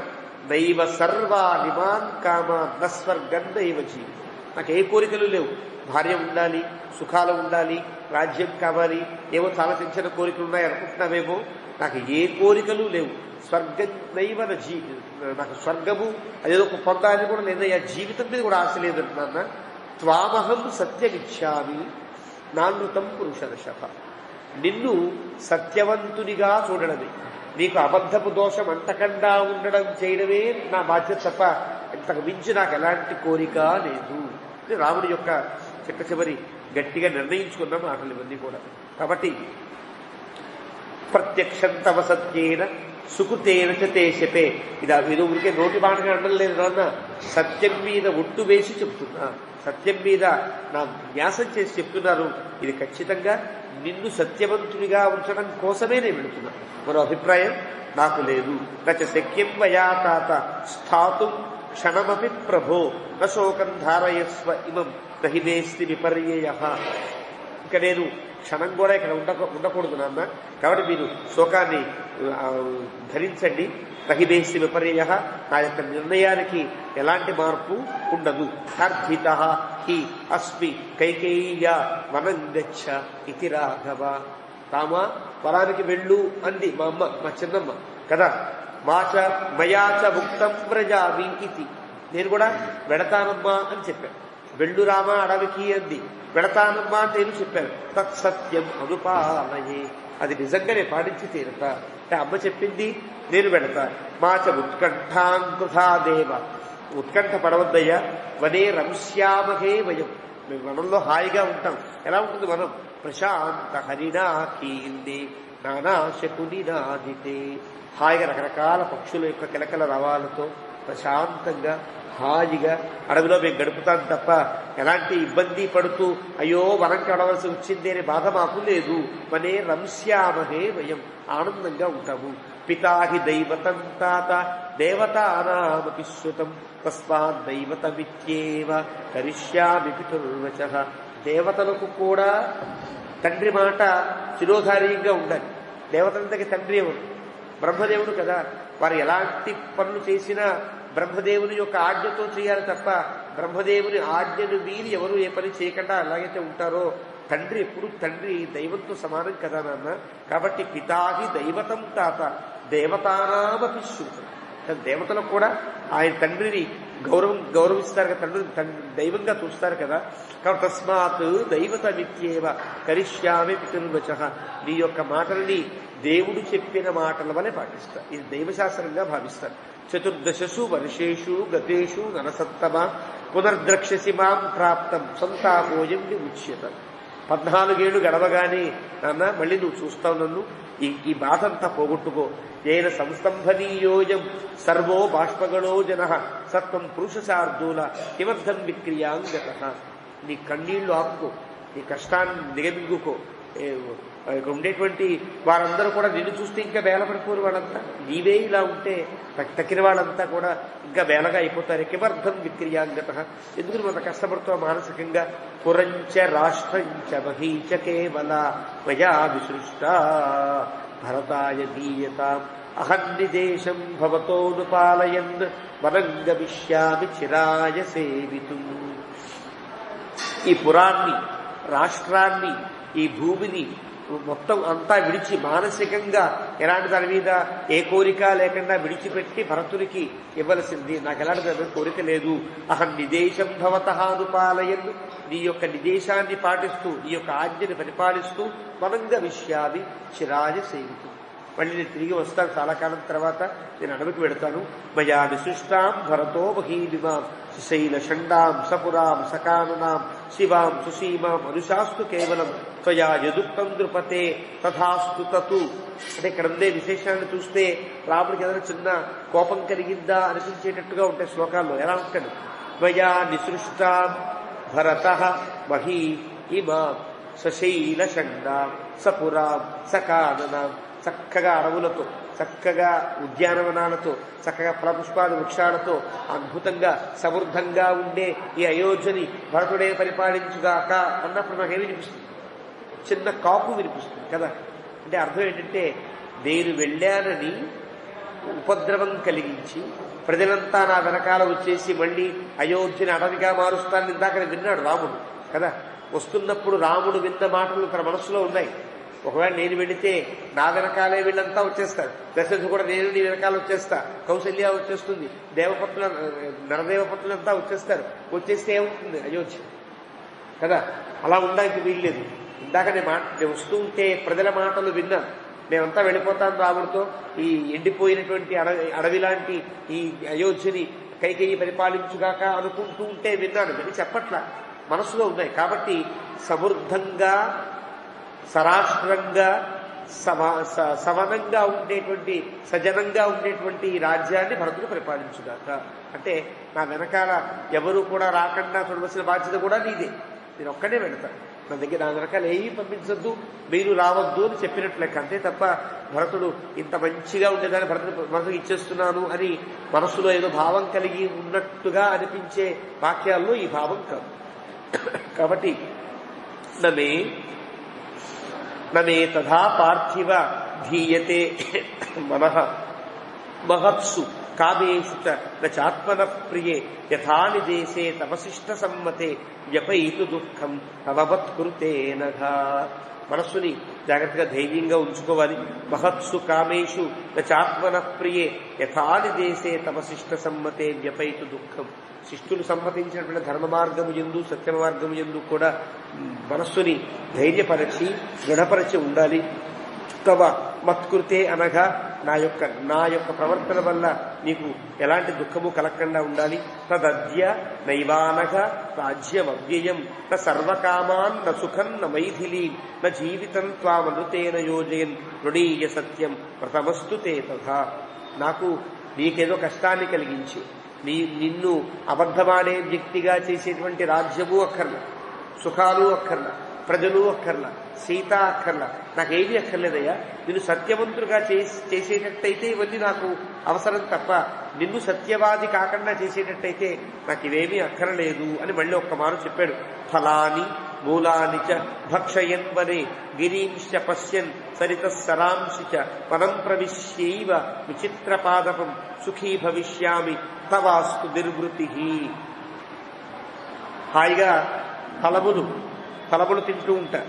నైవ సర్వానిమాన్ కామాన్ నస్వర్గం నైవ జీవి, నాకు ఏ కోరికలు లేవు. భార్య ఉండాలి, సుఖాలు ఉండాలి, రాజ్యం కావాలి, ఏవో చాలా చిన్న కోరికలు ఉన్నాయి అనుకుంటున్నావేమో. నాకు ఏ కోరికలు లేవు. స్వర్గం నైవ నాకు స్వర్గము అదేదో పొందాలని కూడా లేదయ్యా, జీవితం మీద కూడా ఆశ లేదంటున్నా. త్వామహం సత్యమిచ్చామి నానృతం పురుషదశః, నిన్ను సత్యవంతునిగా చూడడమే, నీకు అబద్ధపు దోషం అంతకుండా ఉండడం చేయడమే నా బాధ్యత తప్ప ఇంతకు మించి నాకు ఎలాంటి కోరిక లేదు. రాముడి యొక్క చిట్ట చివరి గట్టిగా నిర్ణయించుకున్న మాటలు ఇవన్నీ కూడా. కాబట్టి ప్రత్యక్షం తవ సత్యేన సుకృతేన చ శపే, ఇది ఏదో ఊరికే నోటి మాటగా అనడం లేదు నాన్న, సత్యం మీద ఒట్టు వేసి చెప్తున్నా, సత్యం మీద నా న్యాసం చేసి చెప్తున్నారు. ఇది ఖచ్చితంగా నిన్ను సత్యవంతుడిగా ఉంచడం కోసమే నేను వెళుతున్నా, మరో అభిప్రాయం నాకు లేదు. నచ శక్యం వయా తాత స్థాతుం క్షణమపి ప్రభో నశోకం ధారయస్వ ఇమం నహివేస్తి విపర్యయః. ఇక నేను క్షణం కూడా ఇక్కడ ఉండకూడదు నాన్న, కాబట్టి మీరు శోకాన్ని ధరించండి. నహివేస్తి విపర్యయః, నా యొక్క నిర్ణయానికి ఎలాంటి మార్పు ఉండదు. అర్థిత హి అస్మి కైకేయ్య వనం గచ్చ ఇతి రాఘవ. రామా వరానికి వెళ్ళు అంది మా అమ్మ, మా చిన్నమ్మ కదా. మయాచ ముక్తం వ్రజామి ఇది, నేను కూడా వెడతానమ్మా అని చెప్పాను. వెళ్ళు రామా అడవికి అంది, వెడతానమ్మా అని నేను చెప్పాను. తత్సత్యం అనుపాలయే, అది నిజంగానే పాటించి తీరతా. అంటే అమ్మ చెప్పింది, నేను వెడతా. మాచ ఉత్కంఠాంకృథా దేవ, ఉత్కంఠ పడవద్దయ్యా. వనే రంశ్యామహే వయం, మేము వనంలో హాయిగా ఉంటాం. ఎలా ఉంటుంది వనం? ప్రశాంత హరిణా కీర్ణే నానా శకుని నాదితే, హాయిగా రకరకాల పక్షుల యొక్క కిలకల రవాలతో ప్రశాంతంగా హాయిగా అడవిలో మేము గడుపుతాం తప్ప ఎలాంటి ఇబ్బంది పడుతూ అయ్యో వనంకి అడవలసి వచ్చింది అనే బాధ మాకు లేదు. మనే రంశ్యామహే వయం, ఆనందంగా ఉంటాము. పితాహి దైవతం తాత దేవతానామపి శ్రుతం తస్మాత్ దైవతమిత్యేవ కరిష్యామి పితుర్వచః. దేవతలకు కూడా తండ్రి మాట శిరోధార్యంగా ఉండాలి. దేవతలంతకి తండ్రి ఎవరు? బ్రహ్మదేవుడు కదా. వారు ఎలాంటి పనులు చేసినా బ్రహ్మదేవుని యొక్క ఆజ్ఞతో చేయాలి తప్ప బ్రహ్మదేవుని ఆజ్ఞను మీరి ఎవరు ఏ పని చేయకుండా అలాగైతే ఉంటారో తండ్రి ఎప్పుడు తండ్రి దైవంతో సమానం కదా నాన్న. కాబట్టి పితాహి దైవతం తాత దేవతానామపి శృతం. దేవతలకు కూడా ఆయన తండ్రిని గౌరవిస్తారు కదా, తండ్రిని దైవంగా చూస్తారు కదా. కాబట్టి తస్మాత్ దైవతమిత్యేవ కరిష్యామి పితృవచః. నీ యొక్క మాటల్ని దేవుడు చెప్పిన మాటల వలె పాటిస్తారు. ఇది దైవశాస్త్రంగా భావిస్తారు. 14 వర్షేషు గతేషు నరసత్తమ పునర్ద్రక్షసి మాం ప్రాప్తం సంతాపోయం విముచ్యత. 14 ఏళ్ళు గడవగానే నాన్న మళ్ళీ నువ్వు చూస్తావు నన్ను, ఈ బాధ అంతా పోగొట్టుకో. ఏన సంస్తంభనీయోయం సర్వో బాష్పగణో జన సత్వం పురుషశార్దూల కిమర్థం విక్రియాంగత. నీ కన్నీళ్లు ఆపుకో, నీ కష్టాన్ని దిగమింగుకో. ఉండేటువంటి వారందరూ కూడా నిన్ను చూస్తే ఇంకా బేలపడిపోరు. వాళ్ళంతా నీవే ఇలా ఉంటే తక్కిన వాళ్ళంతా కూడా ఇంకా బేలగా అయిపోతారు. కిమర్థం విక్రియాంగత, ఎందుకు మనం కష్టపడుతావు మానసికంగా. పురంచ రాష్ట్రంచ మహీచ కేవల మయా విసృష్ట భరతాయ దీయతాం అహన్నిదేశం భవతోనుపాలయన్ వనంగమిష్యామి చిరాయ సేవితుం. ఈ పురాన్ని, రాష్ట్రాన్ని, ఈ భూమిని మొత్తం అంతా విడిచి మానసికంగా ఎలాంటి దాని మీద ఏ కోరిక లేకుండా విడిచిపెట్టి భరతునికి ఇవ్వలసింది. నాకు ఎలాంటి దాని మీద కోరిక లేదు. అహం నిదేశం భవతః అనుపాలయన్, నీ యొక్క నిదేశాన్ని పాటిస్తూ నీ యొక్క ఆజ్ఞని పరిపాలిస్తూ వనంగమిష్యామి చిరాయ సేవితుం. మళ్ళీ నేను తిరిగి వస్తాను చాలా కాలం తర్వాత, నేను అడవికి వెడతాను. మయా నిసృష్టాం భరతో మహీనిమాం సుశైల షండాం సపురాం సకాననాం శివాం సుసీమాం అనుశాస్తు కేవలం త్వయా యదుక్తం నృపతే తథాస్తు తతు. అంటే ఇక్కడ ఉండే విశేషాన్ని చూస్తే రాముడికి ఏదైనా చిన్న కోపం కలిగిందా అనిపించేటట్టుగా ఉంటాయి శ్లోకాల్లో. ఎలా ఉంటాడు? మయా నిసృష్టాం భరతః మహీ ఇమాం సశైల షండాం సపురాం సకాననాం. చక్కగా అడవులతో, చక్కగా ఉద్యానవనాలతో, చక్కగా ఫలపుష్పాల వృక్షాలతో అద్భుతంగా సమృద్ధంగా ఉండే ఈ అయోధ్యని భరతుడే పరిపాలించుగాక అన్నప్పుడు నాకేమి వినిపిస్తుంది? చిన్న కాపు వినిపిస్తుంది కదా. అంటే అర్థం ఏంటంటే, నేను వెళ్ళానని ఉపద్రవం కలిగించి ప్రజలంతా నా వెనకాల వచ్చేసి మళ్ళీ అయోధ్యని అడవిగా మారుస్తానని ఇందాక విన్నాడు రాముడు కదా. వస్తున్నప్పుడు రాముడు విన్న మాటలు తన మనసులో ఉన్నాయి. ఒకవేళ నేను వెళితే నా వెనకాలే వీళ్ళంతా వచ్చేస్తారు, దశరథుడు కూడా నేను నీ వెనకాల వచ్చేస్తా, కౌశల్య వచ్చేస్తుంది, దేవపత్రుల నరదేవపత్రులంతా వచ్చేస్తారు. వచ్చేస్తే ఏమవుతుంది? అయోధ్య కదా. అలా ఉండడానికి వీల్లేదు. ఇందాక నేను వస్తూ ఉంటే ప్రజల మాటలు విన్నాను. మేమంతా వెళ్ళిపోతాం రాముడితో, ఈ ఎండిపోయినటువంటి అడవి లాంటి ఈ అయోధ్యని కైకేయి పరిపాలించుగాక అనుకుంటూ ఉంటే విన్నాను. కానీ చెప్పట్లా, మనసులో ఉన్నాయి. కాబట్టి సమృద్ధంగా, సరాష్ట్రంగా, సవనంగా ఉండేటువంటి, సజనంగా ఉండేటువంటి ఈ రాజ్యాన్ని భరతుడు పరిపాలించుగాక. అంటే నా వెనకాల ఎవరు కూడా రాకుండా చూడవలసిన బాధ్యత కూడా నీదే. నేను ఒక్కడే వెళతాను. నా వెనకాల ఏమీ పంపించద్దు, మీరు రావద్దు అని చెప్పినట్లు లెక్క. అంతే తప్ప భరతుడు ఇంత మంచిగా ఉండేదాన్ని భరతుడు ఇచ్చేస్తున్నాను అని మనసులో ఏదో భావం కలిగి ఉన్నట్టుగా అనిపించే వాక్యాల్లో ఈ భావం కాదు. కాబట్టి నమే తథా పార్థివ ధీయతే మనః మహత్సు కామేషు చాత్మన ప్రియే యథా నిదేశే తపశిష్ట సమ్మతే వ్యపయితు దుఃఖం తవవత్కృతే నఘా. మనస్సుని జాగ్రత్తగా ధైర్యంగా ఉంచుకోవాలి. మహత్సు కామేషు చాత్మన ప్రియే యథా నిదేశే తపశిష్ట సమ్మతే వ్యపయితు దుఃఖం. శిష్టులు సమ్మతించినటువంటి ధర్మ మార్గము యందు, సత్య మార్గము యందు కూడా మనస్సుని ధైర్యపరచి దృఢపరచి ఉండాలి. తవ మత్కృతే అనగా నా యొక్క ప్రవర్తన వల్ల నీకు ఎలాంటి దుఃఖము కలగకుండా ఉండాలి. తదద్య నైవానగా రాజ్యమవ్యయం న సర్వకామాన్ న సుఖం న మైథిలీం న జీవితం త్వామృతేన యోజయన్ రుణీయ సత్యం ప్రథమస్తు తే తథా. నాకు నీకేదో కష్టాన్ని కలిగించి నిన్ను అబద్ధమాడే వ్యక్తిగా చేసేటువంటి రాజ్యము అక్కర్లా, సుఖాలు అక్కర్లా, ప్రజలు అక్కర్లా, సీత అక్కర్లా, నాకేమీ అక్కర్లేదయ్యా. నిన్ను సత్యవంతులుగా చేసేటట్టయితే ఇవన్నీ నాకు అవసరం తప్ప నిన్ను సత్యవాది కాకుండా చేసేటట్టయితే నాకు ఇవేమీ అక్కర్లేదు అని మళ్ళీ ఒక్క మారు చెప్పాడు. ఫలాని మూలాని చ భక్షయన్ వనే గిరీంశ్చ పశ్యన్ సరిత సరాంశి చ వనం ప్రవిశ్యైవ విచిత్రపాదపం సుఖీ భవిష్యామి తవాస్తు నిర్వృతి. హాయిగా ఫలములు ఫలములు తింటూ ఉంటారు,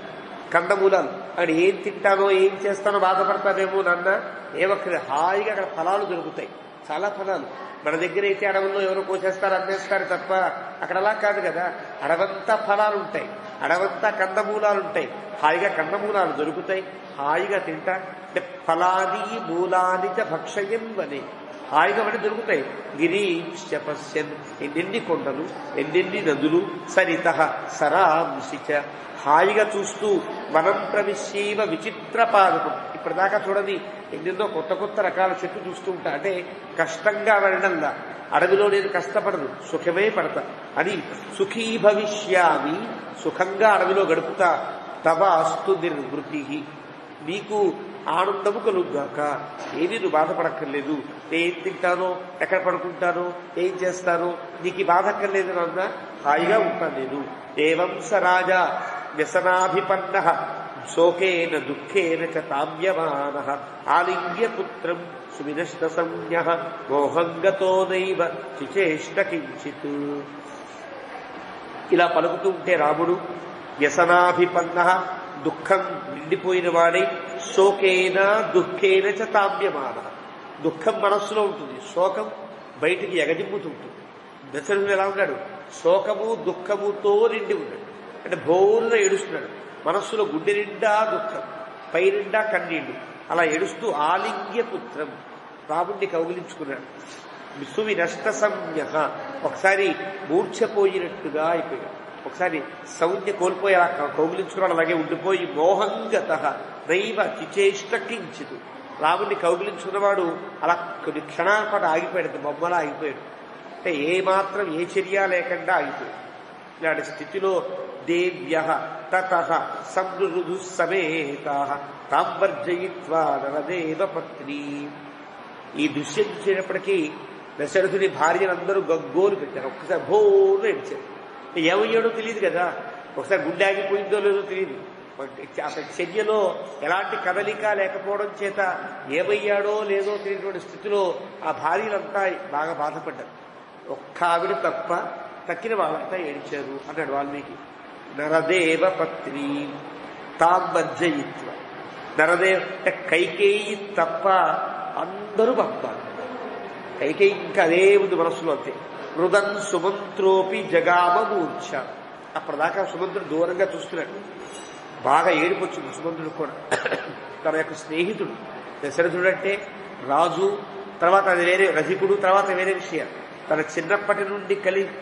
కందమూలాలు. అక్కడ ఏం తింటానో ఏం చేస్తానో బాధపడతానేమో నాన్న, ఏమక్కర్లేదు, హాయిగా అక్కడ ఫలాలు దొరుకుతాయి, చాలా ఫలాలు. మన దగ్గర అయితే అడవుల్లో ఎవరో కోసేస్తారు, అమ్మేస్తారు తప్ప అక్కడ అలా కాదు కదా. అడవంతా ఫలాలు ఉంటాయి, అడవంతా కందమూలాలు ఉంటాయి, హాయిగా కందమూలాలు దొరుకుతాయి, హాయిగా తింటా. అంటే ఫలాని మూలాని చ భక్షయన్ అని హాయిగా మనకి దొరుకుతాయి. గిరీశ పశ్యన్, ఎన్నెన్ని కొండలు, ఎన్నెన్ని నదులు, సరిత సరాంశిచ, హాయిగా చూస్తూ వనం ప్రవిశ్యైవ విచిత్ర పాదకం. ఇప్పటిదాకా చూడని ఎన్నెన్నో కొత్త కొత్త రకాల చెట్లు చూస్తూ ఉంటా. అంటే కష్టంగా వెళ్ళడంలా, అడవిలో నేను కష్టపడదు, సుఖమే పడతా అని. సుఖీ భవిష్యామి, సుఖంగా అడవిలో గడుపుతా. తవ అస్తు నిర్వృతి, నీకు ఆనందము కలుగుగాక, ఏమీ నువ్వు బాధపడక్కర్లేదు. ఏం తింటానో, ఎక్కడ పడుకుంటానో, ఏం చేస్తానో నీకు బాధ అక్కర్లేదు నాన్న, హాయిగా ఉంటాను నేను. ఏవం స రాజా వ్యసనాభిపన్న శోకేన దుఃఖేన చ తామ్యమాన ఆలింగ్య పుత్రం సువినష్ట సంజ్ఞ మోహంగతో నైవ చిచేష్ట కించిత్. ఇలా పలుకుతూ ఉంటే రాముడు వ్యసనాభిపన్న, దుఃఖం నిండిపోయిన వాడై, శోకేన దుఃఖేన చ తామ్యమాన, దుఃఖం మనస్సులో ఉంటుంది, శోకం బయటికి ఎగజిమ్ముతుంటుంది. దశరథుడు ఎలా ఉన్నాడు? శోకము దుఃఖముతో నిండి ఉన్నాడు. అంటే బోరున ఏడుస్తున్నాడు, మనస్సులో గుండె నిండా దుఃఖం, పై నిండా కన్నీళ్లు. అలా ఏడుస్తూ ఆలింగ్య పుత్రం, రాముడిని కౌగిలించుకున్నాడు. సువినష్ట సంజ్ఞ, ఒకసారి మూర్ఛపోయినట్టుగా అయిపోయాడు, ఒకసారి సౌజ్ఞ కోల్పోయి అలా కౌగిలించుకున్నాడు, అలాగే ఉండిపోయి. మోహంగత నైవ చిచేష్ట కించిత్, రాముడిని కౌగిలించుకున్నవాడు అలా కొన్ని క్షణాల పాటు ఆగిపోయాడు, బొమ్మలా ఆగిపోయాడు. అంటే ఏమాత్రం ఏ చర్య లేకుండా ఆగిపోయాడు. ఇలాంటి స్థితిలో దేవ్య తతః సంరుధు సమేతాః తాంబర్జయిత్వా నరదేవ పత్ని. ఈ దృశ్యం చూసేటప్పటికీ దశరథుని భార్యలందరూ గగ్గోలు పెట్టారు, ఒక్కసారి భోరు ఏడ్చారు. ఏమయ్యాడో తెలియదు కదా, ఒకసారి గుండె ఆగిపోయిందో లేదో తెలియదు, అతని చర్యలో ఎలాంటి కదలిక లేకపోవడం చేత ఏమయ్యాడో లేదో తెలియనటువంటి స్థితిలో ఆ భార్యలంతా బాగా బాధపడ్డారు. ఒక్క ఆవిడ తప్ప తక్కిన వాళ్ళంతా ఏడిచారు అన్నాడు వాల్మీకి. నరదేవ పత్ని తాంబర్జయిత్వ, నరదేవ అంటే కైకేయి తప్ప అందరూ పంపారు. కైకేయి ఇంకా అదే ఉంది మనస్సులో, అంతే. రుదన్ సుమంత్రోపి జగామ మూర్ఛ, అప్పటిదాకా సుమంత్రుడు దూరంగా చూస్తున్నాడు, బాగా ఏడిపొచ్చింది సుమంత్రుడు కూడా. తన యొక్క స్నేహితుడు దశరథుడు అంటే రాజు, తర్వాత అది వేరే, రసికుడు తర్వాత వేరే విషయం. తన చిన్నప్పటి నుండి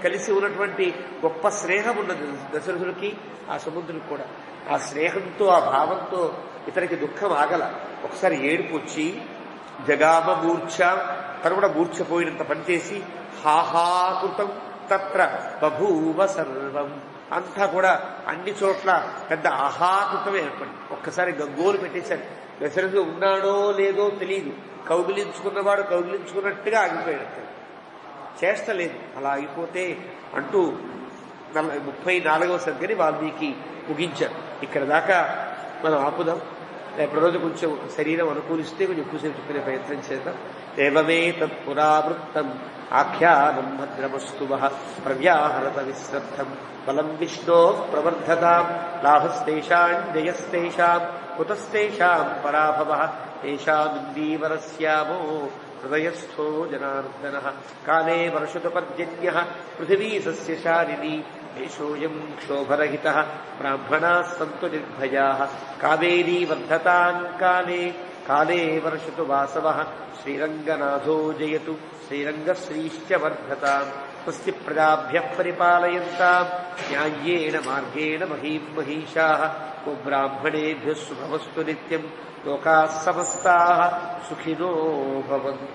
కలిసి ఉన్నటువంటి గొప్ప స్నేహం ఉన్నది దశరథుడికి, ఆ సుమంత్రుడికి కూడా. ఆ స్నేహంతో, ఆ భావంతో ఇతనికి దుఃఖం ఆగల. ఒకసారి ఏడుపు వచ్చి జగామ మూర్ఛ, తను కూడా మూర్ఛపోయినంత పనిచేసి హాహాకృతం తత్ర బభూవ సర్వం, అంతా కూడా అన్ని చోట్ల పెద్ద ఆహాకృతమే ఏర్పడింది. ఒక్కసారి గగ్గోలు పెట్టేశాడు. దశరథుడు ఉన్నాడో లేదో తెలియదు, కౌగిలించుకున్నవాడు కౌగిలించుకున్నట్టుగా ఆగిపోయాడు, చేస్తలేదు. అలా ఆగిపోతే అంటూ 34వ సర్గని వాల్మీకి ముగించారు. ఇక్కడ దాకా మనం ఆపుదాం. రేపటి రోజు కొంచెం శరీరం అనుకూలిస్తే కొంచెం ఎక్కువసేపు చెప్పుకునే ప్రయత్నం చేద్దాం. ఏవమే తత్పురావృత్తం ఆఖ్యానం భద్రమస్తు ప్రవ్యాహరత విశ్రద్ధం బలం విష్ణో ప్రవర్ధతాం లాభస్తేషాం జయస్తేషాం కుతస్తేషాం పరాభవః తేషామిందీవరస్యామో హృదయస్థో జనార్దనః కాలే వర్షతు పర్జన్యః పృథివీ సస్యశాలినీ దేశోయం క్షోభరహితః బ్రాహ్మణాः సంతు నిర్భయాः కావేరీ వర్ధతాం కాలే కాలే వర్షతు వాసవః శ్రీరంగనాథో జయతు శ్రీరంగశ్రీశ్చ వర్ధతాం స్వస్తి ప్రజాభ్యః పరిపాలయంతాం న్యాయ్యేన మార్గేణ మహీం మహీషాः గోబ్రాహ్మణేభ్యः శుభమస్తు నిత్యం లోకాः సమస్తాः సుఖినో భవంతు.